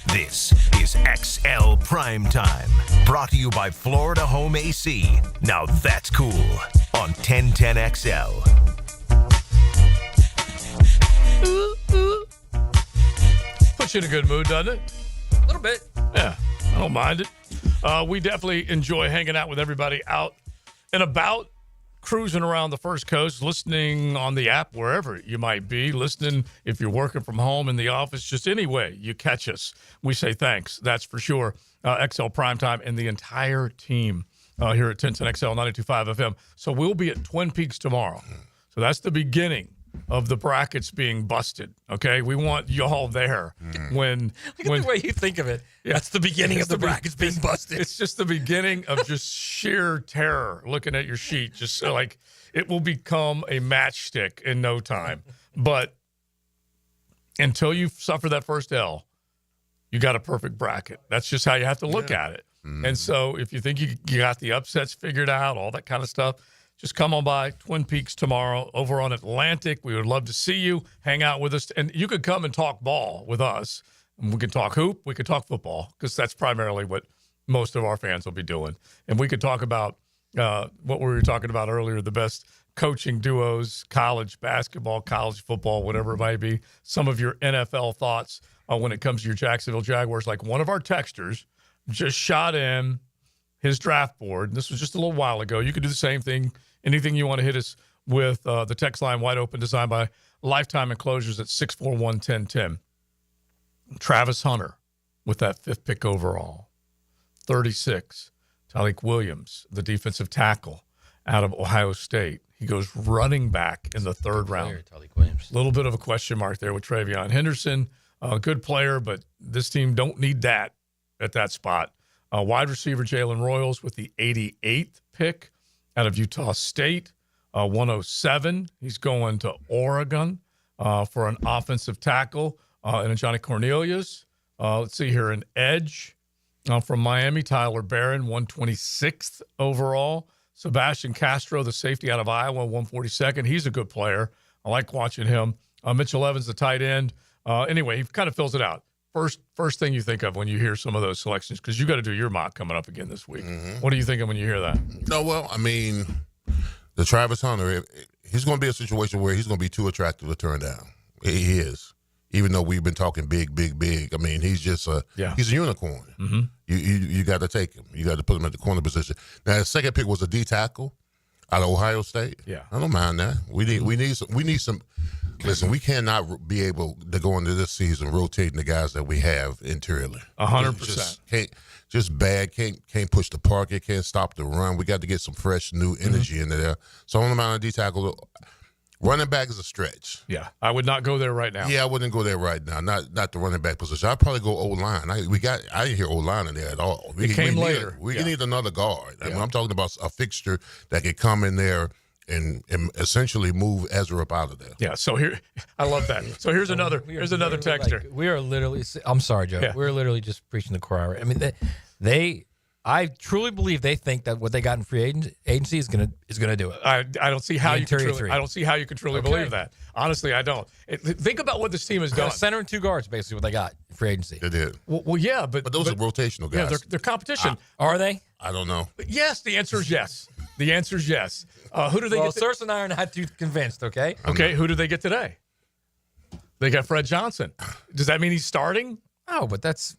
Speaker 4: This is XL Primetime, brought to you by Florida Home AC. Now that's cool on 1010XL.
Speaker 5: Puts you in a good mood, doesn't it?
Speaker 6: A little bit.
Speaker 5: Yeah, I don't mind it. We definitely enjoy hanging out with everybody out and about, cruising around the First Coast, listening on the app, wherever you might be, listening if you're working from home, in the office, just any way you catch us. We say thanks, that's for sure. XL Primetime and the entire team here at 1010XL 92.5 FM. So we'll be at Twin Peaks tomorrow. So that's the beginning of the brackets being busted, okay? We want y'all there when
Speaker 6: Look at the way you think of it.
Speaker 5: Yeah.
Speaker 6: That's the beginning of the brackets being busted.
Speaker 5: It's just the beginning of just sheer terror looking at your sheet. Just so, like, it will become a matchstick in no time. But until you suffer that first L, you got a perfect bracket. That's just how you have to look at it. And so if you think you got the upsets figured out, all that kind of stuff, just come on by Twin Peaks tomorrow over on Atlantic. We would love to see you, hang out with us. And you could come and talk ball with us. And we could talk hoop. We could talk football because that's primarily what most of our fans will be doing. And we could talk about what we were talking about earlier, the best coaching duos, college basketball, college football, whatever it might be. Some of your NFL thoughts when it comes to your Jacksonville Jaguars. Like one of our texters just shot in his draft board. And this was just a little while ago. You could do the same thing. Anything you want to hit us with, the text line wide open, designed by Lifetime Enclosures at 641-1010. Travis Hunter with that 5th pick overall. 36, Tyleik Williams, the defensive tackle out of Ohio State. He goes running back in the 3rd round. A little bit of a question mark there with Travion Henderson. Good player, but this team don't need that at that spot. Wide receiver Jalen Royals with the 88th pick out of Utah State. 107. He's going to Oregon for an offensive tackle. And Johnny Cornelius. Let's see here, an edge from Miami, Tyler Barron, 126th overall. Sebastian Castro, the safety out of Iowa, 142nd. He's a good player. I like watching him. Mitchell Evans, the tight end. Anyway, he kind of fills it out. First thing you think of when you hear some of those selections, because you got to do your mock coming up again this week. Mm-hmm. What are you thinking when you hear that?
Speaker 2: No, well, I mean, the Travis Hunter, he's going to be a situation where he's going to be too attractive to turn down. He is. Even though we've been talking big. I mean, he's just he's a unicorn. Mm-hmm. You got to take him. You got to put him at the corner position. Now, the 2nd pick was a D tackle out of Ohio State. Yeah, I don't mind that. We need some. Listen, we cannot be able to go into this season rotating the guys that we have interiorly.
Speaker 5: 100%.
Speaker 2: Just bad. Can't push the pocket. Can't stop the run. We got to get some fresh new energy into there. So on the amount of D tackle. Running back is a stretch.
Speaker 5: Yeah, I would not go there right now.
Speaker 2: Yeah, I wouldn't go there right now. Not the running back position. I'd probably go O-line. I didn't hear O-line in there at all.
Speaker 5: We came later.
Speaker 2: We need another guard. Yeah. I mean, I'm talking about a fixture that could come in there and essentially move Ezra up out of there.
Speaker 5: Yeah, so here, I love that. So here's another texter.
Speaker 6: We are literally, I'm sorry, Joe. Yeah. We're literally just preaching the choir. I mean, I truly believe they think that what they got in free agency is gonna do it.
Speaker 5: I don't see how you can truly believe that. Honestly, I don't. Think about what this team has done.
Speaker 6: A center and 2 guards, basically, what they got in free agency.
Speaker 2: They did.
Speaker 5: Well, yeah, but
Speaker 2: those are rotational guys.
Speaker 5: Yeah, they're competition.
Speaker 6: Are they?
Speaker 2: I don't know.
Speaker 5: But yes, the answer is yes. The answer is yes. Who do they get?
Speaker 6: Searcy and I are not too convinced. Okay.
Speaker 5: Okay. Who do they get today? They got Fred Johnson. Does that mean he's starting?
Speaker 6: Oh, but that's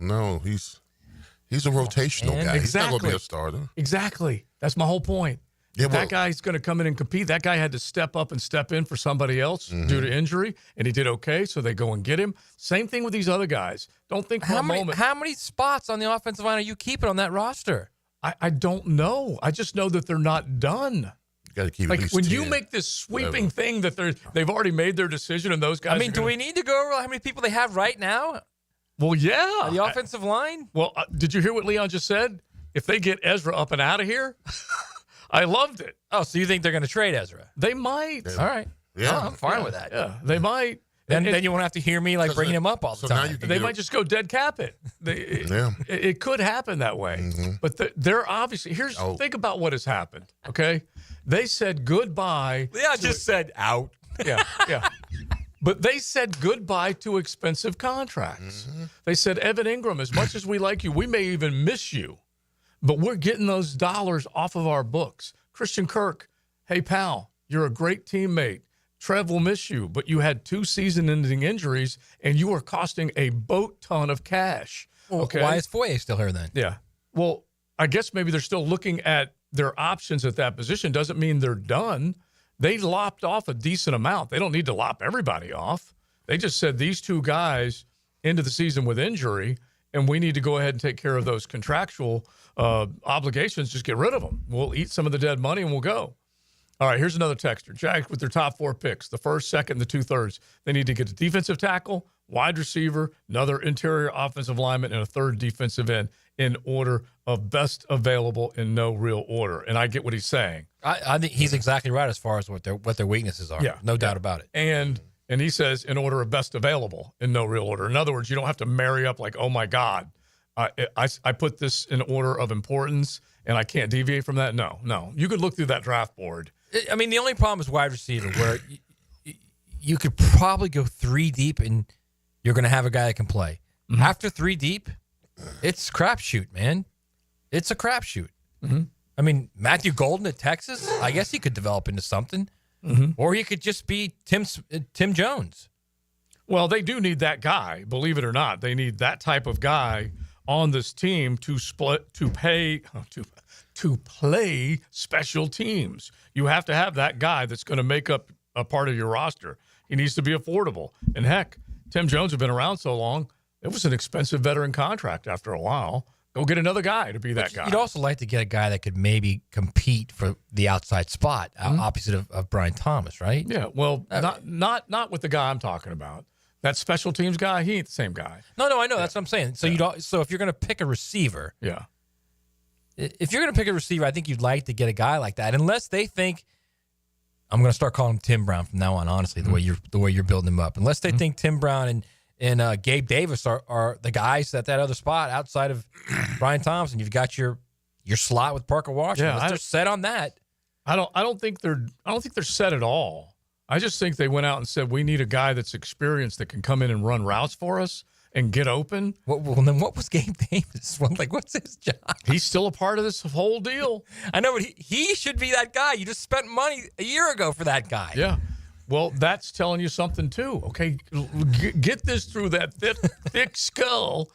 Speaker 2: He's a rotational guy.
Speaker 5: Exactly.
Speaker 2: He's not going to be a starter.
Speaker 5: Exactly. That's my whole point. Yeah, that guy's going to come in and compete. That guy had to step up and step in for somebody else due to injury, and he did okay, so they go and get him. Same thing with these other guys. Don't think for a moment.
Speaker 6: How many spots on the offensive line are you keeping on that roster?
Speaker 5: I don't know. I just know that they're not done.
Speaker 2: You got to keep
Speaker 5: like
Speaker 2: at least
Speaker 5: when
Speaker 2: 10.
Speaker 5: you make this sweeping thing that they've already made their decision, and those guys.
Speaker 6: I mean, do we need to go over how many people they have right now?
Speaker 5: Well, yeah.
Speaker 6: The offensive line?
Speaker 5: Well, did you hear what Leon just said? If they get Ezra up and out of here, I loved it.
Speaker 6: Oh, so you think they're going to trade Ezra?
Speaker 5: They might.
Speaker 6: Yeah. All right.
Speaker 2: Yeah.
Speaker 6: I'm fine with that.
Speaker 5: Yeah, they might.
Speaker 6: Then you won't have to hear me bringing him up all the time.
Speaker 5: They might just go dead cap it. It could happen that way. Mm-hmm. But they're obviously think about what has happened. Okay, they said goodbye.
Speaker 6: Leon just said out.
Speaker 5: Yeah. But they said goodbye to expensive contracts. Mm-hmm. They said, Evan Ingram, as much as we like you, we may even miss you, but we're getting those dollars off of our books. Christian Kirk, hey, pal, you're a great teammate. Trev will miss you, but you had 2 season-ending injuries, and you are costing a boat ton of cash.
Speaker 6: Well,
Speaker 5: okay?
Speaker 6: Why is Foye still here then?
Speaker 5: Yeah. Well, I guess maybe they're still looking at their options at that position. Doesn't mean they're done. They lopped off a decent amount. They don't need to lop everybody off. They just said these 2 guys into the season with injury, and we need to go ahead and take care of those contractual obligations. Just get rid of them. We'll eat some of the dead money, and we'll go. All right, here's another texter. Jags with their top 4 picks, the first, second, and the 2/3. They need to get a defensive tackle, wide receiver, another interior offensive lineman, and a 3rd defensive end in order of best available in no real order. And I get what he's saying.
Speaker 6: I think he's exactly right as far as what their weaknesses are.
Speaker 5: Yeah,
Speaker 6: no doubt about it.
Speaker 5: And he says in order of best available in no real order. In other words, you don't have to marry up like, oh my God, I put this in order of importance and I can't deviate from that. No. You could look through that draft board
Speaker 6: I mean, the only problem is wide receiver, where you could probably go 3 deep and you're going to have a guy that can play. Mm-hmm. After 3 deep, it's crapshoot, man. It's a crapshoot.
Speaker 5: Mm-hmm.
Speaker 6: I mean, Matthew Golden at Texas, I guess he could develop into something.
Speaker 5: Mm-hmm.
Speaker 6: Or he could just be Tim Jones.
Speaker 5: Well, they do need that guy, believe it or not. They need that type of guy on this team to play special teams. You have to have that guy that's going to make up a part of your roster. He needs to be affordable. And heck, Tim Jones has been around so long, it was an expensive veteran contract after a while. Go get another guy to be that guy.
Speaker 6: You'd also like to get a guy that could maybe compete for the outside spot, opposite of Brian Thomas, right?
Speaker 5: Yeah, well, not with the guy I'm talking about. That special teams guy, he ain't the same guy.
Speaker 6: No, I know. That's what I'm saying. So so if you're going to pick a receiver, if you're going to pick a receiver, I think you'd like to get a guy like that, unless they think I'm going to start calling him Tim Brown from now on. Honestly, the way you're building him up, unless they think Tim Brown and Gabe Davis are the guys at that other spot outside of Brian Thompson. You've got your slot with Parker Washington. They're set on that.
Speaker 5: I don't think they're set at all. I just think they went out and said, we need a guy that's experienced that can come in and run routes for us and get open.
Speaker 6: Well, then what was Gabe Davis? What's his job?
Speaker 5: He's still a part of this whole deal.
Speaker 6: I know, but he should be that guy. You just spent money a year ago for that guy.
Speaker 5: Yeah. Well, that's telling you something too. Okay, get this through that thick skull.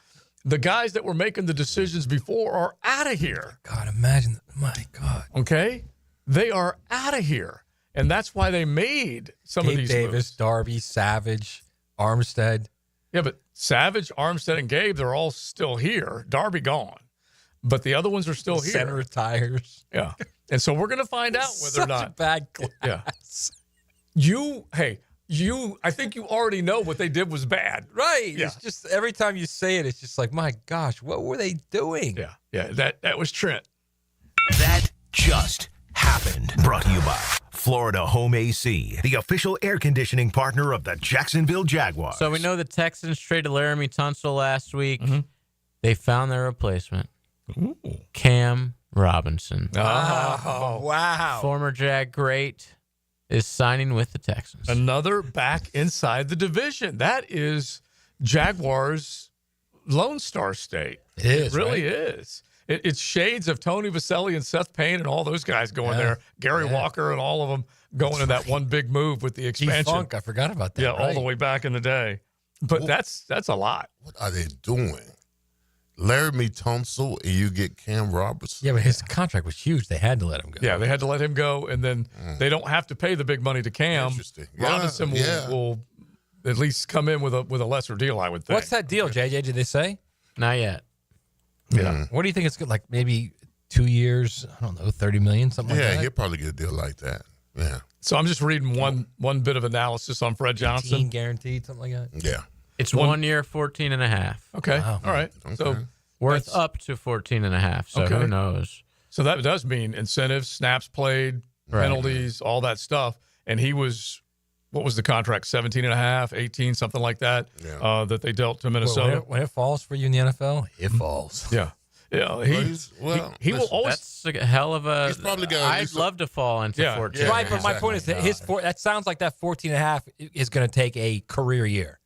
Speaker 5: The guys that were making the decisions before are out of here.
Speaker 6: God, imagine. My God.
Speaker 5: Okay? They are out of here. And that's why they made some of these
Speaker 6: Davis,
Speaker 5: moves.
Speaker 6: Darby, Savage, Armstead.
Speaker 5: Yeah, but Savage, Armstead, and Gabe, they're all still here. Darby gone. But the other ones are still here.
Speaker 6: Center retires.
Speaker 5: Yeah. And so we're going to find out whether or not.
Speaker 6: Such a bad class.
Speaker 5: Yeah. I think you already know what they did was bad.
Speaker 6: Right.
Speaker 5: Yeah.
Speaker 6: It's just every time you say it, it's just like, my gosh, what were they doing?
Speaker 5: Yeah. Yeah. That was Trent.
Speaker 4: That just happened. Brought to you by Florida Home AC, the official air conditioning partner of the Jacksonville Jaguars.
Speaker 1: So we know the Texans traded Laramie Tunsil last week. Mm-hmm. They found their replacement.
Speaker 5: Ooh.
Speaker 1: Cam Robinson.
Speaker 6: Oh, wow.
Speaker 1: Former Jag great is signing with the Texans.
Speaker 5: Another back inside the division. That is Jaguars' Lone Star State.
Speaker 6: It is.
Speaker 5: It really
Speaker 6: right?
Speaker 5: is. It's shades of Tony Vaselli and Seth Payne and all those guys going there. Gary Walker and all of them going in that one big move with the expansion.
Speaker 6: G-Funk, I forgot about that.
Speaker 5: Yeah, all the way back in the day. But that's a lot.
Speaker 2: What are they doing? Laramie Tunsil and you get Cam Robertson?
Speaker 6: Yeah, but his contract was huge. They had to let him go.
Speaker 5: Yeah, they had to let him go, and then they don't have to pay the big money to Cam.
Speaker 2: Interesting.
Speaker 5: Robinson will at least come in with a lesser deal, I would think.
Speaker 6: What's that deal, JJ? Did they say?
Speaker 1: Not yet.
Speaker 5: Yeah.
Speaker 6: What do you think it's good? Like maybe 2 years? I don't know, $30 million, something like that?
Speaker 2: Yeah, he'll probably get a deal like that. Yeah.
Speaker 5: So I'm just reading one bit of analysis on Fred Johnson.
Speaker 6: Guaranteed, something like that?
Speaker 2: Yeah.
Speaker 1: It's 1 year, 14.5.
Speaker 5: Okay.
Speaker 6: Wow.
Speaker 5: All right.
Speaker 2: Okay.
Speaker 5: So
Speaker 1: worth up to 14.5. So who knows?
Speaker 5: So that does mean incentives, snaps played, penalties, all that stuff. And he was, what was the contract? 17.5, 18, something like that.
Speaker 2: Yeah.
Speaker 5: That they dealt to Minnesota.
Speaker 6: When it falls for you in the NFL, it falls.
Speaker 5: Yeah. Yeah. He will always.
Speaker 1: That's a hell of a.
Speaker 2: He's probably got
Speaker 1: I'd love to fall into 14.
Speaker 6: Yeah, right, but my point is that that sounds like that 14.5 is going to take a career year,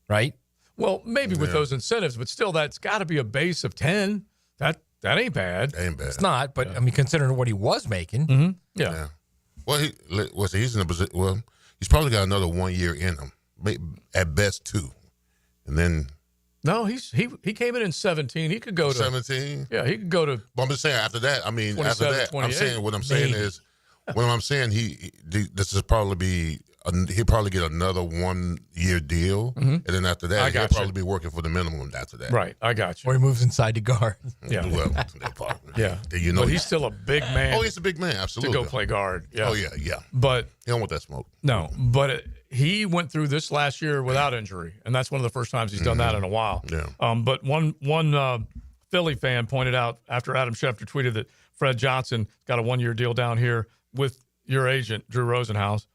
Speaker 6: right?
Speaker 5: Well, maybe with those incentives, but still, that's got to be a base of 10. That ain't bad.
Speaker 2: Ain't bad.
Speaker 6: It's not, but I mean, considering what he was making.
Speaker 5: Mm-hmm.
Speaker 2: Yeah. Well, he's in a position. Well, he's probably got another 1 year in him, at best 2, and then.
Speaker 5: No, he came in 17. He could go to
Speaker 2: 17.
Speaker 5: Yeah, he could go to.
Speaker 2: But I'm just saying after that. I mean, after that,
Speaker 5: 28.
Speaker 2: I'm saying what I'm saying is, when I'm saying this is probably he'll probably get another 1 year deal, and then after that he'll probably be working for the minimum after that.
Speaker 5: Right, I got you.
Speaker 6: Or he moves inside the guard.
Speaker 5: Yeah,
Speaker 2: well, that part.
Speaker 5: Yeah,
Speaker 2: you know,
Speaker 5: but he's still a big man.
Speaker 2: Oh, he's a big man, absolutely.
Speaker 5: To go play guard. Yeah.
Speaker 2: Oh yeah.
Speaker 5: But
Speaker 2: he don't want that smoke.
Speaker 5: No, but he went through this last year without injury, and that's one of the first times he's done that in a while.
Speaker 2: Yeah.
Speaker 5: But one Philly fan pointed out after Adam Schefter tweeted that Fred Johnson got a 1 year deal down here with your agent, Drew Rosenhaus.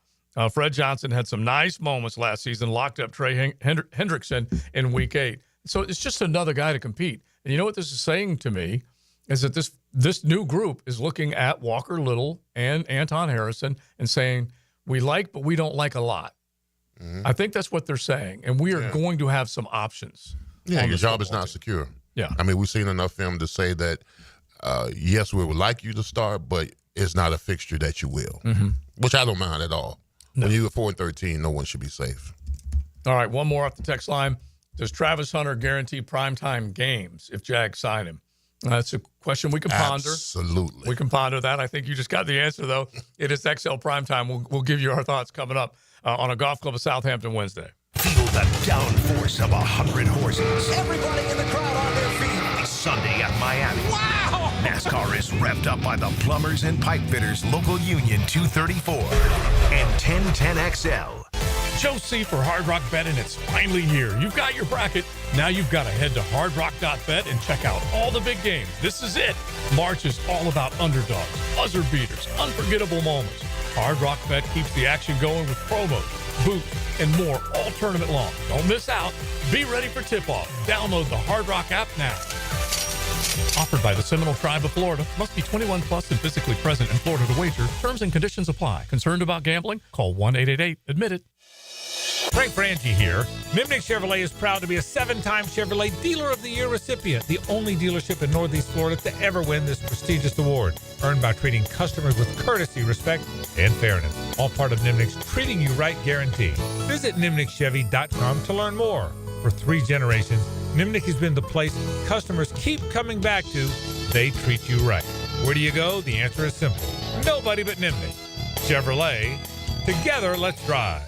Speaker 5: Fred Johnson had some nice moments last season, locked up Trey Hendrickson in Week 8. So it's just another guy to compete. And you know what this is saying to me is that this this new group is looking at Walker Little and Anton Harrison and saying, we like, but we don't like a lot. Mm-hmm. I think that's what they're saying. And we are going to have some options.
Speaker 2: Yeah, your job is not secure.
Speaker 5: Yeah.
Speaker 2: I mean, we've seen enough film to say that, yes, we would like you to start, but it's not a fixture that you will, which I don't mind at all. No. When you're 4-13, no one should be safe.
Speaker 5: All right, one more off the text line. Does Travis Hunter guarantee primetime games if Jags sign him? That's a question we can ponder.
Speaker 2: Absolutely.
Speaker 5: We can ponder that. I think you just got the answer, though. It is XL Primetime. We'll give you our thoughts coming up on a Golf Club of Southampton Wednesday.
Speaker 4: Feel the downforce of 100 horses.
Speaker 14: Everybody in the crowd on their feet.
Speaker 4: Sunday at Miami.
Speaker 14: Wow!
Speaker 4: NASCAR is revved up by the Plumbers and Pipe Fitters Local Union 234 and 1010XL.
Speaker 5: Joe C for Hard Rock Betting. It's finally here. You've got your bracket. Now you've got to head to hardrock.bet and check out all the big games. This is it. March is all about underdogs, buzzer beaters, unforgettable moments. Hard Rock Bet keeps the action going with promos, boosts, and more all tournament long. Don't miss out. Be ready for tip-off. Download the Hard Rock app now. Offered by the Seminole Tribe of Florida. Must be 21 plus and physically present in Florida to wager. Terms and conditions apply. Concerned about gambling? Call 1-888-ADMIT-IT.
Speaker 22: Frank Frangie here. Nimnick Chevrolet is proud to be a 7-time Chevrolet Dealer of the Year recipient, the only dealership in Northeast Florida to ever win this prestigious award, earned by treating customers with courtesy, respect, and fairness. All part of Nimnick's Treating You Right guarantee. Visit nimnickchevy.com to learn more. For 3 generations, Nimnick has been the place customers keep coming back to. They treat you right. Where do you go? The answer is simple. Nobody but Nimnick. Chevrolet. Together, let's drive.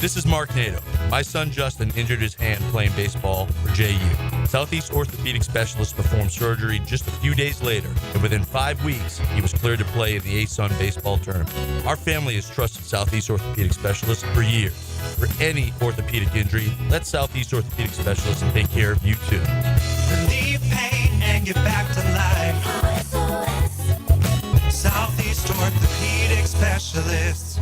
Speaker 7: This is Mark Nato. My son Justin injured his hand playing baseball for JU. Southeast Orthopedic Specialist performed surgery just a few days later, and within 5 weeks, he was cleared to play in the ASUN baseball tournament. Our family has trusted Southeast Orthopedic Specialists for years. For any orthopedic injury, let Southeast Orthopedic Specialists take care of you too.
Speaker 25: Relieve pain and get back to life. Southeast Orthopedic Specialists.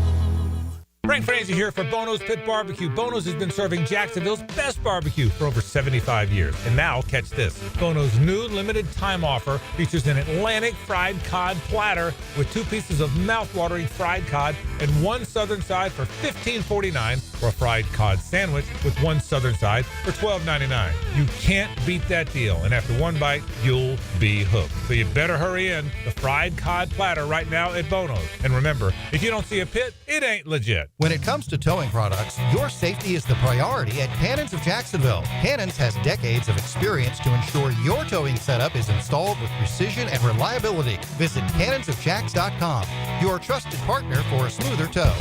Speaker 22: Frank Frangie here for Bono's Pit Barbecue. Bono's has been serving Jacksonville's best barbecue for over 75 years. And now, catch this. Bono's new limited time offer features an Atlantic fried cod platter with 2 pieces of mouth-watering fried cod and 1 southern side for $15.49, or a fried cod sandwich with 1 southern side for $12.99. You can't beat that deal. And after 1 bite, you'll be hooked. So you better hurry in. The fried cod platter right now at Bono's. And remember, if you don't see a pit, it ain't legit.
Speaker 9: When it comes to towing products, your safety is the priority at Cannons of Jacksonville. Cannons has decades of experience to ensure your towing setup is installed with precision and reliability. Visit cannonsofjacks.com, your trusted partner for a smoother tow.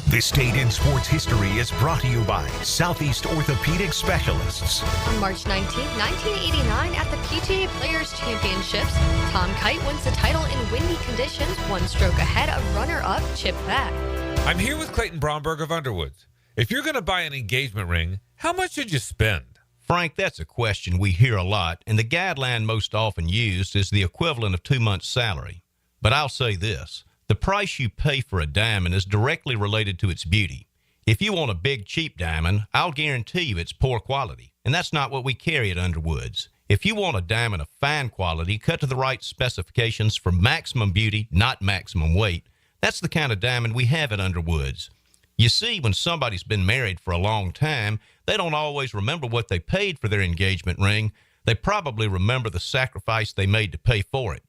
Speaker 4: This Day in Sports History is brought to you by Southeast Orthopedic Specialists.
Speaker 24: On March 19, 1989, at the PGA Players Championships, Tom Kite wins the title in windy conditions, 1 stroke ahead of runner-up Chip Beck.
Speaker 22: I'm here with Clayton Bromberg of Underwoods. If you're going to buy an engagement ring, how much should you spend?
Speaker 13: Frank, that's a question we hear a lot, and the guideline most often used is the equivalent of 2 months' salary. But I'll say this. The price you pay for a diamond is directly related to its beauty. If you want a big, cheap diamond, I'll guarantee you it's poor quality, and that's not what we carry at Underwoods. If you want a diamond of fine quality, cut to the right specifications for maximum beauty, not maximum weight, that's the kind of diamond we have at Underwoods. You see, when somebody's been married for a long time, they don't always remember what they paid for their engagement ring. They probably remember the sacrifice they made to pay for it.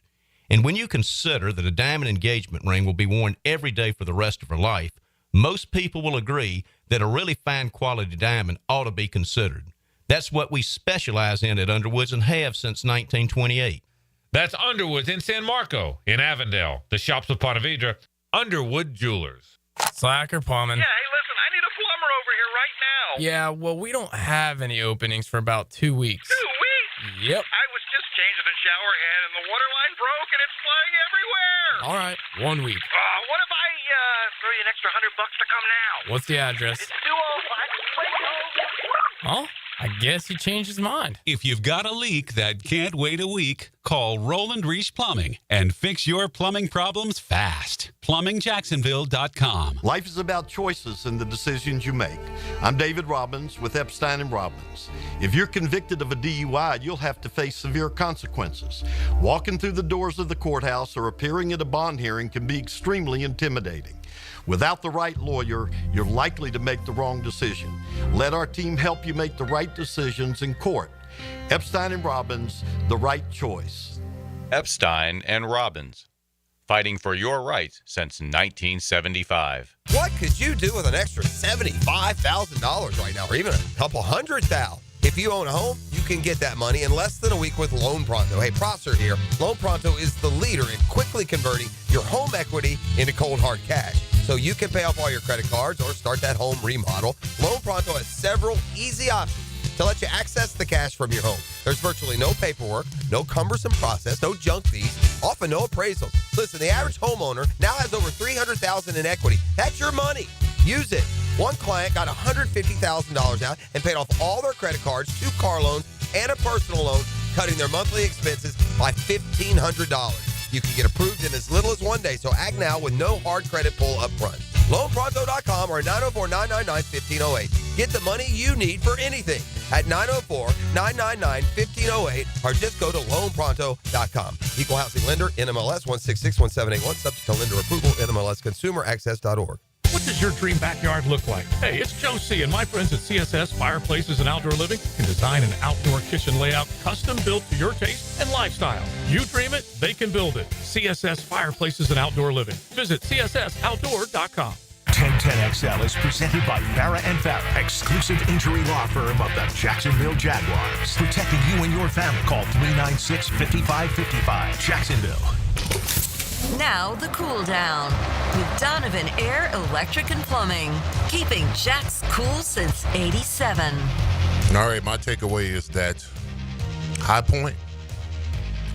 Speaker 13: And when you consider that a diamond engagement ring will be worn every day for the rest of her life, most people will agree that a really fine quality diamond ought to be considered. That's what we specialize in at Underwoods and have since 1928.
Speaker 22: That's Underwoods in San Marco, in Avondale, the shops of Ponte Vedra, Underwood Jewelers.
Speaker 20: Slacker plumbing.
Speaker 21: Yeah, hey, listen, I need a plumber over here right now.
Speaker 20: Yeah, well, we don't have any openings for about 2 weeks.
Speaker 21: 2 weeks?
Speaker 20: Yep.
Speaker 21: I was just changing the shower head and the water line broke and it's flying everywhere.
Speaker 20: All right, 1 week.
Speaker 21: What if I throw you an extra $100 to come now?
Speaker 20: What's the address?
Speaker 21: It's 205.
Speaker 20: Huh? I guess he changed his mind.
Speaker 23: If you've got a leak that can't wait a week, call Roland Reich Plumbing and fix your plumbing problems fast. PlumbingJacksonville.com.
Speaker 10: Life is about choices and the decisions you make. I'm David Robbins with Epstein & Robbins. If you're convicted of a DUI, you'll have to face severe consequences. Walking through the doors of the courthouse or appearing at a bond hearing can be extremely intimidating. Without the right lawyer, you're likely to make the wrong decision. Let our team help you make the right decisions in court. Epstein & Robbins, the right choice.
Speaker 11: Epstein and Robbins, fighting for your rights since 1975.
Speaker 12: What could you do with an extra $75,000 right now, or even a couple $100,000? If you own a home, you can get that money in less than a week with Loan Pronto. Hey, Prosser here. Loan Pronto is the leader in quickly converting your home equity into cold hard cash, so you can pay off all your credit cards or start that home remodel. Loan Pronto has several easy options to let you access the cash from your home. There's virtually no paperwork, no cumbersome process, no junk fees, often no appraisals. Listen, the average homeowner now has over $300,000 in equity. That's your money. Use it. One client got $150,000 out and paid off all their credit cards, 2 car loans, and a personal loan, cutting their monthly expenses by $1,500. You can get approved in as little as 1 day, so act now with no hard credit pull up front. LoanPronto.com or 904-999-1508. Get the money you need for anything at 904-999-1508 or just go to LoanPronto.com. Equal housing lender, NMLS 1661781, subject to lender approval, NMLSConsumerAccess.org.
Speaker 5: What does your dream backyard look like? Hey, it's Joe C. and my friends at CSS Fireplaces and Outdoor Living can design an outdoor kitchen layout custom built to your taste and lifestyle. You dream it, they can build it. CSS Fireplaces and Outdoor Living. Visit CSSOutdoor.com.
Speaker 4: 1010XL is presented by Farrah & Farrah, exclusive injury law firm of the Jacksonville Jaguars. Protecting you and your family. Call 396-5555. Jacksonville.
Speaker 16: Now the cool down with Donovan Air, Electric and Plumbing, keeping Jack's cool since '87.
Speaker 2: All right, my takeaway is that High Point,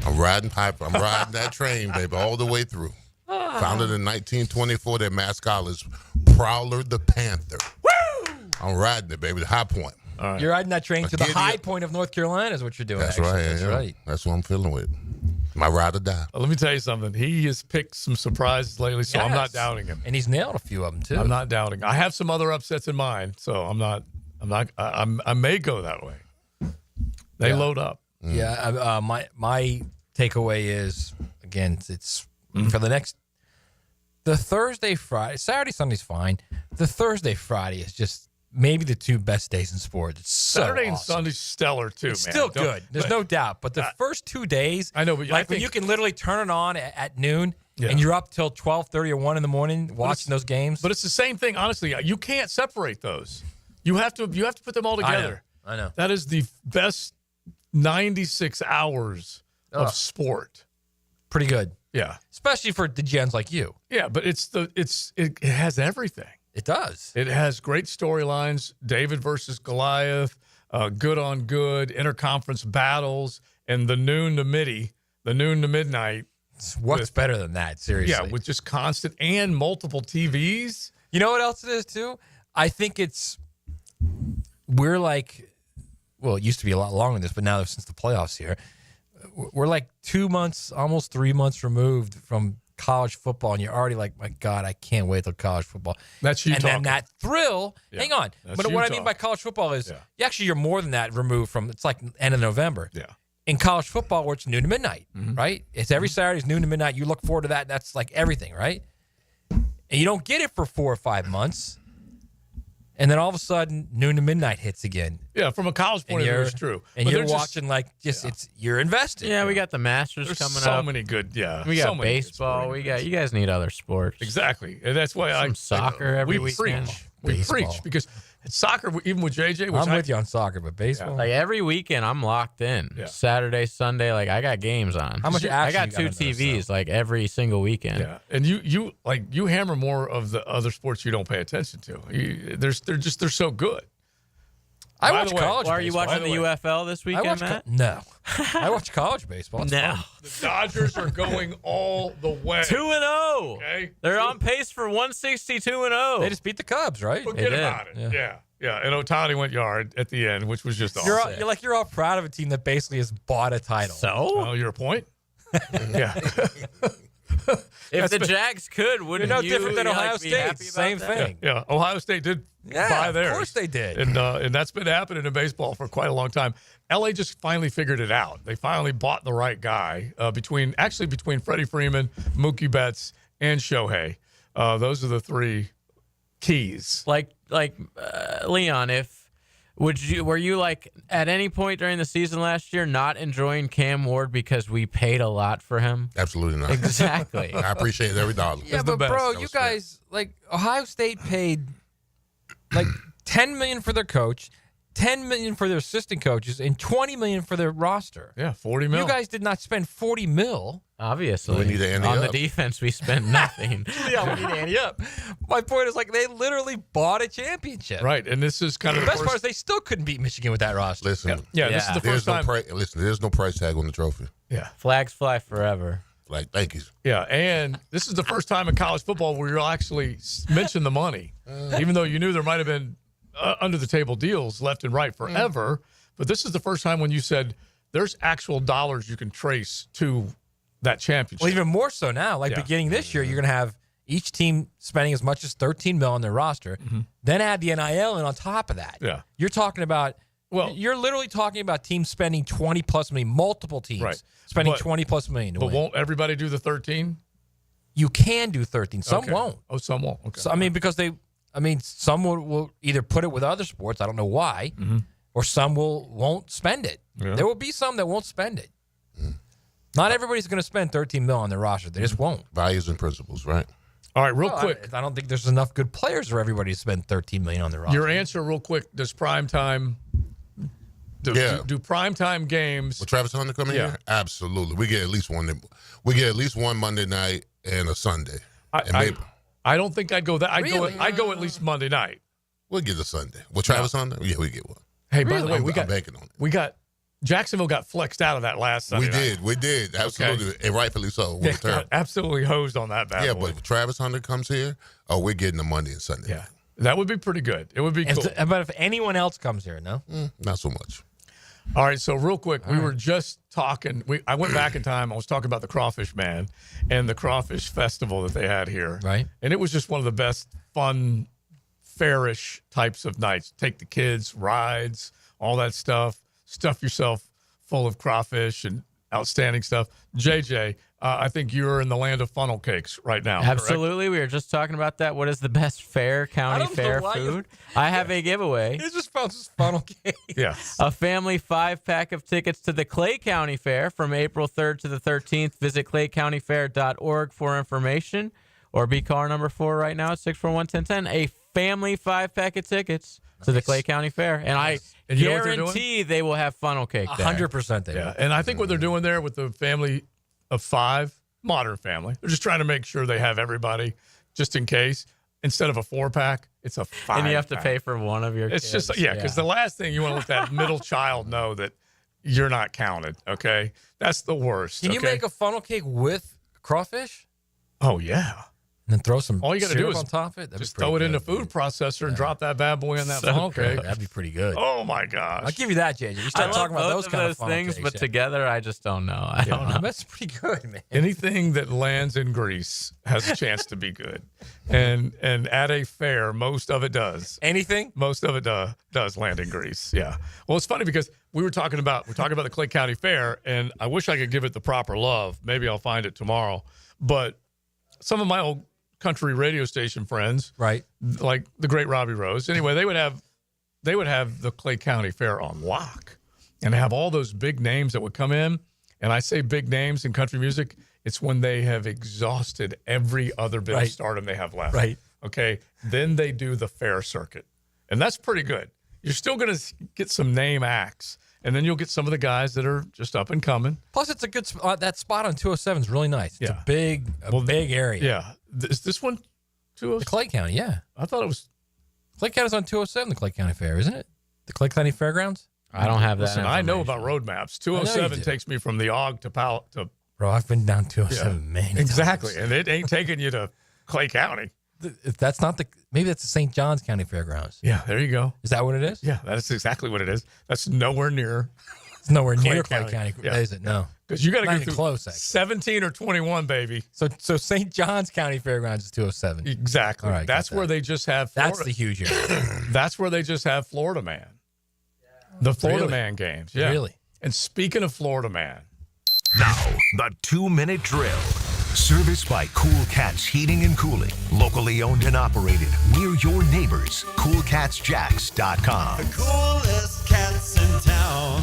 Speaker 2: I'm riding that train, baby, all the way through. Founded in 1924, their mascot is Prowler the Panther. Woo! I'm riding it, baby, the High Point.
Speaker 6: All right. You're riding that train to the high point of North Carolina is what you're doing.
Speaker 2: That's
Speaker 6: actually.
Speaker 2: right.
Speaker 6: That's right.
Speaker 2: That's what I'm feeling with. My ride or die.
Speaker 5: Let me tell you something. He has picked some surprises lately, so I'm not doubting him.
Speaker 6: And he's nailed a few of them too.
Speaker 5: I'm not doubting. I have some other upsets in mind, so I may go that way. They load up.
Speaker 6: Yeah. My takeaway is, again, it's for the Thursday, Friday, Saturday, Sunday's fine. The Thursday, Friday is just maybe the two best days in sports. It's so
Speaker 5: Saturday and
Speaker 6: awesome.
Speaker 5: Sunday's stellar too,
Speaker 6: It's
Speaker 5: man.
Speaker 6: still good. There's no doubt. But the first 2 days,
Speaker 5: I know, but
Speaker 6: like when you can literally turn it on at noon
Speaker 5: Yeah.
Speaker 6: and you're up till 12:30 or 1 in the morning watching those games.
Speaker 5: But it's the same thing, honestly. You can't separate those. You have to put them all together.
Speaker 6: I know.
Speaker 5: That is the best 96 hours of sport.
Speaker 6: Pretty good.
Speaker 5: Yeah.
Speaker 6: Especially for degens like you.
Speaker 5: Yeah, but it has everything.
Speaker 6: It does.
Speaker 5: It has great storylines, David versus Goliath, good on good, interconference battles, and the noon to midnight.
Speaker 6: What's better than that, seriously?
Speaker 5: Yeah, with just constant and multiple TVs.
Speaker 6: You know what else it is, too? I think we're like, well, it used to be a lot longer than this, but now since the playoffs here, we're like 2 months, almost 3 months removed from college football, and you're already like, my God, I can't wait till college football.
Speaker 5: That's you talking.
Speaker 6: And then that thrill, hang on.
Speaker 5: That's
Speaker 6: But
Speaker 5: you
Speaker 6: what I mean
Speaker 5: talking.
Speaker 6: by college football is, you're more than that removed from, it's like end of November.
Speaker 5: Yeah.
Speaker 6: In college football, where it's noon to midnight, right? It's every Saturday, it's noon to midnight. You look forward to that. That's like everything, right? And you don't get it for 4 or 5 months. And then all of a sudden, noon to midnight hits again.
Speaker 5: Yeah, from a college point of view, it's true.
Speaker 6: And
Speaker 5: But
Speaker 6: you're
Speaker 5: they're
Speaker 6: watching you're invested.
Speaker 1: Yeah, we got the Masters
Speaker 5: There's
Speaker 1: coming
Speaker 5: so
Speaker 1: up.
Speaker 5: many good,
Speaker 1: We
Speaker 5: so
Speaker 1: got
Speaker 5: many good
Speaker 1: baseball.
Speaker 5: sporting
Speaker 1: You guys need other sports.
Speaker 5: Exactly. And that's why
Speaker 1: Some soccer every weekend.
Speaker 5: We
Speaker 6: Baseball.
Speaker 5: preach because soccer, even with JJ,
Speaker 6: I'm with you on soccer, but baseball.
Speaker 1: Like every weekend, I'm locked in.
Speaker 5: Yeah.
Speaker 1: Saturday, Sunday, like I got games on.
Speaker 6: How much
Speaker 1: I got
Speaker 6: action you
Speaker 1: two
Speaker 6: got in those,
Speaker 1: TVs like every single weekend.
Speaker 5: Yeah, and you hammer more of the other sports you don't pay attention to. They're so good.
Speaker 6: I
Speaker 5: By
Speaker 6: watch
Speaker 5: the way,
Speaker 6: college.
Speaker 1: Are you
Speaker 6: baseball.
Speaker 1: watching the UFL this
Speaker 6: I
Speaker 1: weekend,
Speaker 6: watch
Speaker 1: Matt?
Speaker 6: no. I watch college baseball. It's fun.
Speaker 5: The Dodgers are going all the way.
Speaker 1: 2-0.
Speaker 5: Okay,
Speaker 1: They're on pace for 162-0.
Speaker 6: They just beat the Cubs, right?
Speaker 5: Forget
Speaker 1: did.
Speaker 5: about it. Yeah. Yeah, and Ohtani went yard at the end, which was just awesome.
Speaker 6: You're all proud of a team that basically has bought a title.
Speaker 1: So?
Speaker 5: Oh, your point? Yeah.
Speaker 1: If the Jags could, wouldn't
Speaker 6: you're no
Speaker 1: you
Speaker 6: different than Ohio
Speaker 1: be
Speaker 6: State.
Speaker 1: happy about
Speaker 6: Same
Speaker 1: that?
Speaker 6: thing.
Speaker 5: Yeah, Ohio State did buy theirs.
Speaker 6: Of course they did.
Speaker 5: And that's been happening in baseball for quite a long time. LA just finally figured it out. They finally bought the right guy between Freddie Freeman, Mookie Betts, and Shohei. Those are the three keys.
Speaker 1: Like Leon, were you like at any point during the season last year not enjoying Cam Ward because we paid a lot for him?
Speaker 2: Absolutely not.
Speaker 1: Exactly.
Speaker 2: I appreciate every dollar.
Speaker 6: Yeah, but bro, you guys Ohio State paid like $10 million for their coach, $10 million for their assistant coaches, and $20 million for their roster.
Speaker 5: Yeah, $40 million.
Speaker 6: You guys did not spend $40 million.
Speaker 1: Obviously,
Speaker 2: we need to ante
Speaker 1: on
Speaker 2: up.
Speaker 1: the defense, we spent nothing.
Speaker 6: Yeah, we need to ante up. My point is, they literally bought a championship.
Speaker 5: Right, and this is kind of
Speaker 6: the best part is they still couldn't beat Michigan with that roster.
Speaker 2: Listen,
Speaker 5: this is the first time.
Speaker 2: There's no price tag on the trophy.
Speaker 5: Yeah,
Speaker 1: flags fly forever.
Speaker 2: Thank you.
Speaker 5: Yeah, and this is the first time in college football where you'll actually mention the money, even though you knew there might have been under the table deals left and right forever. But this is the first time when you said there's actual dollars you can trace to that championship.
Speaker 6: Well, even more so now. Beginning this year, you're going to have each team spending as much as $13 million on their roster, then add the NIL, and on top of that, you're talking about. Well, you're literally talking about teams spending $20+ million, multiple teams spending $20+ million.
Speaker 5: But won't everybody do the 13?
Speaker 6: You can do 13. Some won't.
Speaker 5: Oh, some won't. Okay.
Speaker 6: So, because some will either put it with other sports. I don't know why, or some won't spend it.
Speaker 5: Yeah.
Speaker 6: There will be some that won't spend it. Not everybody's going to spend $13 million on their roster. They just won't.
Speaker 2: Values and principles, right?
Speaker 5: All right, real quick.
Speaker 6: I don't think there's enough good players for everybody to spend $13 million on their roster.
Speaker 5: Your answer, real quick. Does primetime? Do primetime games?
Speaker 2: With Travis Hunter coming here? Absolutely. We get at least one. We get at least one Monday night and a Sunday.
Speaker 5: I don't think I'd go that.
Speaker 6: Really?
Speaker 5: I'd go at least Monday night.
Speaker 2: We'll get a Sunday. With Travis Hunter? Yeah, we get one.
Speaker 5: Hey, by the way,
Speaker 2: I'm banking on it.
Speaker 5: Jacksonville got flexed out of that last Sunday.
Speaker 2: We did. Absolutely. Okay. And rightfully so.
Speaker 5: They got absolutely hosed on that bad boy.
Speaker 2: But if Travis Hunter comes here, we're getting a Monday and Sunday.
Speaker 5: Yeah. That would be pretty good. It would be cool.
Speaker 6: But if anyone else comes here, no?
Speaker 2: Not so much.
Speaker 5: All right, so real quick, we were just talking. I went back in time. I was talking about the Crawfish Man and the Crawfish Festival that they had here.
Speaker 6: Right.
Speaker 5: And it was just one of the best, fun, fairish types of nights. Take the kids, rides, all that stuff. Stuff yourself full of crawfish and outstanding stuff. JJ, I think you're in the land of funnel cakes right now.
Speaker 1: Absolutely.
Speaker 5: Correct?
Speaker 1: We were just talking about that. What is the best county fair food? I have a giveaway.
Speaker 6: It just found this funnel cake.
Speaker 5: Yes.
Speaker 1: A family 5-pack of tickets to the Clay County Fair from April 3rd to the 13th. Visit claycountyfair.org for information, or be caller number 4 right now at 641-1010. A family 5-pack of tickets to the Clay County Fair. And I guarantee they will have funnel cake there.
Speaker 6: 100% they will.
Speaker 5: Yeah, and I think what they're doing there with the family of 5, modern family, they're just trying to make sure they have everybody just in case. Instead of a 4-pack, it's a 5-pack.
Speaker 1: And you have to pay for one of your kids.
Speaker 5: It's just, because the last thing you want to let that middle child know that you're not counted, okay? That's the worst.
Speaker 6: Can you make a funnel cake with crawfish?
Speaker 5: Oh, yeah.
Speaker 6: And then throw some
Speaker 5: all you got to do is
Speaker 6: on top of it?
Speaker 5: Just throw it in the food processor and drop that bad boy in that funnel cake.
Speaker 6: That'd be pretty good.
Speaker 5: Oh, my gosh.
Speaker 6: I'll give you that, JJ. You start talking about those kind of
Speaker 1: things,
Speaker 6: cakes,
Speaker 1: but together, I just don't know. I don't know.
Speaker 6: That's pretty good, man.
Speaker 5: Anything that lands in grease has a chance to be good. And at a fair, most of it does.
Speaker 6: Anything?
Speaker 5: Most of it does land in grease, yeah. Well, it's funny because we're talking about the Clay County Fair, and I wish I could give it the proper love. Maybe I'll find it tomorrow. But some of my old country radio station friends,
Speaker 6: right,
Speaker 5: like the great Robbie Rose. Anyway, they would have the Clay County Fair on lock, and have all those big names that would come in. And I say big names in country music, it's when they have exhausted every other bit of stardom they have left.
Speaker 6: Right.
Speaker 5: Okay. Then they do the fair circuit, and that's pretty good. You're still going to get some name acts, and then you'll get some of the guys that are just up and coming.
Speaker 6: Plus, it's a good spot. That spot on 207 is really nice. It's a big area.
Speaker 5: Yeah. Is this one 207?
Speaker 6: The Clay County, yeah.
Speaker 5: I thought it was.
Speaker 6: Clay County's on 207, the Clay County Fair, isn't it? The Clay County Fairgrounds?
Speaker 1: I don't have that.
Speaker 5: Listen, I know about road maps. 207 takes me from the Og to
Speaker 6: Bro, I've been down 207 many times.
Speaker 5: Exactly. And it ain't taking you to Clay County.
Speaker 6: if that's not maybe that's the St. Johns County Fairgrounds.
Speaker 5: Yeah, there you go.
Speaker 6: Is that what it is?
Speaker 5: Yeah, that's exactly what it is. That's nowhere near.
Speaker 6: It's nowhere near
Speaker 5: Clay
Speaker 6: Clay County.
Speaker 5: Yeah.
Speaker 6: Is it? No.
Speaker 5: Because you got to
Speaker 6: Not
Speaker 5: go
Speaker 6: even
Speaker 5: through
Speaker 6: close, actually.
Speaker 5: 17 or 21, baby.
Speaker 6: So St. Johns County Fairgrounds is 207.
Speaker 5: Exactly.
Speaker 6: All right,
Speaker 5: that's where they just have Florida.
Speaker 6: That's the huge area.
Speaker 5: That's where they just have Florida Man. The Florida
Speaker 6: Really?
Speaker 5: Man games. Yeah.
Speaker 6: Really?
Speaker 5: And speaking of Florida Man.
Speaker 4: Now, the 2-minute drill. Serviced by Cool Cats Heating and Cooling. Locally owned and operated. We're your neighbors. CoolCatsJacks.com.
Speaker 25: The coolest cats in town.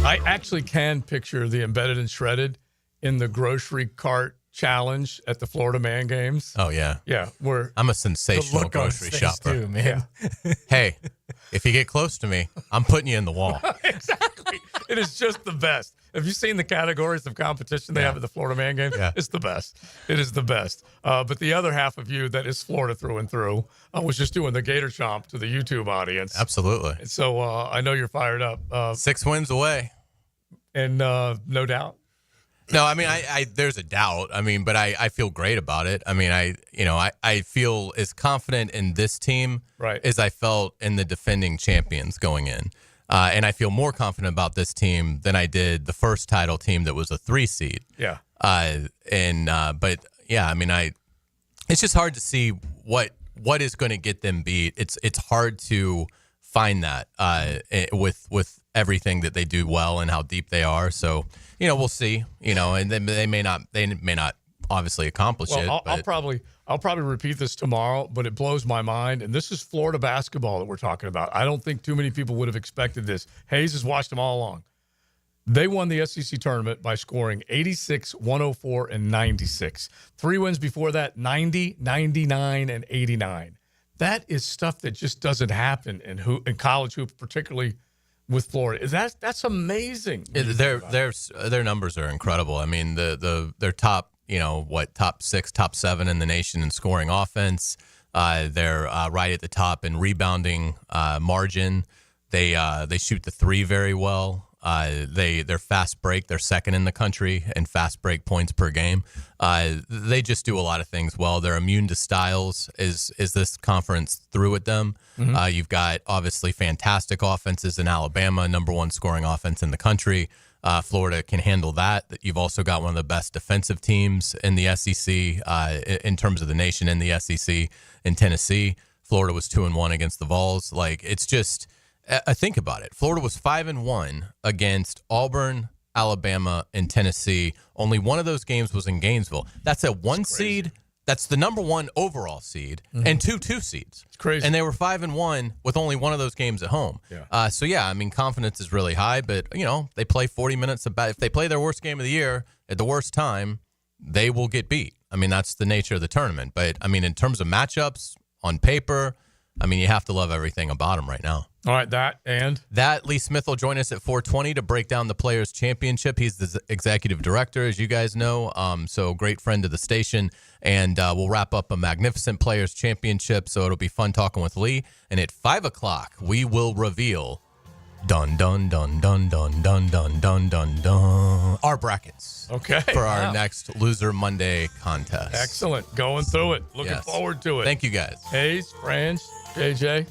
Speaker 5: I actually can picture the Embedded and Shredded in the grocery cart challenge at the Florida Man games.
Speaker 1: Oh, yeah.
Speaker 5: Yeah. Where
Speaker 1: I'm a sensational grocery shopper.
Speaker 6: Too, man.
Speaker 5: Yeah.
Speaker 1: Hey, if you get close to me, I'm putting you in the wall.
Speaker 5: Exactly. It is just the best. Have you seen the categories of competition they have at the Florida Man games?
Speaker 1: Yeah.
Speaker 5: It's the best. It is the best. But the other half of you that is Florida through and through was just doing the Gator Chomp to the YouTube audience.
Speaker 1: Absolutely.
Speaker 5: And so I know you're fired up.
Speaker 1: 6 wins away.
Speaker 5: And no doubt.
Speaker 1: No, I mean, I there's a doubt. I mean, but I feel great about it. I mean, I feel as confident in this team as I felt in the defending champions going in. And I feel more confident about this team than I did the first title team that was a 3 seed.
Speaker 5: Yeah.
Speaker 1: But yeah, I mean, it's just hard to see what is going to get them beat. It's hard to find that with everything that they do well and how deep they are. So, we'll see, and they may not obviously accomplish it.
Speaker 5: I'll probably repeat this tomorrow, but it blows my mind. And this is Florida basketball that we're talking about. I don't think too many people would have expected this. Hayes has watched them all along. They won the SEC tournament by scoring 86, 104, and 96. 3 wins before that, 90, 99, and 89. That is stuff that just doesn't happen in college hoops, particularly with Florida. That's amazing.
Speaker 1: Their numbers are incredible. I mean, their top, top 6, top 7 in the nation in scoring offense. They're right at the top in rebounding margin. They shoot the 3 very well. They're fast break. They're second in the country in fast break points per game. They just do a lot of things well. They're immune to styles. Is this conference through with them? Mm-hmm. You've got obviously fantastic offenses in Alabama, number 1 scoring offense in the country. Florida can handle that. You've also got one of the best defensive teams in the SEC in terms of the nation in the SEC in Tennessee. Florida was 2-1 against the Vols. Like, it's just, think about it. Florida was 5-1 against Auburn, Alabama, and Tennessee. Only one of those games was in Gainesville. That's a 1 seed. That's the number 1 overall seed, and 2 seeds.
Speaker 5: It's crazy.
Speaker 1: And they were 5-1 with only one of those games at home.
Speaker 5: Yeah.
Speaker 1: So yeah, I mean, confidence is really high, but they play 40 minutes if they play their worst game of the year at the worst time, they will get beat. I mean, that's the nature of the tournament. But I mean, in terms of matchups on paper, I mean, you have to love everything about them right now.
Speaker 5: All right, that
Speaker 1: Lee Smith will join us at 4:20 to break down the Players Championship. He's the executive director, as you guys know, so great friend of the station. And we'll wrap up a magnificent Players Championship, so it'll be fun talking with Lee. And at 5 o'clock, we will reveal dun dun dun dun dun dun dun dun dun dun our brackets.
Speaker 5: Okay.
Speaker 1: For our next Loser Monday contest.
Speaker 5: Excellent. Going through it. Looking forward to it.
Speaker 1: Thank you, guys.
Speaker 5: Hayes, Franch, JJ.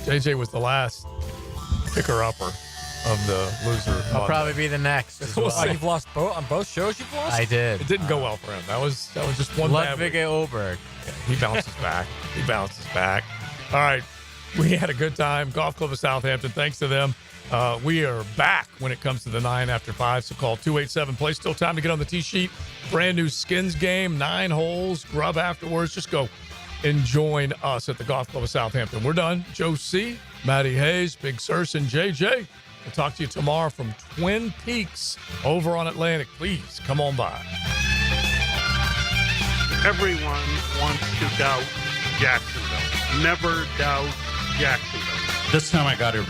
Speaker 5: JJ was the last picker-upper of the Loser.
Speaker 1: I'll probably be the next. As well.
Speaker 6: You've lost on both shows. You've lost.
Speaker 1: I did.
Speaker 5: It didn't go well for him. That was just one bad week.
Speaker 1: Ludwig Oberg.
Speaker 5: He bounces back. All right. We had a good time. Golf Club of Southampton. Thanks to them. We are back when it comes to the 9 after 5. So call 287-PLAY. Still time to get on the tee sheet. Brand new skins game. 9 holes. Grub afterwards. Just go and join us at the Golf Club of Southampton. We're done. Joe C., Matty Hayes, Big Searcy, and JJ. We'll talk to you tomorrow from Twin Peaks over on Atlantic. Please come on by.
Speaker 3: Everyone wants to doubt Jacksonville. Never doubt Jacksonville.
Speaker 15: This time I got her